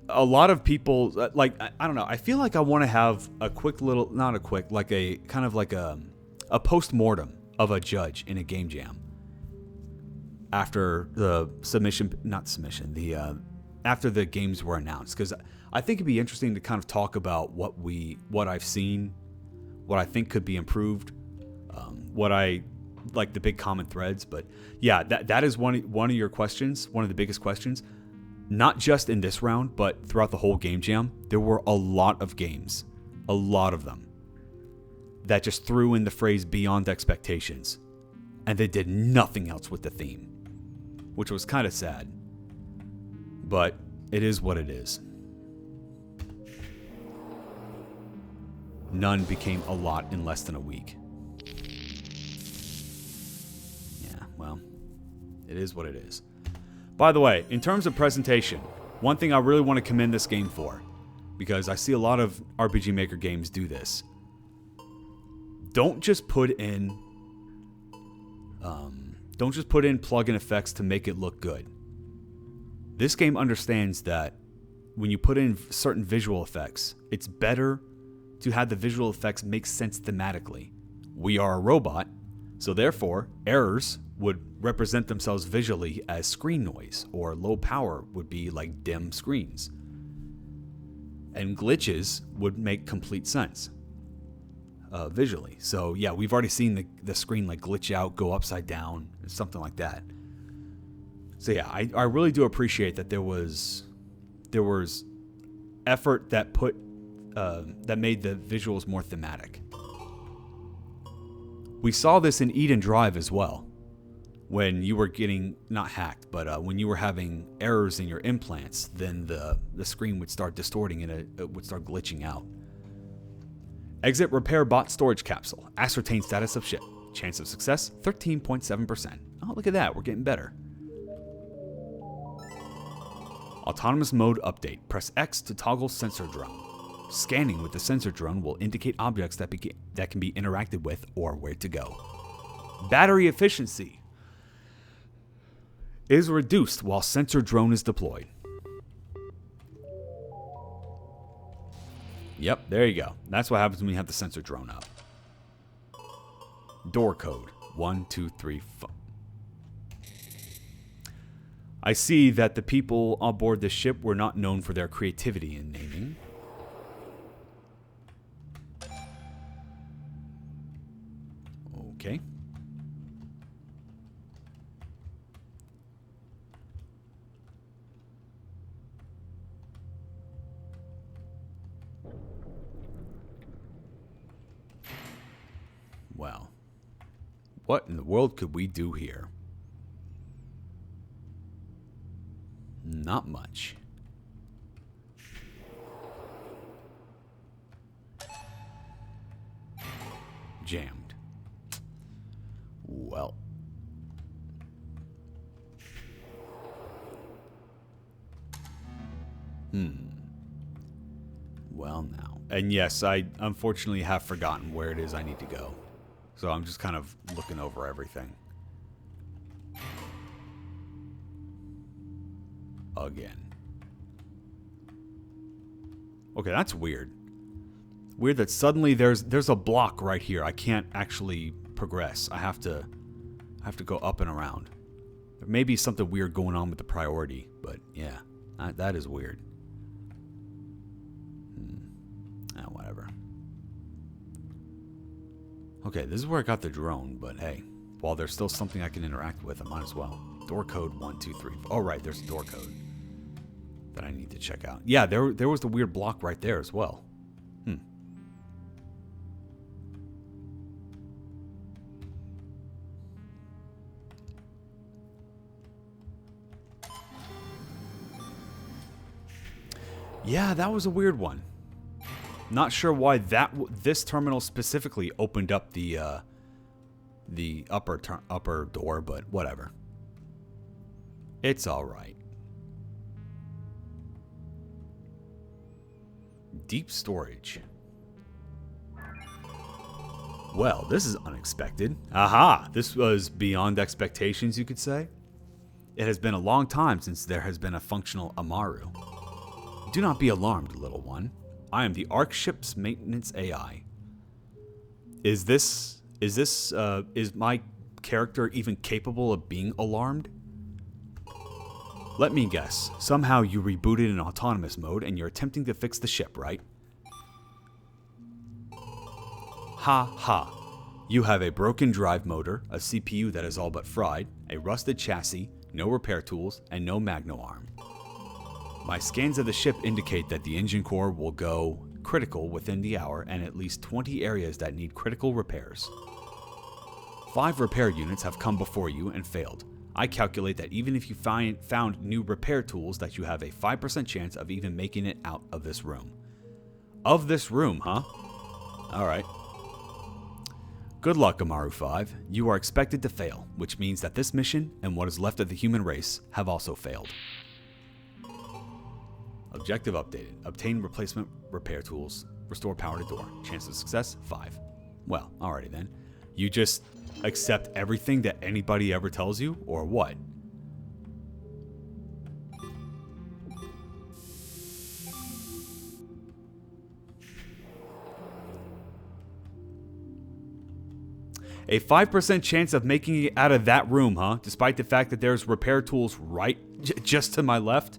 A lot of people, like, I don't know, I feel like I want to have a quick little, not a quick, like a, kind of like a post-mortem of a judge in a game jam. After the after the games were announced, because I think it'd be interesting to kind of talk about what I've seen, what I think could be improved, what I like, the big common threads. But yeah, that is one of your questions, one of the biggest questions, not just in this round, but throughout the whole game jam. There were a lot of games, a lot of them, that just threw in the phrase beyond expectations, and they did nothing else with the theme, which was kind of sad, but it is what it is. None became a lot in less than a week. Yeah, well, it is what it is. By the way, in terms of presentation, one thing I really want to commend this game for, because I see a lot of RPG Maker games do this. Don't just put in plug-in effects to make it look good. This game understands that when you put in certain visual effects, it's better to have the visual effects make sense thematically. We are a robot, so therefore errors would represent themselves visually as screen noise, or low power would be like dim screens. And glitches would make complete sense visually. So yeah, we've already seen the screen like glitch out, go upside down, something like that. So yeah, I really do appreciate that there was effort that that made the visuals more thematic. We saw this in Eden Drive as well, when you were getting, not hacked, but when you were having errors in your implants, then the screen would start distorting and it would start glitching out. Exit repair bot storage capsule. Ascertain status of ship. Chance of success, 13.7%. Oh, look at that. We're getting better. Autonomous mode update. Press X to toggle sensor drone. Scanning with the sensor drone will indicate objects that can be interacted with or where to go. Battery efficiency is reduced while sensor drone is deployed. Yep, there you go. That's what happens when you have the sensor drone up. Door code 1234. I see that the people aboard the ship were not known for their creativity in naming. Okay. Well, what in the world could we do here? Not much. Jammed. Well. Well now. And yes, I unfortunately have forgotten where it is I need to go. So I'm just kind of looking over everything. Again. Okay, that's weird. Weird that suddenly there's a block right here. I can't actually progress. I have to go up and around. There may be something weird going on with the priority, but yeah, that is weird. Whatever. Okay, this is where I got the drone, but hey, while there's still something I can interact with, I might as well. Door code 123. Oh, right, there's a door code that I need to check out. Yeah, there was the weird block right there as well. Yeah, that was a weird one. Not sure why this terminal specifically opened up the upper door, but whatever. It's all right. Deep storage. Well, this is unexpected. Aha! This was beyond expectations, you could say. It has been a long time since there has been a functional AMARU. Do not be alarmed, little one. I am the Ark ship's maintenance AI. Is my character even capable of being alarmed? Let me guess. Somehow you rebooted in autonomous mode and you're attempting to fix the ship, right? Ha ha. You have a broken drive motor, a CPU that is all but fried, a rusted chassis, no repair tools, and no magno arm. My scans of the ship indicate that the engine core will go critical within the hour and at least 20 areas that need critical repairs. 5 repair units have come before you and failed. I calculate that even if you found new repair tools that you have a 5% chance of even making it out of this room. Of this room, huh? Alright. Good luck, AMARU 5. You are expected to fail, which means that this mission and what is left of the human race have also failed. Objective updated. Obtain replacement repair tools. Restore power to door. Chance of success, 5. Well, alrighty then. You just accept everything that anybody ever tells you, or what? A 5% chance of making it out of that room, huh? Despite the fact that there's repair tools right just to my left?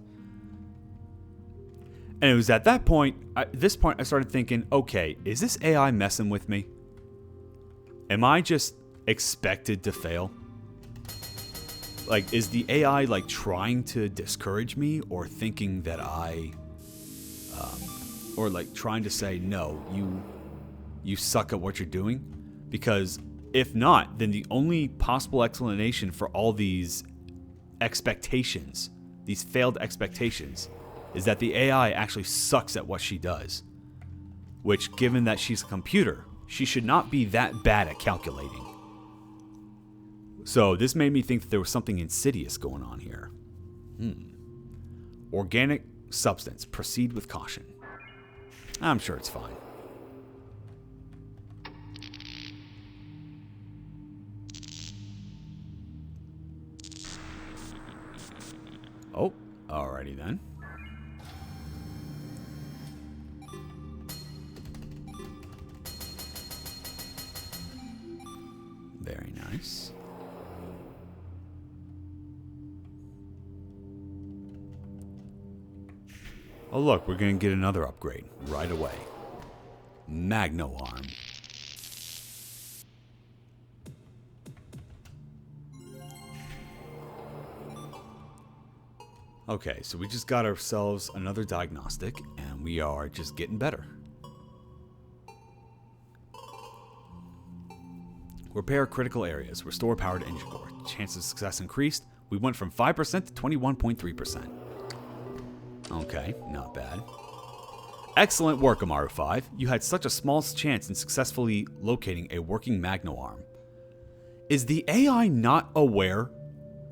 And it was at that point, I started thinking, okay, is this AI messing with me? Am I just expected to fail? Like, is the AI, like, trying to discourage me or thinking that or, like, trying to say, no, you suck at what you're doing? Because if not, then the only possible explanation for all these expectations, these failed expectations, is that the AI actually sucks at what she does. Which, given that she's a computer, she should not be that bad at calculating. So this made me think that there was something insidious going on here. Organic substance. Proceed with caution. I'm sure it's fine. Oh, alrighty then. Very nice. Oh look, we're going to get another upgrade right away. Magno Arm. Okay, so we just got ourselves another diagnostic, and we are just getting better. Repair critical areas. Restore power to engine core. Chance of success increased. We went from 5% to 21.3%. Okay, not bad. Excellent work, AMARU 5. You had such a small chance in successfully locating a working magno arm. Is the AI not aware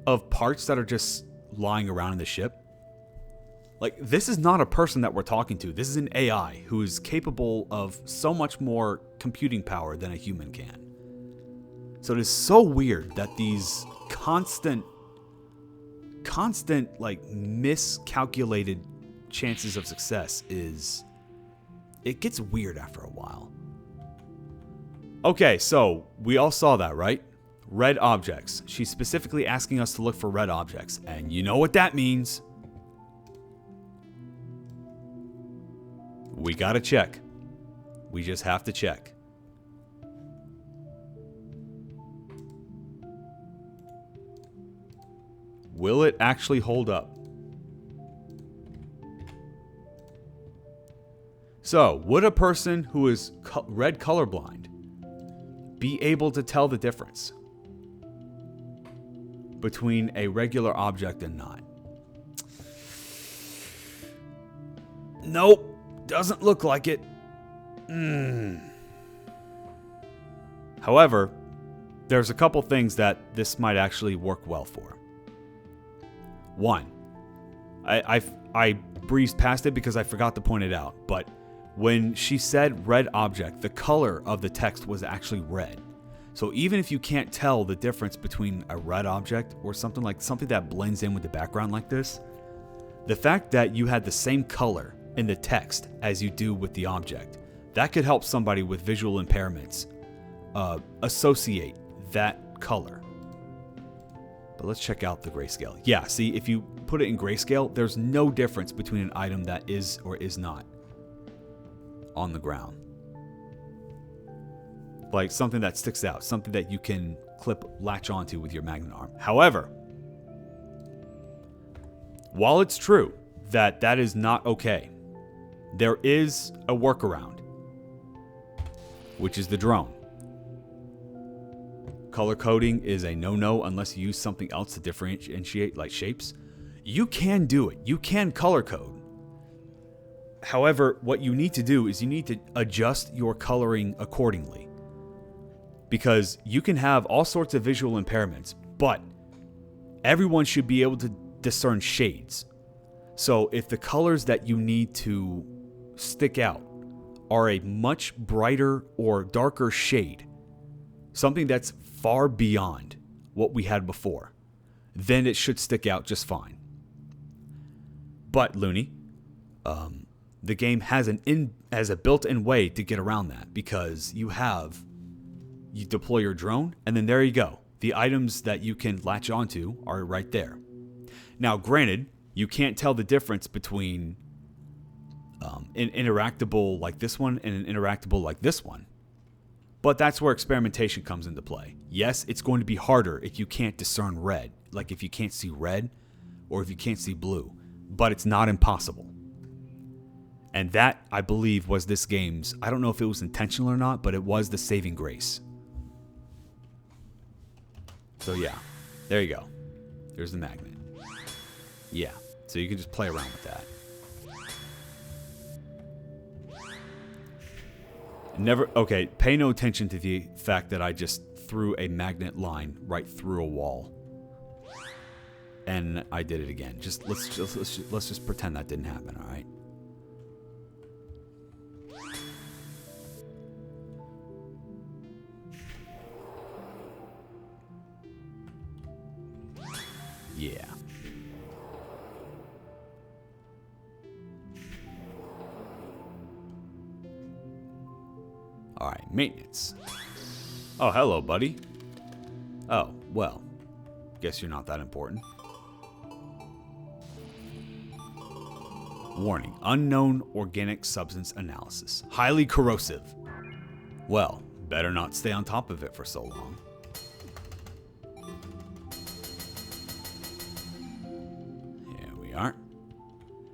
of parts that are just lying around in the ship? Like, this is not a person that we're talking to. This is an AI who is capable of so much more computing power than a human can. So it is so weird that these constant like miscalculated chances of success it gets weird after a while. Okay, so we all saw that, right? Red objects. She's specifically asking us to look for red objects. And you know what that means. We gotta check. We just have to check. Will it actually hold up? So, would a person who is red colorblind be able to tell the difference between a regular object and not? Nope, doesn't look like it. However, there's a couple things that this might actually work well for. One, I breezed past it because I forgot to point it out, but when she said red object, the color of the text was actually red. So even if you can't tell the difference between a red object or something that blends in with the background like this, the fact that you had the same color in the text as you do with the object, that could help somebody with visual impairments associate that color. But let's check out the grayscale. Yeah, see, if you put it in grayscale, there's no difference between an item that is or is not on the ground. Like something that sticks out, something that you can latch onto with your magnet arm. However, while it's true that that is not okay, there is a workaround, which is the drone. Color coding is a no-no unless you use something else to differentiate, like shapes. You can do it. You can color code. However, what you need to do is you need to adjust your coloring accordingly. Because you can have all sorts of visual impairments, but everyone should be able to discern shades. So if the colors that you need to stick out are a much brighter or darker shade, something that's far beyond what we had before, then it should stick out just fine. But Looney, the game has a built-in way to get around that, because you deploy your drone and then there you go. The items that you can latch onto are right there. Now, granted, you can't tell the difference between an interactable like this one and an interactable like this one. But that's where experimentation comes into play. Yes, it's going to be harder if you can't discern red, like if you can't see red or if you can't see blue, but it's not impossible. And that, I believe, was this game's, I don't know if it was intentional or not, but it was the saving grace. So yeah, there you go. There's the magnet. Yeah, so you can just play around with that. Okay, pay no attention to the fact that I just threw a magnet line right through a wall. And I did it again. Let's just pretend that didn't happen, all right? Yeah. Alright, maintenance. Oh, hello, buddy. Oh, well. Guess you're not that important. Warning. Unknown organic substance analysis. Highly corrosive. Well, better not stay on top of it for so long. Here we are.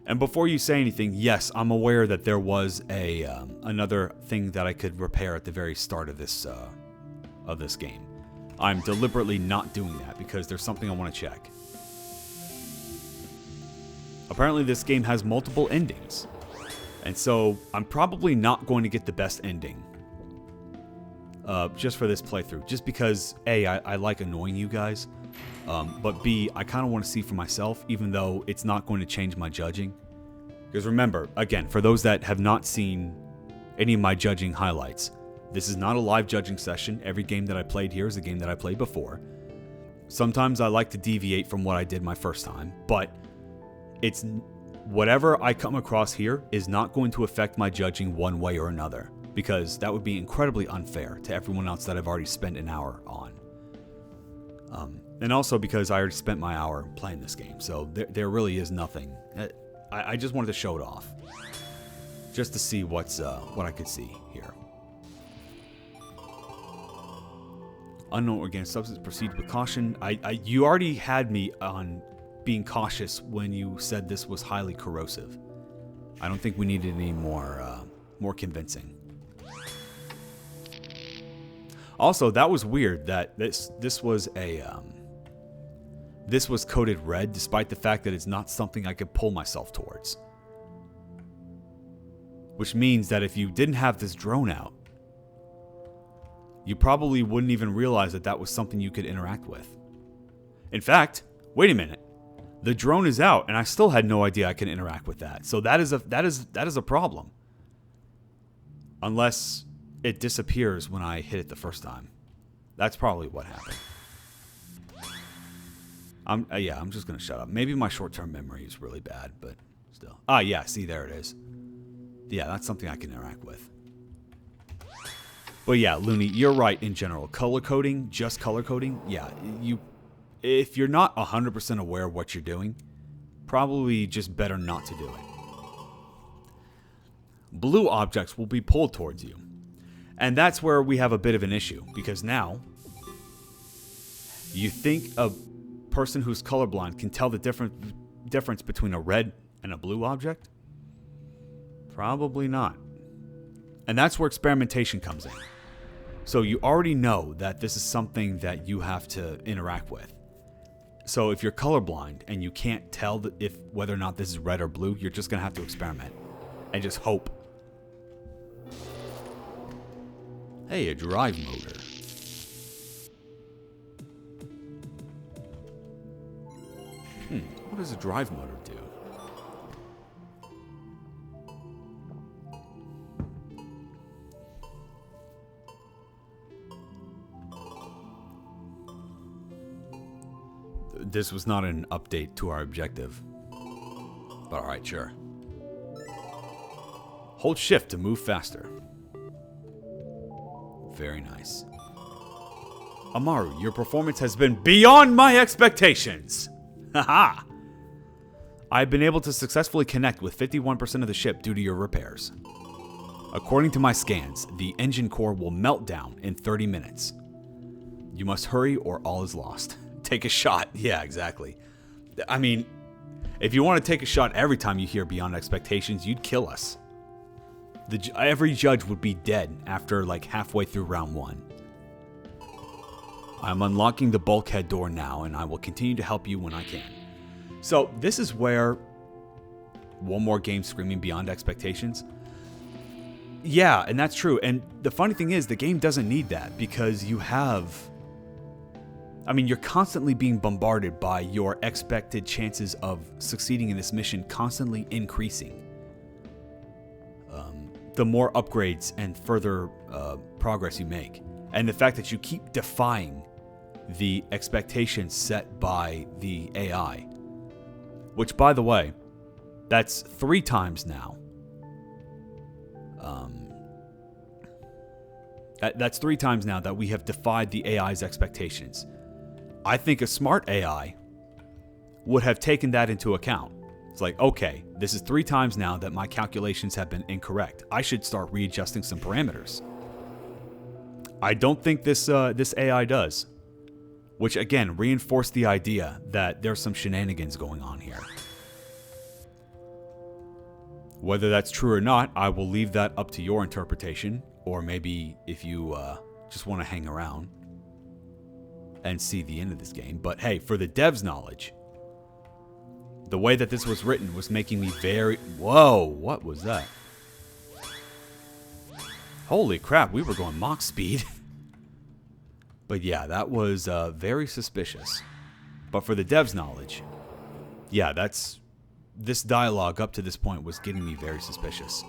And before you say anything, yes, I'm aware that there was another thing that I could repair at the very start of this game. I'm deliberately not doing that because there's something I want to check. Apparently this game has multiple endings, and so I'm probably not going to get the best ending just for this playthrough, just because A, I like annoying you guys, but B, I kind of want to see for myself, even though it's not going to change my judging. Because remember, again, for those that have not seen any of my judging highlights, this is not a live judging session. Every game that I played here is a game that I played before. Sometimes I like to deviate from what I did my first time, but it's whatever I come across here is not going to affect my judging one way or another. because that would be incredibly unfair to everyone else that I've already spent an hour on. And also because I already spent my hour playing this game, so there really is nothing. I just wanted to show it off, just to see what I could see here. Unknown organic substance. Proceed with caution. You already had me on being cautious when you said this was highly corrosive. I don't think we needed any more convincing. Also, that was weird that this was coated red, despite the fact that it's not something I could pull myself towards. Which means that if you didn't have this drone out, you probably wouldn't even realize that that was something you could interact with. In fact, wait a minute. The drone is out, and I still had no idea I could interact with that. So that is a problem. Unless it disappears when I hit it the first time. That's probably what happened. I'm just gonna shut up. Maybe my short-term memory is really bad, but still. Ah, yeah. See, there it is. Yeah, that's something I can interact with. But yeah, Looney, you're right in general. Color coding, just color coding, yeah, if you're not 100% aware of what you're doing, probably just better not to do it. Blue objects will be pulled towards you. And that's where we have a bit of an issue, because now you think a person who's colorblind can tell the difference between a red and a blue object? Probably not. And that's where experimentation comes in. So you already know that this is something that you have to interact with. So if you're colorblind and you can't tell whether or not this is red or blue, you're just going to have to experiment and just hope. Hey, a drive motor. What does a drive motor do? This was not an update to our objective. But alright, sure. Hold shift to move faster. Very nice. Amaru, your performance has been beyond my expectations! Haha! I've been able to successfully connect with 51% of the ship due to your repairs. According to my scans, the engine core will melt down in 30 minutes. You must hurry or all is lost. Take a shot. Yeah, exactly. I mean, if you want to take a shot every time you hear beyond expectations, you'd kill us. Every judge would be dead after like halfway through round 1. I'm unlocking the bulkhead door now, and I will continue to help you when I can. So this is where one more game screaming beyond expectations. Yeah, and that's true. And the funny thing is, the game doesn't need that because you have... I mean, you're constantly being bombarded by your expected chances of succeeding in this mission constantly increasing. The more upgrades and further progress you make. And the fact that you keep defying the expectations set by the AI. Which, by the way, that's 3 times now. That's 3 times now that we have defied the AI's expectations. I think a smart AI would have taken that into account. It's like, okay, this is 3 times now that my calculations have been incorrect. I should start readjusting some parameters. I don't think this AI does. Which, again, reinforced the idea that there's some shenanigans going on here. Whether that's true or not, I will leave that up to your interpretation. Or maybe if you just want to hang around and see the end of this game. But hey, for the devs' knowledge, the way that this was written was making me very... Whoa, what was that? Holy crap, we were going Mach speed. But yeah, that was very suspicious. But for the devs' knowledge, yeah, this dialogue up to this point was getting me very suspicious.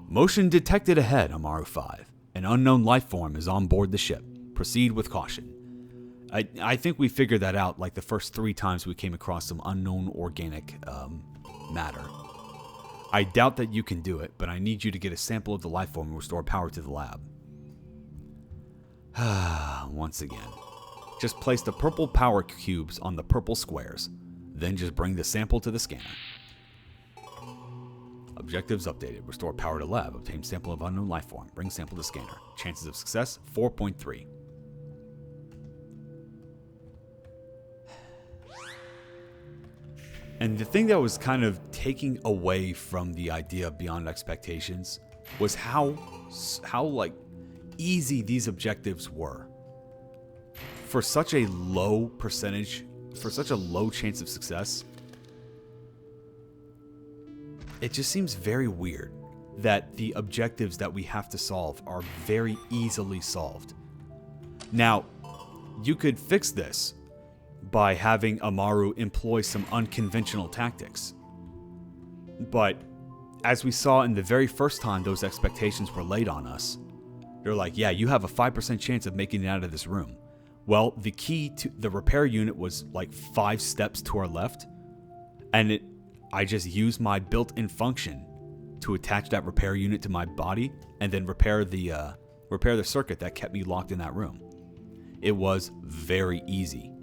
Motion detected ahead, Amaru 5. An unknown life form is on board the ship. Proceed with caution. I think we figured that out like the first 3 times we came across some unknown organic matter. I doubt that you can do it, but I need you to get a sample of the life form and restore power to the lab. Once again. Just place the purple power cubes on the purple squares. Then just bring the sample to the scanner. Objectives updated. Restore power to lab. Obtain sample of unknown life form. Bring sample to scanner. Chances of success, 4.3. And the thing that was kind of taking away from the idea of Beyond Expectations was how like easy these objectives were. For such a low percentage, for such a low chance of success, it just seems very weird that the objectives that we have to solve are very easily solved. Now, you could fix this by having AMARU employ some unconventional tactics. But as we saw in the very first time those expectations were laid on us, they're like, yeah, you have a 5% chance of making it out of this room. Well, the key to the repair unit was like 5 steps to our left, and I just used my built-in function to attach that repair unit to my body and then repair the circuit that kept me locked in that room. It was very easy.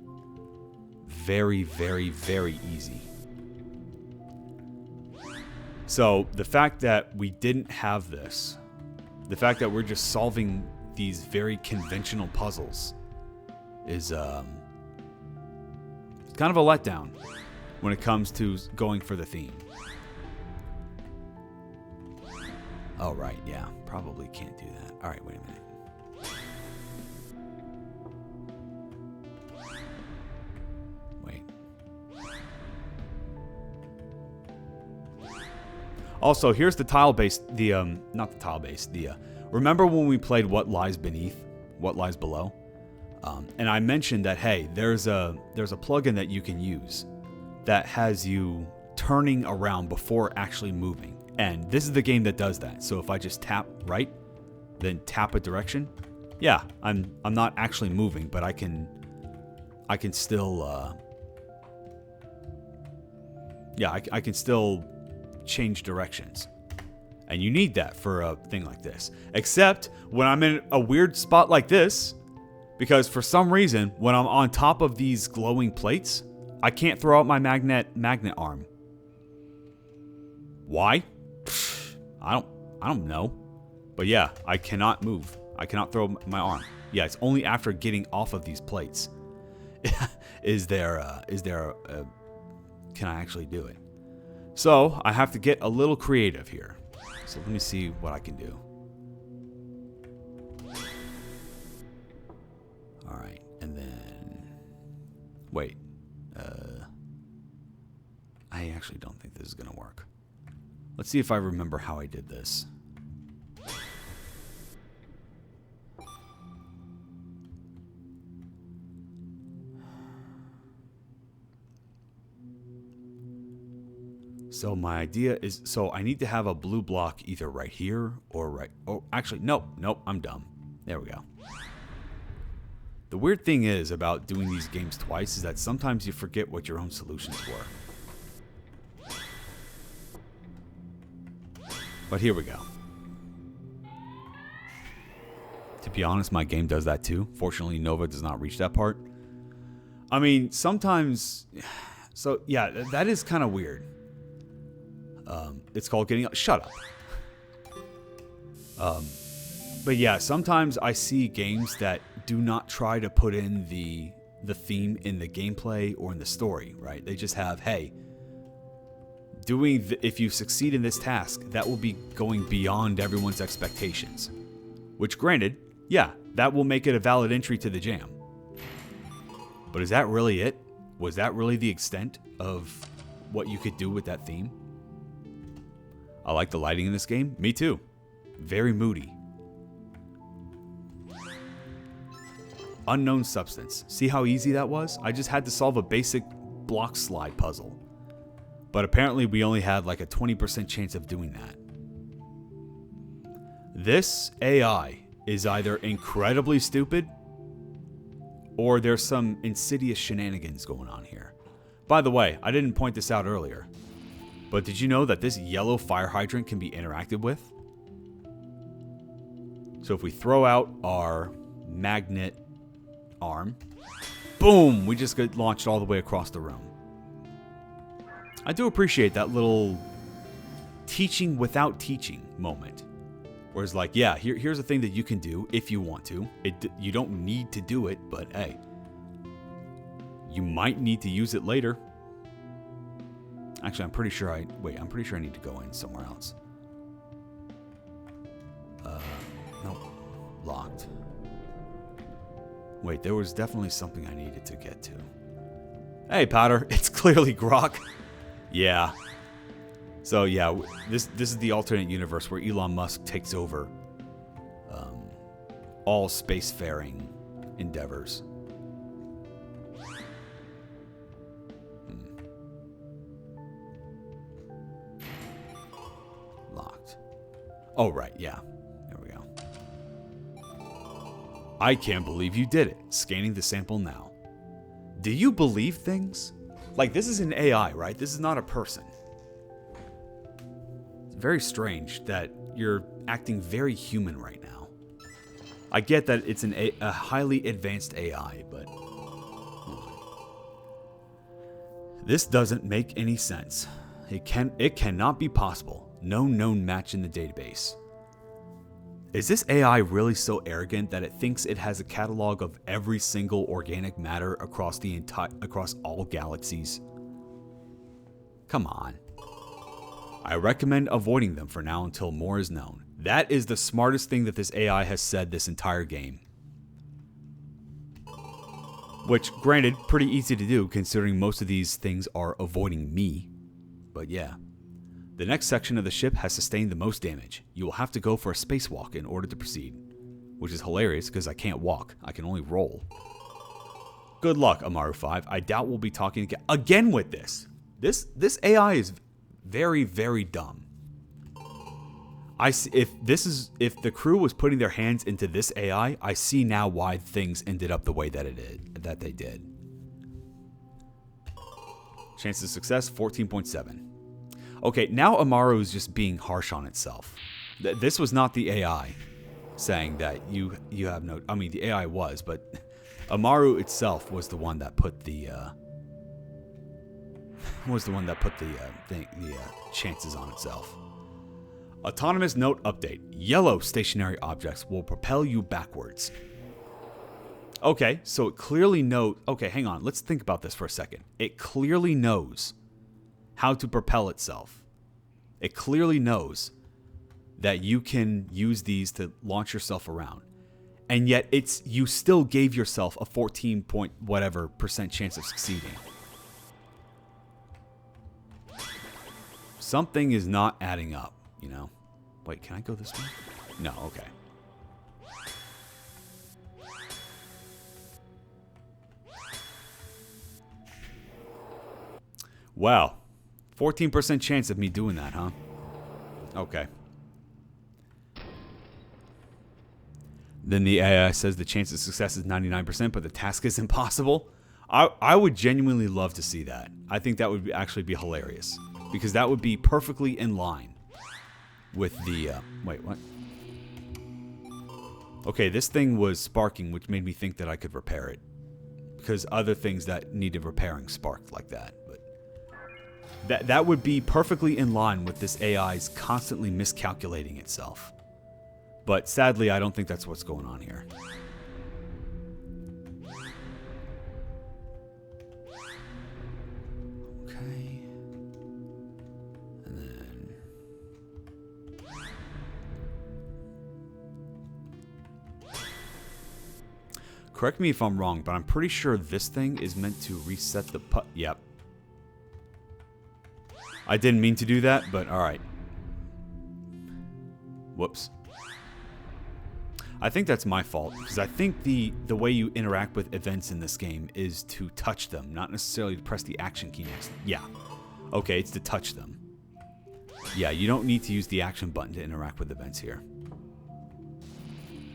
Very, very, very easy. So the fact that we didn't have this, the fact that we're just solving these very conventional puzzles is kind of a letdown when it comes to going for the theme. Oh, right, yeah, probably can't do that. All right, wait a minute. Also, here's the tile-based, not the tile-based, remember when we played What Lies Beneath, What Lies Below? And I mentioned that, hey, there's a plugin that you can use that has you turning around before actually moving. And this is the game that does that. So if I just tap right, then tap a direction, yeah, I'm not actually moving, but I can still, I can still change directions. And you need that for a thing like this. Except when I'm in a weird spot like this, because for some reason, when I'm on top of these glowing plates, I can't throw out my magnet arm. Why? I don't know. But yeah, I cannot move. I cannot throw my arm. Yeah, it's only after getting off of these plates can I actually do it. So I have to get a little creative here. So let me see what I can do. All right, and then wait. I actually don't think this is gonna work. Let's see if I remember how I did this. So my idea is, so I need to have a blue block either right here or right, oh, actually, nope, I'm dumb. There we go. The weird thing is about doing these games twice is that sometimes you forget what your own solutions were. But here we go. To be honest, my game does that too. Fortunately, Nova does not reach that part. I mean, sometimes, so yeah, that is kind of weird. It's called getting, shut up. But yeah, sometimes I see games that do not try to put in the theme in the gameplay or in the story, right? They just have, hey, if you succeed in this task, that will be going beyond everyone's expectations. Which granted, yeah, that will make it a valid entry to the jam. But is that really it? Was that really the extent of what you could do with that theme? I like the lighting in this game. Me too. Very moody. Unknown substance. See how easy that was? I just had to solve a basic block slide puzzle. But apparently we only had like a 20% chance of doing that. This AI is either incredibly stupid or there's some insidious shenanigans going on here. By the way, I didn't point this out earlier. But did you know that this yellow fire hydrant can be interacted with? So if we throw out our magnet arm, boom, we just get launched all the way across the room. I do appreciate that little teaching without teaching moment. Where it's like, yeah, here's a thing that you can do if you want to. You don't need to do it, but hey, you might need to use it later. Actually, I'm pretty sure I need to go in somewhere else. Nope. Locked. Wait, there was definitely something I needed to get to. Hey, Powder, it's clearly Grok. Yeah. So yeah, this is the alternate universe where Elon Musk takes over all spacefaring endeavors. Locked. Oh right, yeah. There we go. I can't believe you did it. Scanning the sample now. Do you believe things? Like, this is an AI, right? This is not a person. Very strange that you're acting very human right now. I get that it's a highly advanced AI, but this doesn't make any sense. It cannot be possible. No known match in the database. Is this AI really so arrogant that it thinks it has a catalog of every single organic matter across all galaxies? Come on. I recommend avoiding them for now until more is known. That is the smartest thing that this AI has said this entire game. Which, granted, pretty easy to do considering most of these things are avoiding me. But yeah. The next section of the ship has sustained the most damage. You will have to go for a spacewalk in order to proceed. Which is hilarious because I can't walk. I can only roll. Good luck, Amaru 5. I doubt we'll be talking again with this. This AI is very, very dumb. If the crew was putting their hands into this AI, I see now why things ended up the way that they did. Chance of success 14.7. Okay, now Amaru is just being harsh on itself. This was not the AI saying that you have no. I mean, the AI was, but Amaru itself was the one that put the chances on itself. Autonomous note update. Yellow stationary objects will propel you backwards. Okay, so it clearly knows. Okay, hang on. Let's think about this for a second. It clearly knows how to propel itself. It clearly knows that you can use these to launch yourself around. And yet you still gave yourself a 14 point whatever % chance of succeeding. Something is not adding up, you know? Wait, can I go this way? No, okay. Wow. 14% chance of me doing that, huh? Okay. Then the AI says the chance of success is 99%, but the task is impossible. I would genuinely love to see that. I think that would actually be hilarious. Because that would be perfectly in line with the... wait, what? Okay, this thing was sparking, which made me think that I could repair it. Because other things that needed repairing sparked like that. That would be perfectly in line with this AI's constantly miscalculating itself. But sadly, I don't think that's what's going on here. Okay. And then... Correct me if I'm wrong, but I'm pretty sure this thing is meant to reset the Yep. I didn't mean to do that, but alright. Whoops. I think that's my fault, because I think the way you interact with events in this game is to touch them, not necessarily to press the action key next. Yeah. Okay, it's to touch them. Yeah, you don't need to use the action button to interact with events here.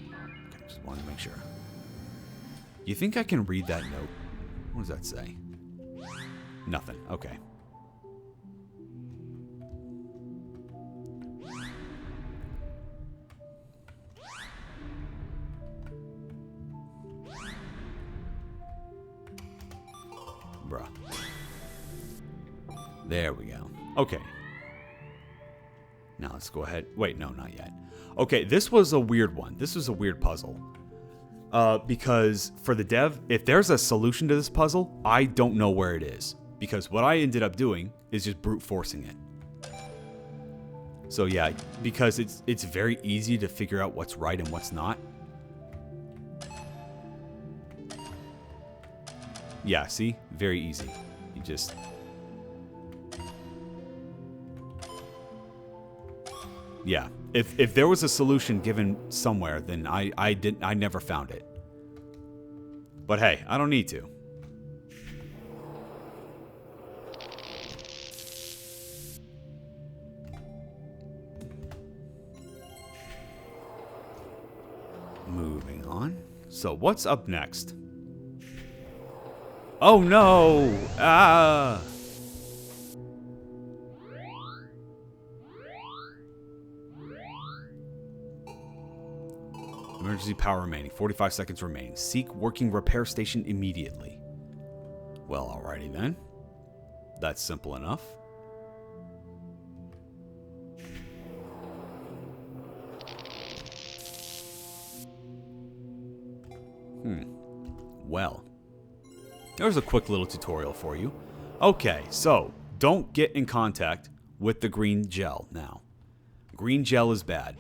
Okay, just wanted to make sure. You think I can read that note? What does that say? Nothing. Okay. bruh. There we go. Okay. Now let's go ahead. Wait, no, not yet. Okay, this was a weird one. This was a weird puzzle. Because for the dev, if there's a solution to this puzzle, I don't know where it is. Because what I ended up doing is just brute forcing it. So yeah, because it's very easy to figure out what's right and what's not. Yeah, see? Very easy. You just... Yeah. If there was a solution given somewhere, then I never found it. But hey, I don't need to. Moving on. So what's up next? Oh no! Ah! Emergency power remaining. 45 seconds remain. Seek working repair station immediately. Well, alrighty then. That's simple enough. Well. There's a quick little tutorial for you. Okay, so don't get in contact with the green gel now. Green gel is bad.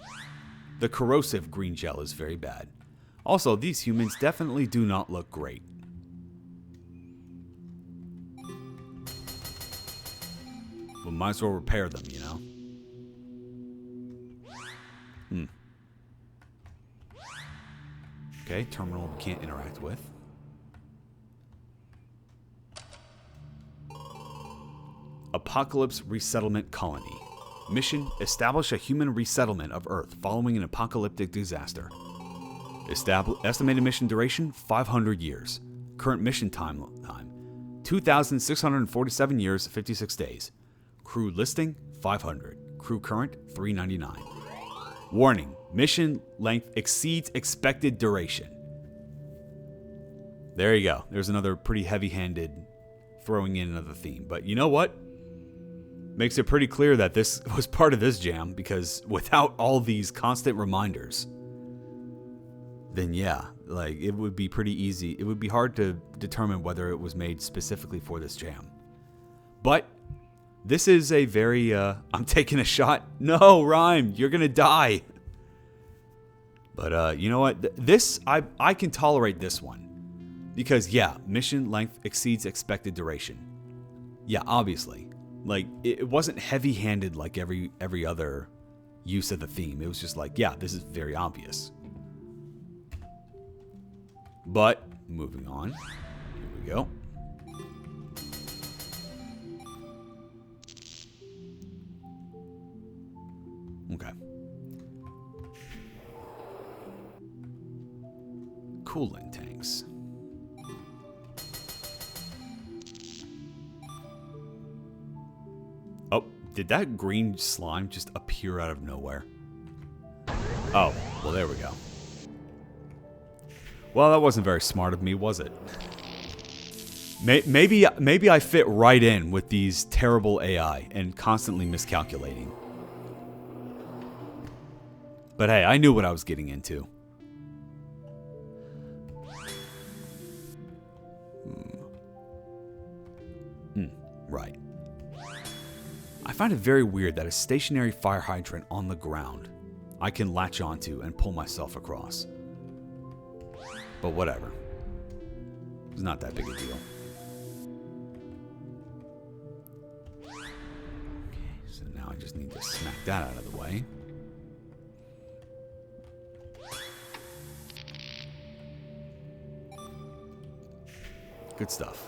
The corrosive green gel is very bad. Also, these humans definitely do not look great. But might as well repair them, you know? Okay, terminal we can't interact with. Apocalypse Resettlement Colony. Mission: establish a human resettlement of Earth following an apocalyptic disaster. Estimated mission duration: 500 years. Current mission time: 2,647 years, 56 days. Crew listing: 500. Crew current: 399. Warning: mission length exceeds expected duration. There you go. There's another pretty heavy-handed throwing in another theme. But you know what? Makes it pretty clear that this was part of this jam, because without all these constant reminders, then yeah, like it would be pretty easy. It would be hard to determine whether it was made specifically for this jam. But this is a very, I'm taking a shot. No, Rhyme, you're going to die. But you know what? This, I can tolerate this one. Because yeah, mission length exceeds expected duration. Yeah, obviously. Like, it wasn't heavy-handed like every other use of the theme. It was just like, yeah, this is very obvious. But, moving on. Here we go. Okay. Cooling tanks. Oh, did that green slime just appear out of nowhere? Oh, well, there we go. Well, that wasn't very smart of me, was it? Maybe I fit right in with these terrible AI and constantly miscalculating. But hey, I knew what I was getting into. Right. I find it very weird that a stationary fire hydrant on the ground I can latch onto and pull myself across. But whatever. It's not that big a deal. Okay, so now I just need to smack that out of the way. Good stuff.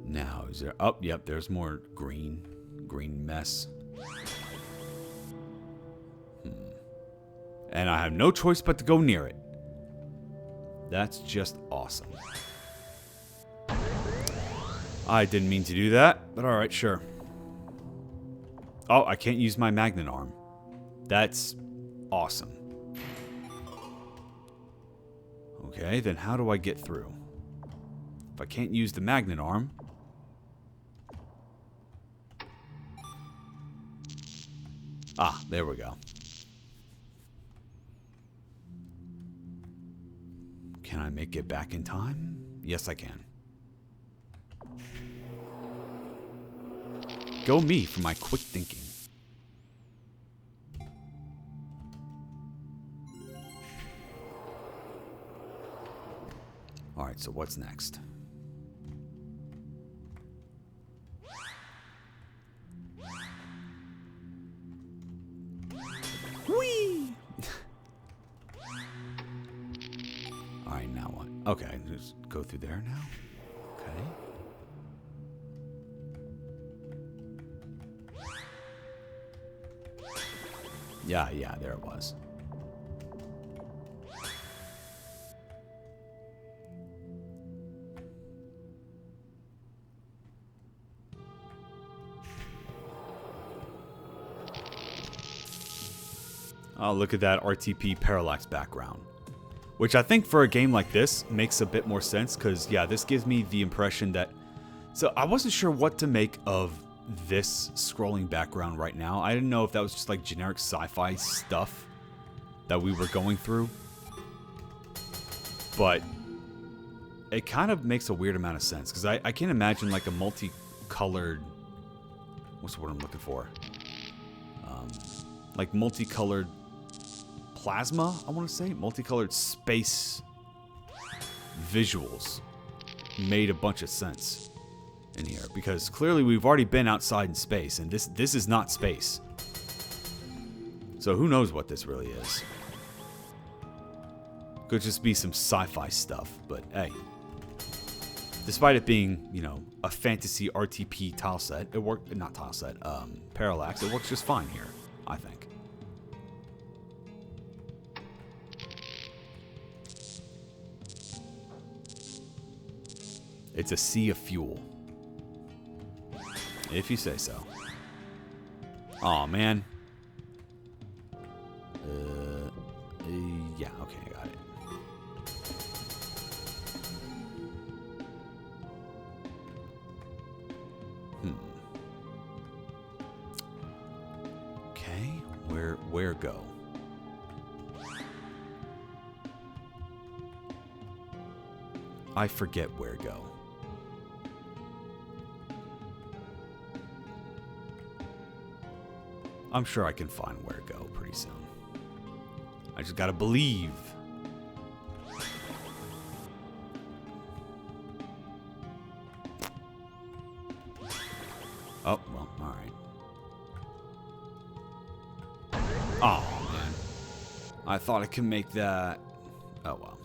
Now, is there... Oh, yep, there's more green mess. And I have no choice but to go near it. That's just awesome. I didn't mean to do that, but alright, sure. Oh, I can't use my magnet arm. That's awesome. Okay, then how do I get through? If I can't use the magnet arm... Ah, there we go. Can I make it back in time? Yes, I can. Go me for my quick thinking. Alright, so what's next? Whee! Alright, now what? Okay, just go through there now. Okay. Yeah, there it was. Oh, look at that RTP parallax background. Which I think for a game like this makes a bit more sense because, yeah, this gives me the impression that... So I wasn't sure what to make of this scrolling background right now. I didn't know if that was just like generic sci-fi stuff that we were going through. But it kind of makes a weird amount of sense because I can't imagine like a multicolored... What's the word I'm looking for? Like multicolored plasma, I want to say? Multicolored space visuals made a bunch of sense in here because clearly we've already been outside in space and this is not space. So who knows what this really is. Could just be some sci-fi stuff, but hey. Despite it being, you know, a fantasy RTP tile set, it worked, not tile set, parallax, it works just fine here, I think. It's a sea of fuel. If you say so. Aw, man. Yeah, okay, I got it. Okay, where go? I forget where go. I'm sure I can find where to go pretty soon. I just gotta believe. Oh, well, alright. Oh, man. I thought I could make that. Oh, well.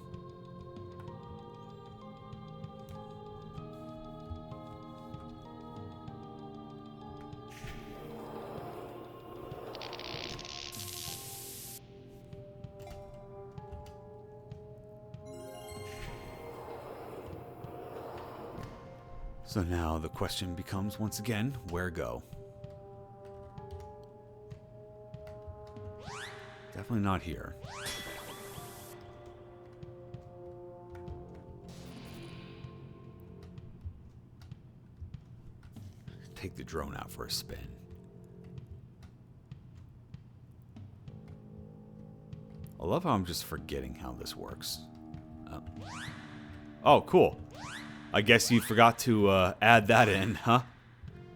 So now the question becomes, once again, where go? Definitely not here. Take the drone out for a spin. I love how I'm just forgetting how this works. Oh, cool. I guess you forgot to add that in, huh?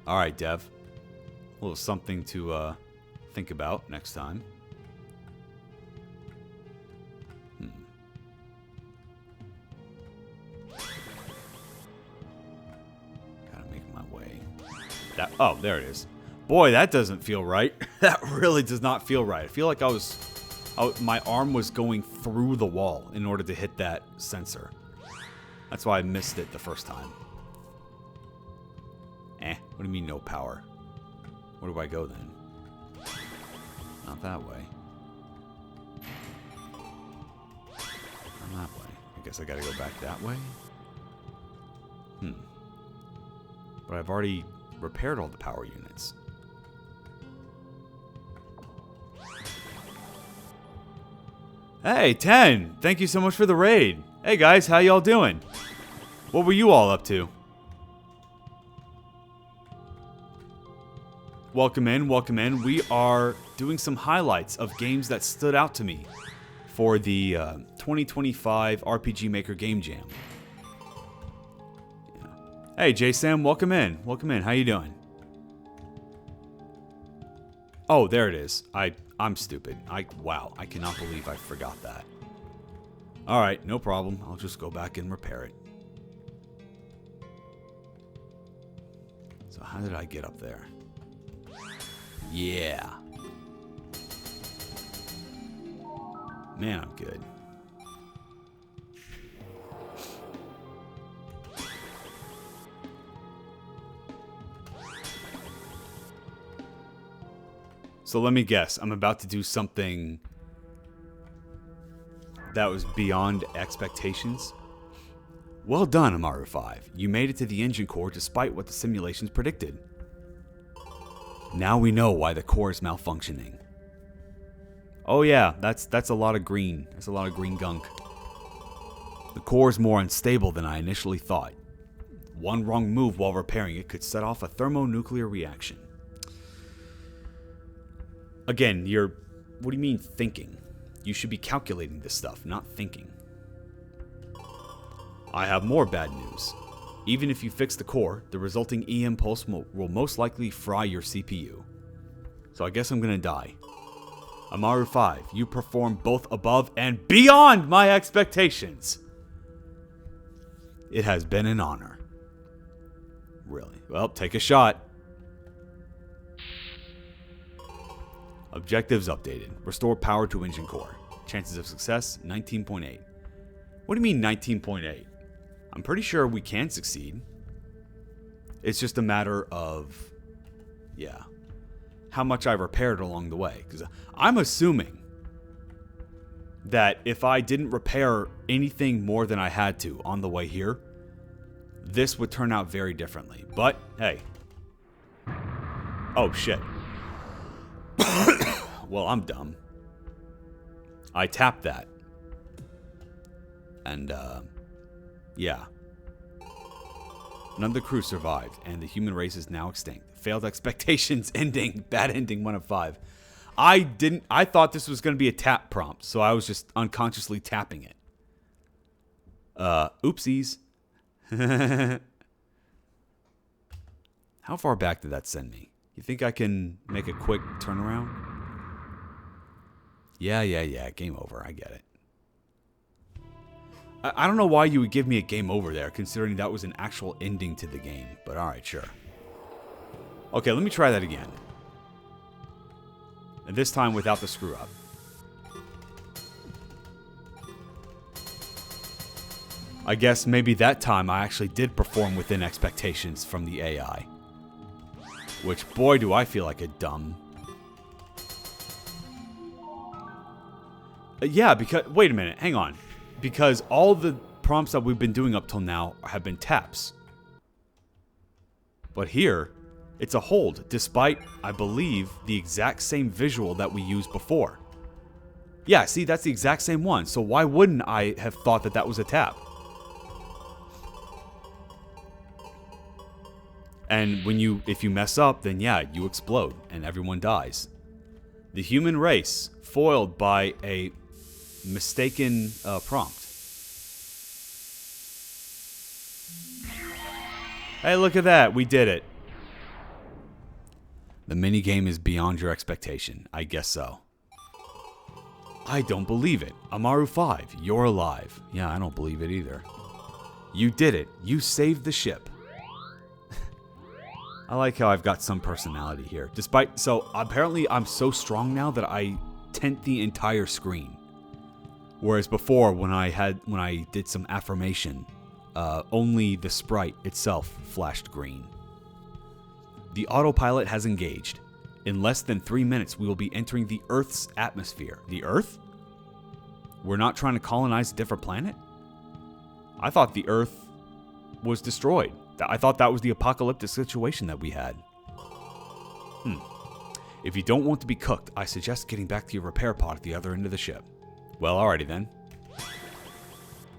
Alright, Dev. A little something to think about next time. Gotta make my way. Oh, there it is. Boy, that doesn't feel right. That really does not feel right. I feel like my arm was going through the wall in order to hit that sensor. That's why I missed it the first time. What do you mean no power? Where do I go then? Not that way. Not that way. I guess I gotta go back that way? But I've already repaired all the power units. Hey, 10! Thank you so much for the raid. Hey guys, how y'all doing? What were you all up to? Welcome in, welcome in. We are doing some highlights of games that stood out to me for the 2025 RPG Maker Game Jam. Yeah. Hey, J-Sam, welcome in. Welcome in. How you doing? Oh, there it is. I'm stupid. Wow, I cannot believe I forgot that. Alright, no problem. I'll just go back and repair it. So how did I get up there? Yeah. Man, I'm good. So let me guess. I'm about to do something that was beyond expectations. Well done, AMARU 5. You made it to the engine core despite what the simulations predicted. Now we know why the core is malfunctioning. Oh yeah, that's a lot of green. That's a lot of green gunk. The core is more unstable than I initially thought. One wrong move while repairing it could set off a thermonuclear reaction. Again, what do you mean thinking? You should be calculating this stuff, not thinking. I have more bad news. Even if you fix the core, the resulting EM pulse will most likely fry your CPU. So I guess I'm gonna die. AMARU 5, you performed both above and beyond my expectations. It has been an honor. Really? Well, take a shot. Objectives updated. Restore power to engine core. Chances of success, 19.8. What do you mean 19.8? I'm pretty sure we can succeed. It's just a matter of, yeah, how much I repaired along the way. Because I'm assuming that if I didn't repair anything more than I had to on the way here, this would turn out very differently. But, hey. Oh, shit. Well, I'm dumb. I tapped that. And, yeah. None of the crew survived, and the human race is now extinct. Failed expectations ending. Bad ending 1 of 5. I thought this was going to be a tap prompt, so I was just unconsciously tapping it. Oopsies. How far back did that send me? You think I can make a quick turnaround? Yeah. Game over. I get it. I don't know why you would give me a game over there, considering that was an actual ending to the game. But alright, sure. Okay, let me try that again. And this time without the screw up. I guess maybe that time I actually did perform within expectations from the AI. Which, boy, do I feel like a dumb. Yeah, because... Wait a minute, hang on. Because all the prompts that we've been doing up till now have been taps. But here, it's a hold, despite, I believe, the exact same visual that we used before. Yeah, see, that's the exact same one. So why wouldn't I have thought that that was a tap? And if you mess up, then yeah, you explode and everyone dies. The human race, foiled by a mistaken prompt. Hey, look at that. We did it. The minigame is beyond your expectation. I guess so. I don't believe it. AMARU 5, you're alive. Yeah, I don't believe it either. You did it. You saved the ship. I like how I've got some personality here. So apparently I'm so strong now that I tint the entire screen. Whereas before, when I did some affirmation, only the sprite itself flashed green. The autopilot has engaged. In less than 3 minutes, we will be entering the Earth's atmosphere. The Earth? We're not trying to colonize a different planet? I thought the Earth was destroyed. I thought that was the apocalyptic situation that we had. If you don't want to be cooked, I suggest getting back to your repair pod at the other end of the ship. Well, alrighty then.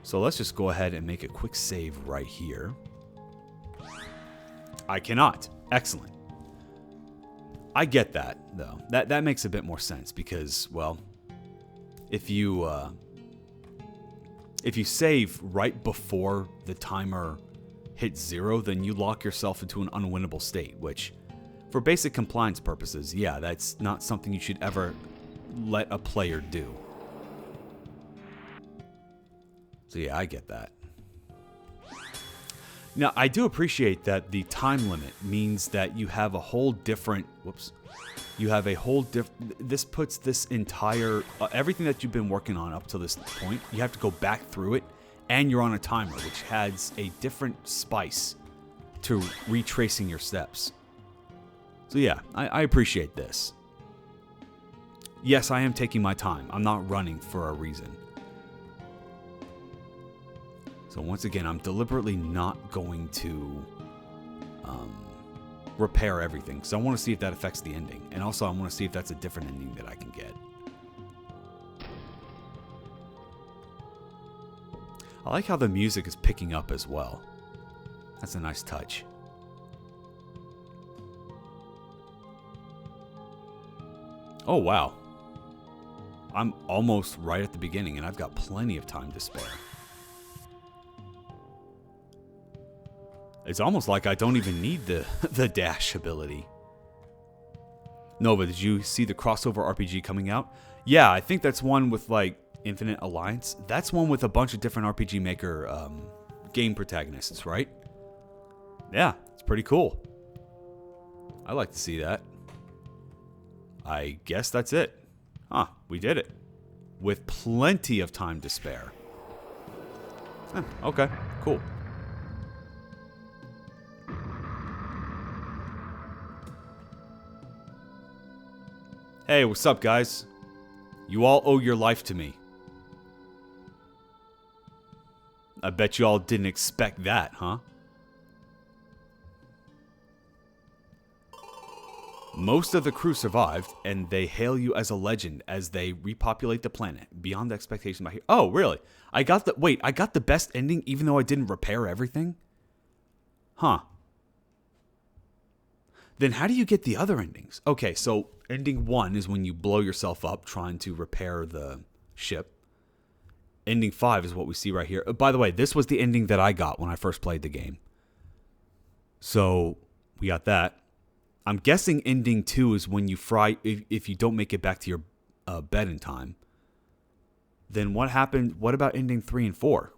So let's just go ahead and make a quick save right here. I cannot. Excellent. I get that, though. That makes a bit more sense because, well, if you save right before the timer hits 0, then you lock yourself into an unwinnable state, which, for basic compliance purposes, yeah, that's not something you should ever let a player do. So yeah, I get that. Now, I do appreciate that the time limit means that you have a whole different... Whoops. You have a whole different... This puts this entire... everything that you've been working on up to this point, you have to go back through it, and you're on a timer, which adds a different spice to retracing your steps. So yeah, I appreciate this. Yes, I am taking my time. I'm not running for a reason. So once again, I'm deliberately not going to repair everything. So I want to see if that affects the ending. And also I want to see if that's a different ending that I can get. I like how the music is picking up as well. That's a nice touch. Oh, wow. I'm almost right at the beginning, and I've got plenty of time to spare. It's almost like I don't even need the dash ability. Nova, did you see the crossover RPG coming out? Yeah, I think that's one with, like, Infinite Alliance. That's one with a bunch of different RPG Maker game protagonists, right? Yeah, it's pretty cool. I like to see that. I guess that's it. Huh, we did it. With plenty of time to spare. Okay, cool. Hey, what's up, guys? You all owe your life to me. I bet you all didn't expect that, huh? Most of the crew survived, and they hail you as a legend as they repopulate the planet beyond expectation. Oh, really? I got the best ending even though I didn't repair everything? Huh. Then how do you get the other endings? Okay, so ending 1 is when you blow yourself up trying to repair the ship. Ending 5 is what we see right here. By the way, this was the ending that I got when I first played the game. So we got that. I'm guessing ending 2 is when you fry, if you don't make it back to your bed in time. Then what happened? What about ending 3 and 4?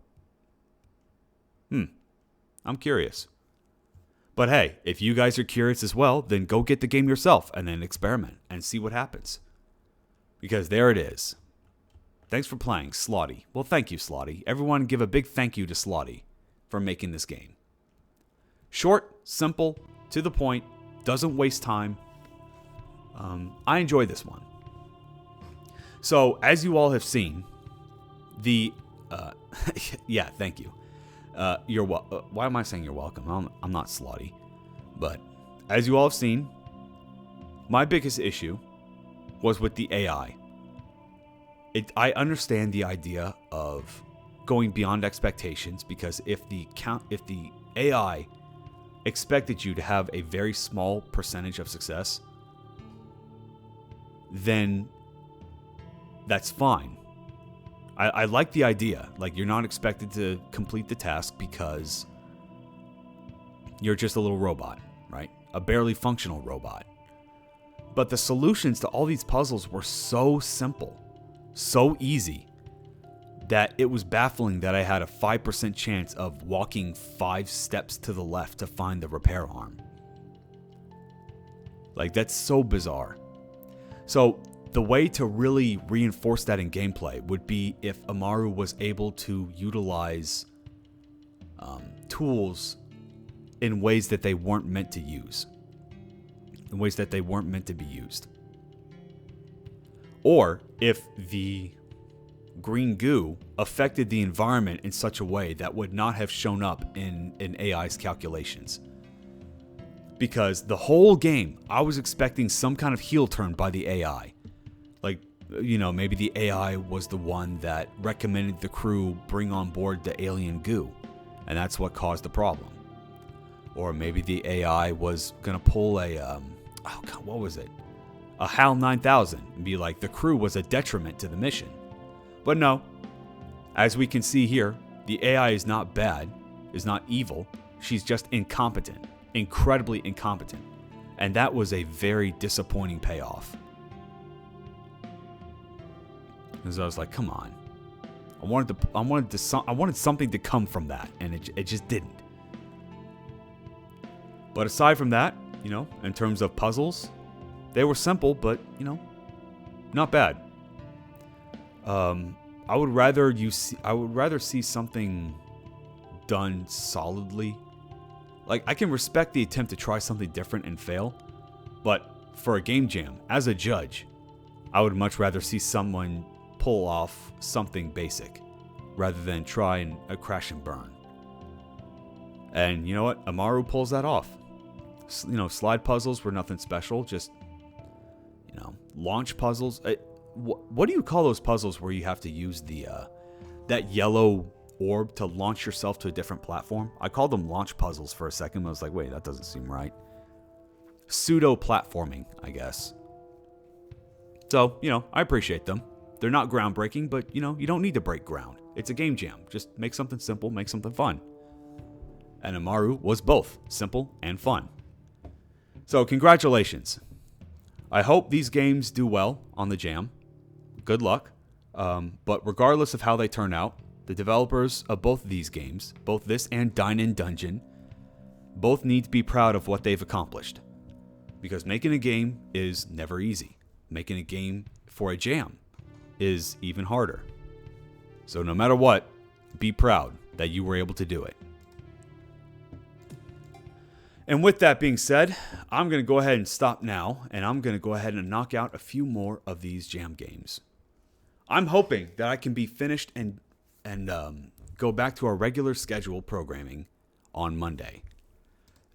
I'm curious. But hey, if you guys are curious as well, then go get the game yourself and then experiment and see what happens. Because there it is. Thanks for playing, Slotty. Well, thank you, Slotty. Everyone give a big thank you to Slotty for making this game. Short, simple, to the point, doesn't waste time. I enjoy this one. So, as you all have seen, the... yeah, thank you. Why am I saying you're welcome? I'm not Slotty. But, as you all have seen, my biggest issue was with the AI. I understand the idea of going beyond expectations, because if the AI expected you to have a very small percentage of success, then that's fine. I like the idea. Like, you're not expected to complete the task because you're just a little robot, right? A barely functional robot. But the solutions to all these puzzles were so simple, so easy, that it was baffling that I had a 5% chance of walking 5 steps to the left to find the repair arm. Like, that's so bizarre. So, the way to really reinforce that in gameplay would be if AMARU was able to utilize tools in ways that they weren't meant to use. In ways that they weren't meant to be used. Or if the green goo affected the environment in such a way that would not have shown up in AI's calculations. Because the whole game, I was expecting some kind of heel turn by the AI. Like, you know, maybe the AI was the one that recommended the crew bring on board the alien goo, and that's what caused the problem. Or maybe the AI was gonna pull a, oh God, what was it? A HAL 9000 and be like, the crew was a detriment to the mission. But no, as we can see here, the AI is not bad, is not evil. She's just incompetent, incredibly incompetent. And that was a very disappointing payoff. Because I was like, come on. I wanted something to come from that, and it just didn't. But aside from that, you know, in terms of puzzles, they were simple, but, you know, not bad. I would rather see something done solidly. Like, I can respect the attempt to try something different and fail, but for a game jam, as a judge, I would much rather see someone pull off something basic rather than try and crash and burn. And you know what? AMARU pulls that off. You know, slide puzzles were nothing special, just, you know, launch puzzles. What do you call those puzzles where you have to use the that yellow orb to launch yourself to a different platform? I called them launch puzzles for a second. I was like, wait, that doesn't seem right. Pseudo platforming, I guess. So, you know, I appreciate them. They're not groundbreaking, but, you know, you don't need to break ground. It's a game jam. Just make something simple, make something fun. And AMARU was both simple and fun. So, congratulations. I hope these games do well on the jam. Good luck. But regardless of how they turn out, the developers of both of these games, both this and Dine Dungeon, both need to be proud of what they've accomplished. Because making a game is never easy. Making a game for a jam is even harder. So no matter what, be proud that you were able to do it. And with that being said, I'm going to go ahead and stop now, and I'm going to go ahead and knock out a few more of these jam games. I'm hoping that I can be finished and go back to our regular scheduled programming on Monday.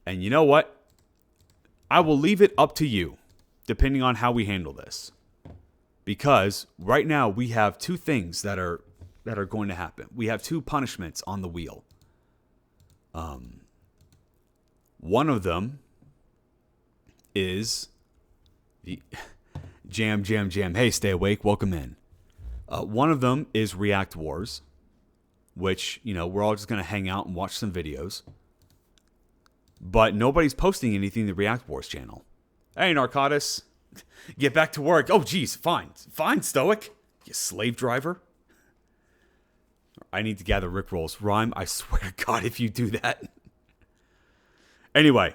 And you know what? I will leave it up to you, depending on how we handle this. Because right now we have two things that are going to happen. We have two punishments on the wheel. One of them is the jam. Hey, stay awake. Welcome in. One of them is React Wars, which, you know, we're all just going to hang out and watch some videos. But nobody's posting anything to the React Wars channel. Hey, Narcotis, get back to work. Oh, geez, fine, Stoic, you slave driver. I need to gather Rickrolls. Rhyme, I swear to God, if you do that. Anyway,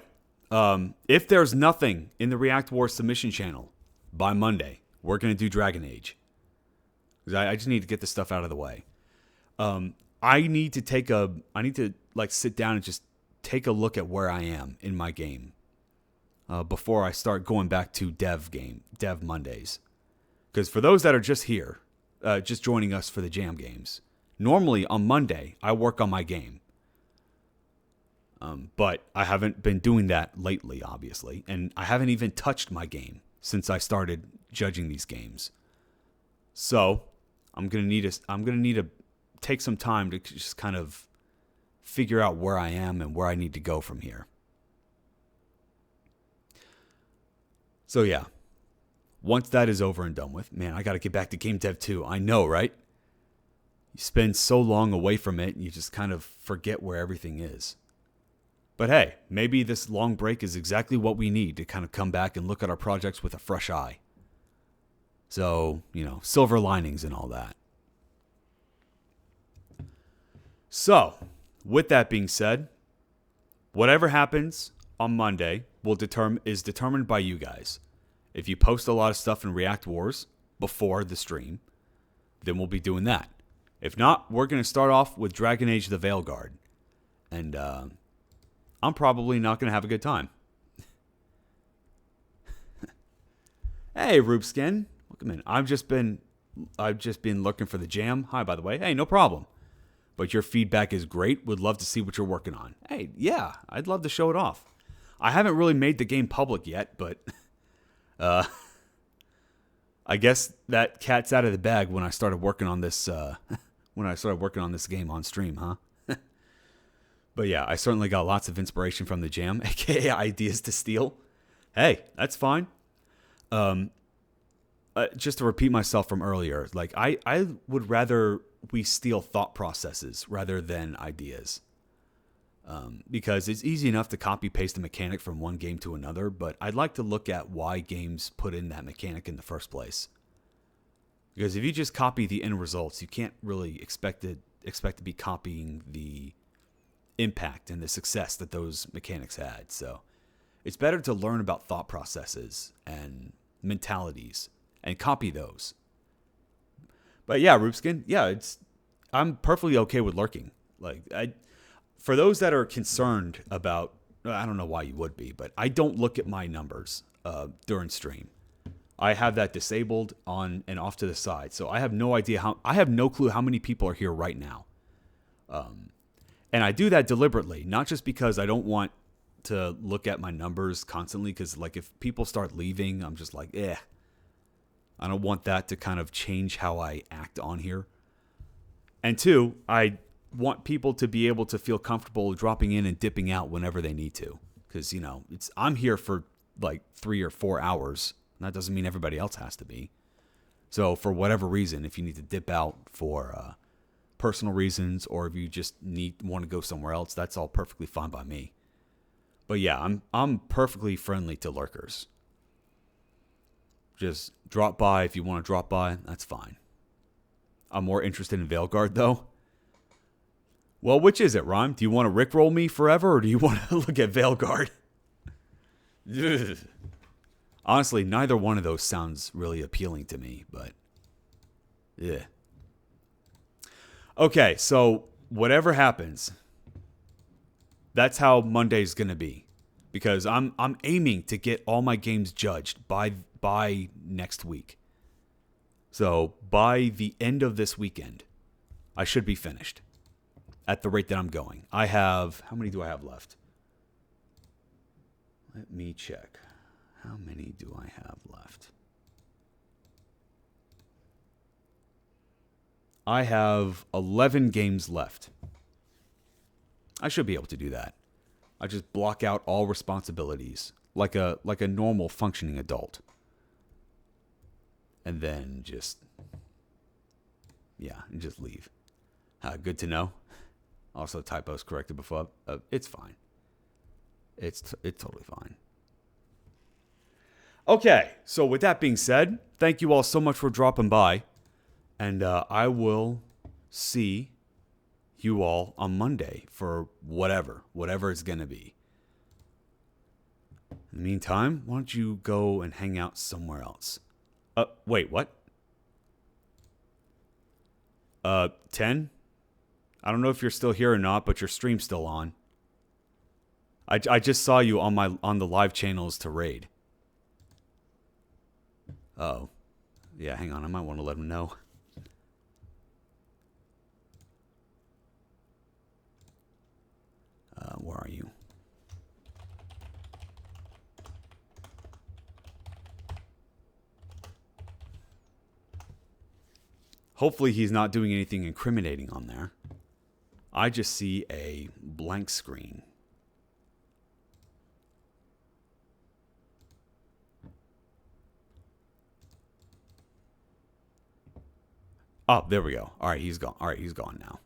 if there's nothing in the React Wars submission channel by Monday, we're going to do Dragon Age. I just need to get this stuff out of the way. I need to like sit down and just take a look at where I am in my game before I start going back to Dev Mondays. Because for those that are just here, just joining us for the jam games, normally on Monday I work on my game. But I haven't been doing that lately, obviously, and I haven't even touched my game since I started judging these games. So I'm gonna need to take some time to just kind of figure out where I am and where I need to go from here. So yeah, once that is over and done with, man, I got to get back to game dev too. I know, right? You spend so long away from it, you just kind of forget where everything is. But hey, maybe this long break is exactly what we need to kind of come back and look at our projects with a fresh eye. So, you know, silver linings and all that. So, with that being said, whatever happens on Monday is determined by you guys. If you post a lot of stuff in React Wars before the stream, then we'll be doing that. If not, we're going to start off with Dragon Age the Veilguard. And I'm probably not going to have a good time. Hey, Rubeskin. Welcome in. I've just been looking for the jam. Hi, by the way. Hey, no problem. But your feedback is great. Would love to see what you're working on. Hey, yeah, I'd love to show it off. I haven't really made the game public yet, but I guess that cat's out of the bag when I started working on this when I started working on this game on stream, huh? But yeah, I certainly got lots of inspiration from the jam, aka ideas to steal. Hey, that's fine. Just to repeat myself from earlier, like I would rather we steal thought processes rather than ideas. Because it's easy enough to copy paste a mechanic from one game to another, but I'd like to look at why games put in that mechanic in the first place. Because if you just copy the end results, you can't really expect to be copying the impact and the success that those mechanics had. So it's better to learn about thought processes and mentalities and copy those. But yeah, Roopskin, yeah, I'm perfectly okay with lurking. Like for those that are concerned about, I don't know why you would be, but I don't look at my numbers during stream. I have that disabled on and off to the side, so I have no clue how many people are here right now. And I do that deliberately, not just because I don't want to look at my numbers constantly, because like if people start leaving, I'm just like, I don't want that to kind of change how I act on here. And two, I want people to be able to feel comfortable dropping in and dipping out whenever they need to. Because, you know, I'm here for like 3 or 4 hours. And that doesn't mean everybody else has to be. So for whatever reason, if you need to dip out for personal reasons, or if you just want to go somewhere else, that's all perfectly fine by me. But yeah, I'm perfectly friendly to lurkers. Just drop by if you want to drop by. That's fine. I'm more interested in Veilguard, though. Well, which is it, Rhyme? Do you want to rickroll me forever, or do you want to look at Veilguard? Honestly, neither one of those sounds really appealing to me, but yeah. Okay, so whatever happens, that's how Monday's gonna be, because I'm aiming to get all my games judged by next week. So by the end of this weekend, I should be finished at the rate that I'm going. How many do I have left? Let me check. How many do I have left? I have 11 games left. I should be able to do that. I just block out all responsibilities like a normal functioning adult. And then just leave. Good to know. Also, typos corrected before. It's fine. It's totally fine. Okay, so with that being said, thank you all so much for dropping by. And I will see you all on Monday for whatever it's going to be. In the meantime, why don't you go and hang out somewhere else? Wait, what? 10? I don't know if you're still here or not, but your stream's still on. I just saw you on the live channels to raid. Oh. Yeah, hang on. I might want to let him know. Where are you? Hopefully he's not doing anything incriminating on there. I just see a blank screen. Oh, there we go. All right, he's gone. All right, he's gone now.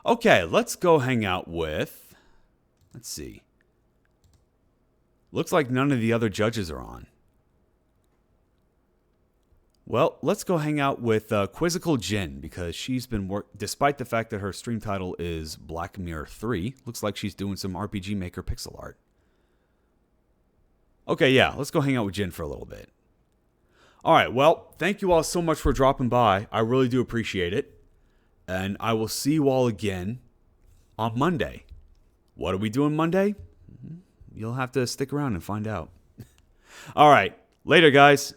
Okay, let's go hang out with... Let's see. Looks like none of the other judges are on. Well, let's go hang out with Quizzical Jin, because she's been despite the fact that her stream title is Black Mirror 3, looks like she's doing some RPG Maker pixel art. Okay, yeah, let's go hang out with Jin for a little bit. All right, well, thank you all so much for dropping by. I really do appreciate it. And I will see you all again on Monday. What are we doing Monday? You'll have to stick around and find out. All right, later, guys.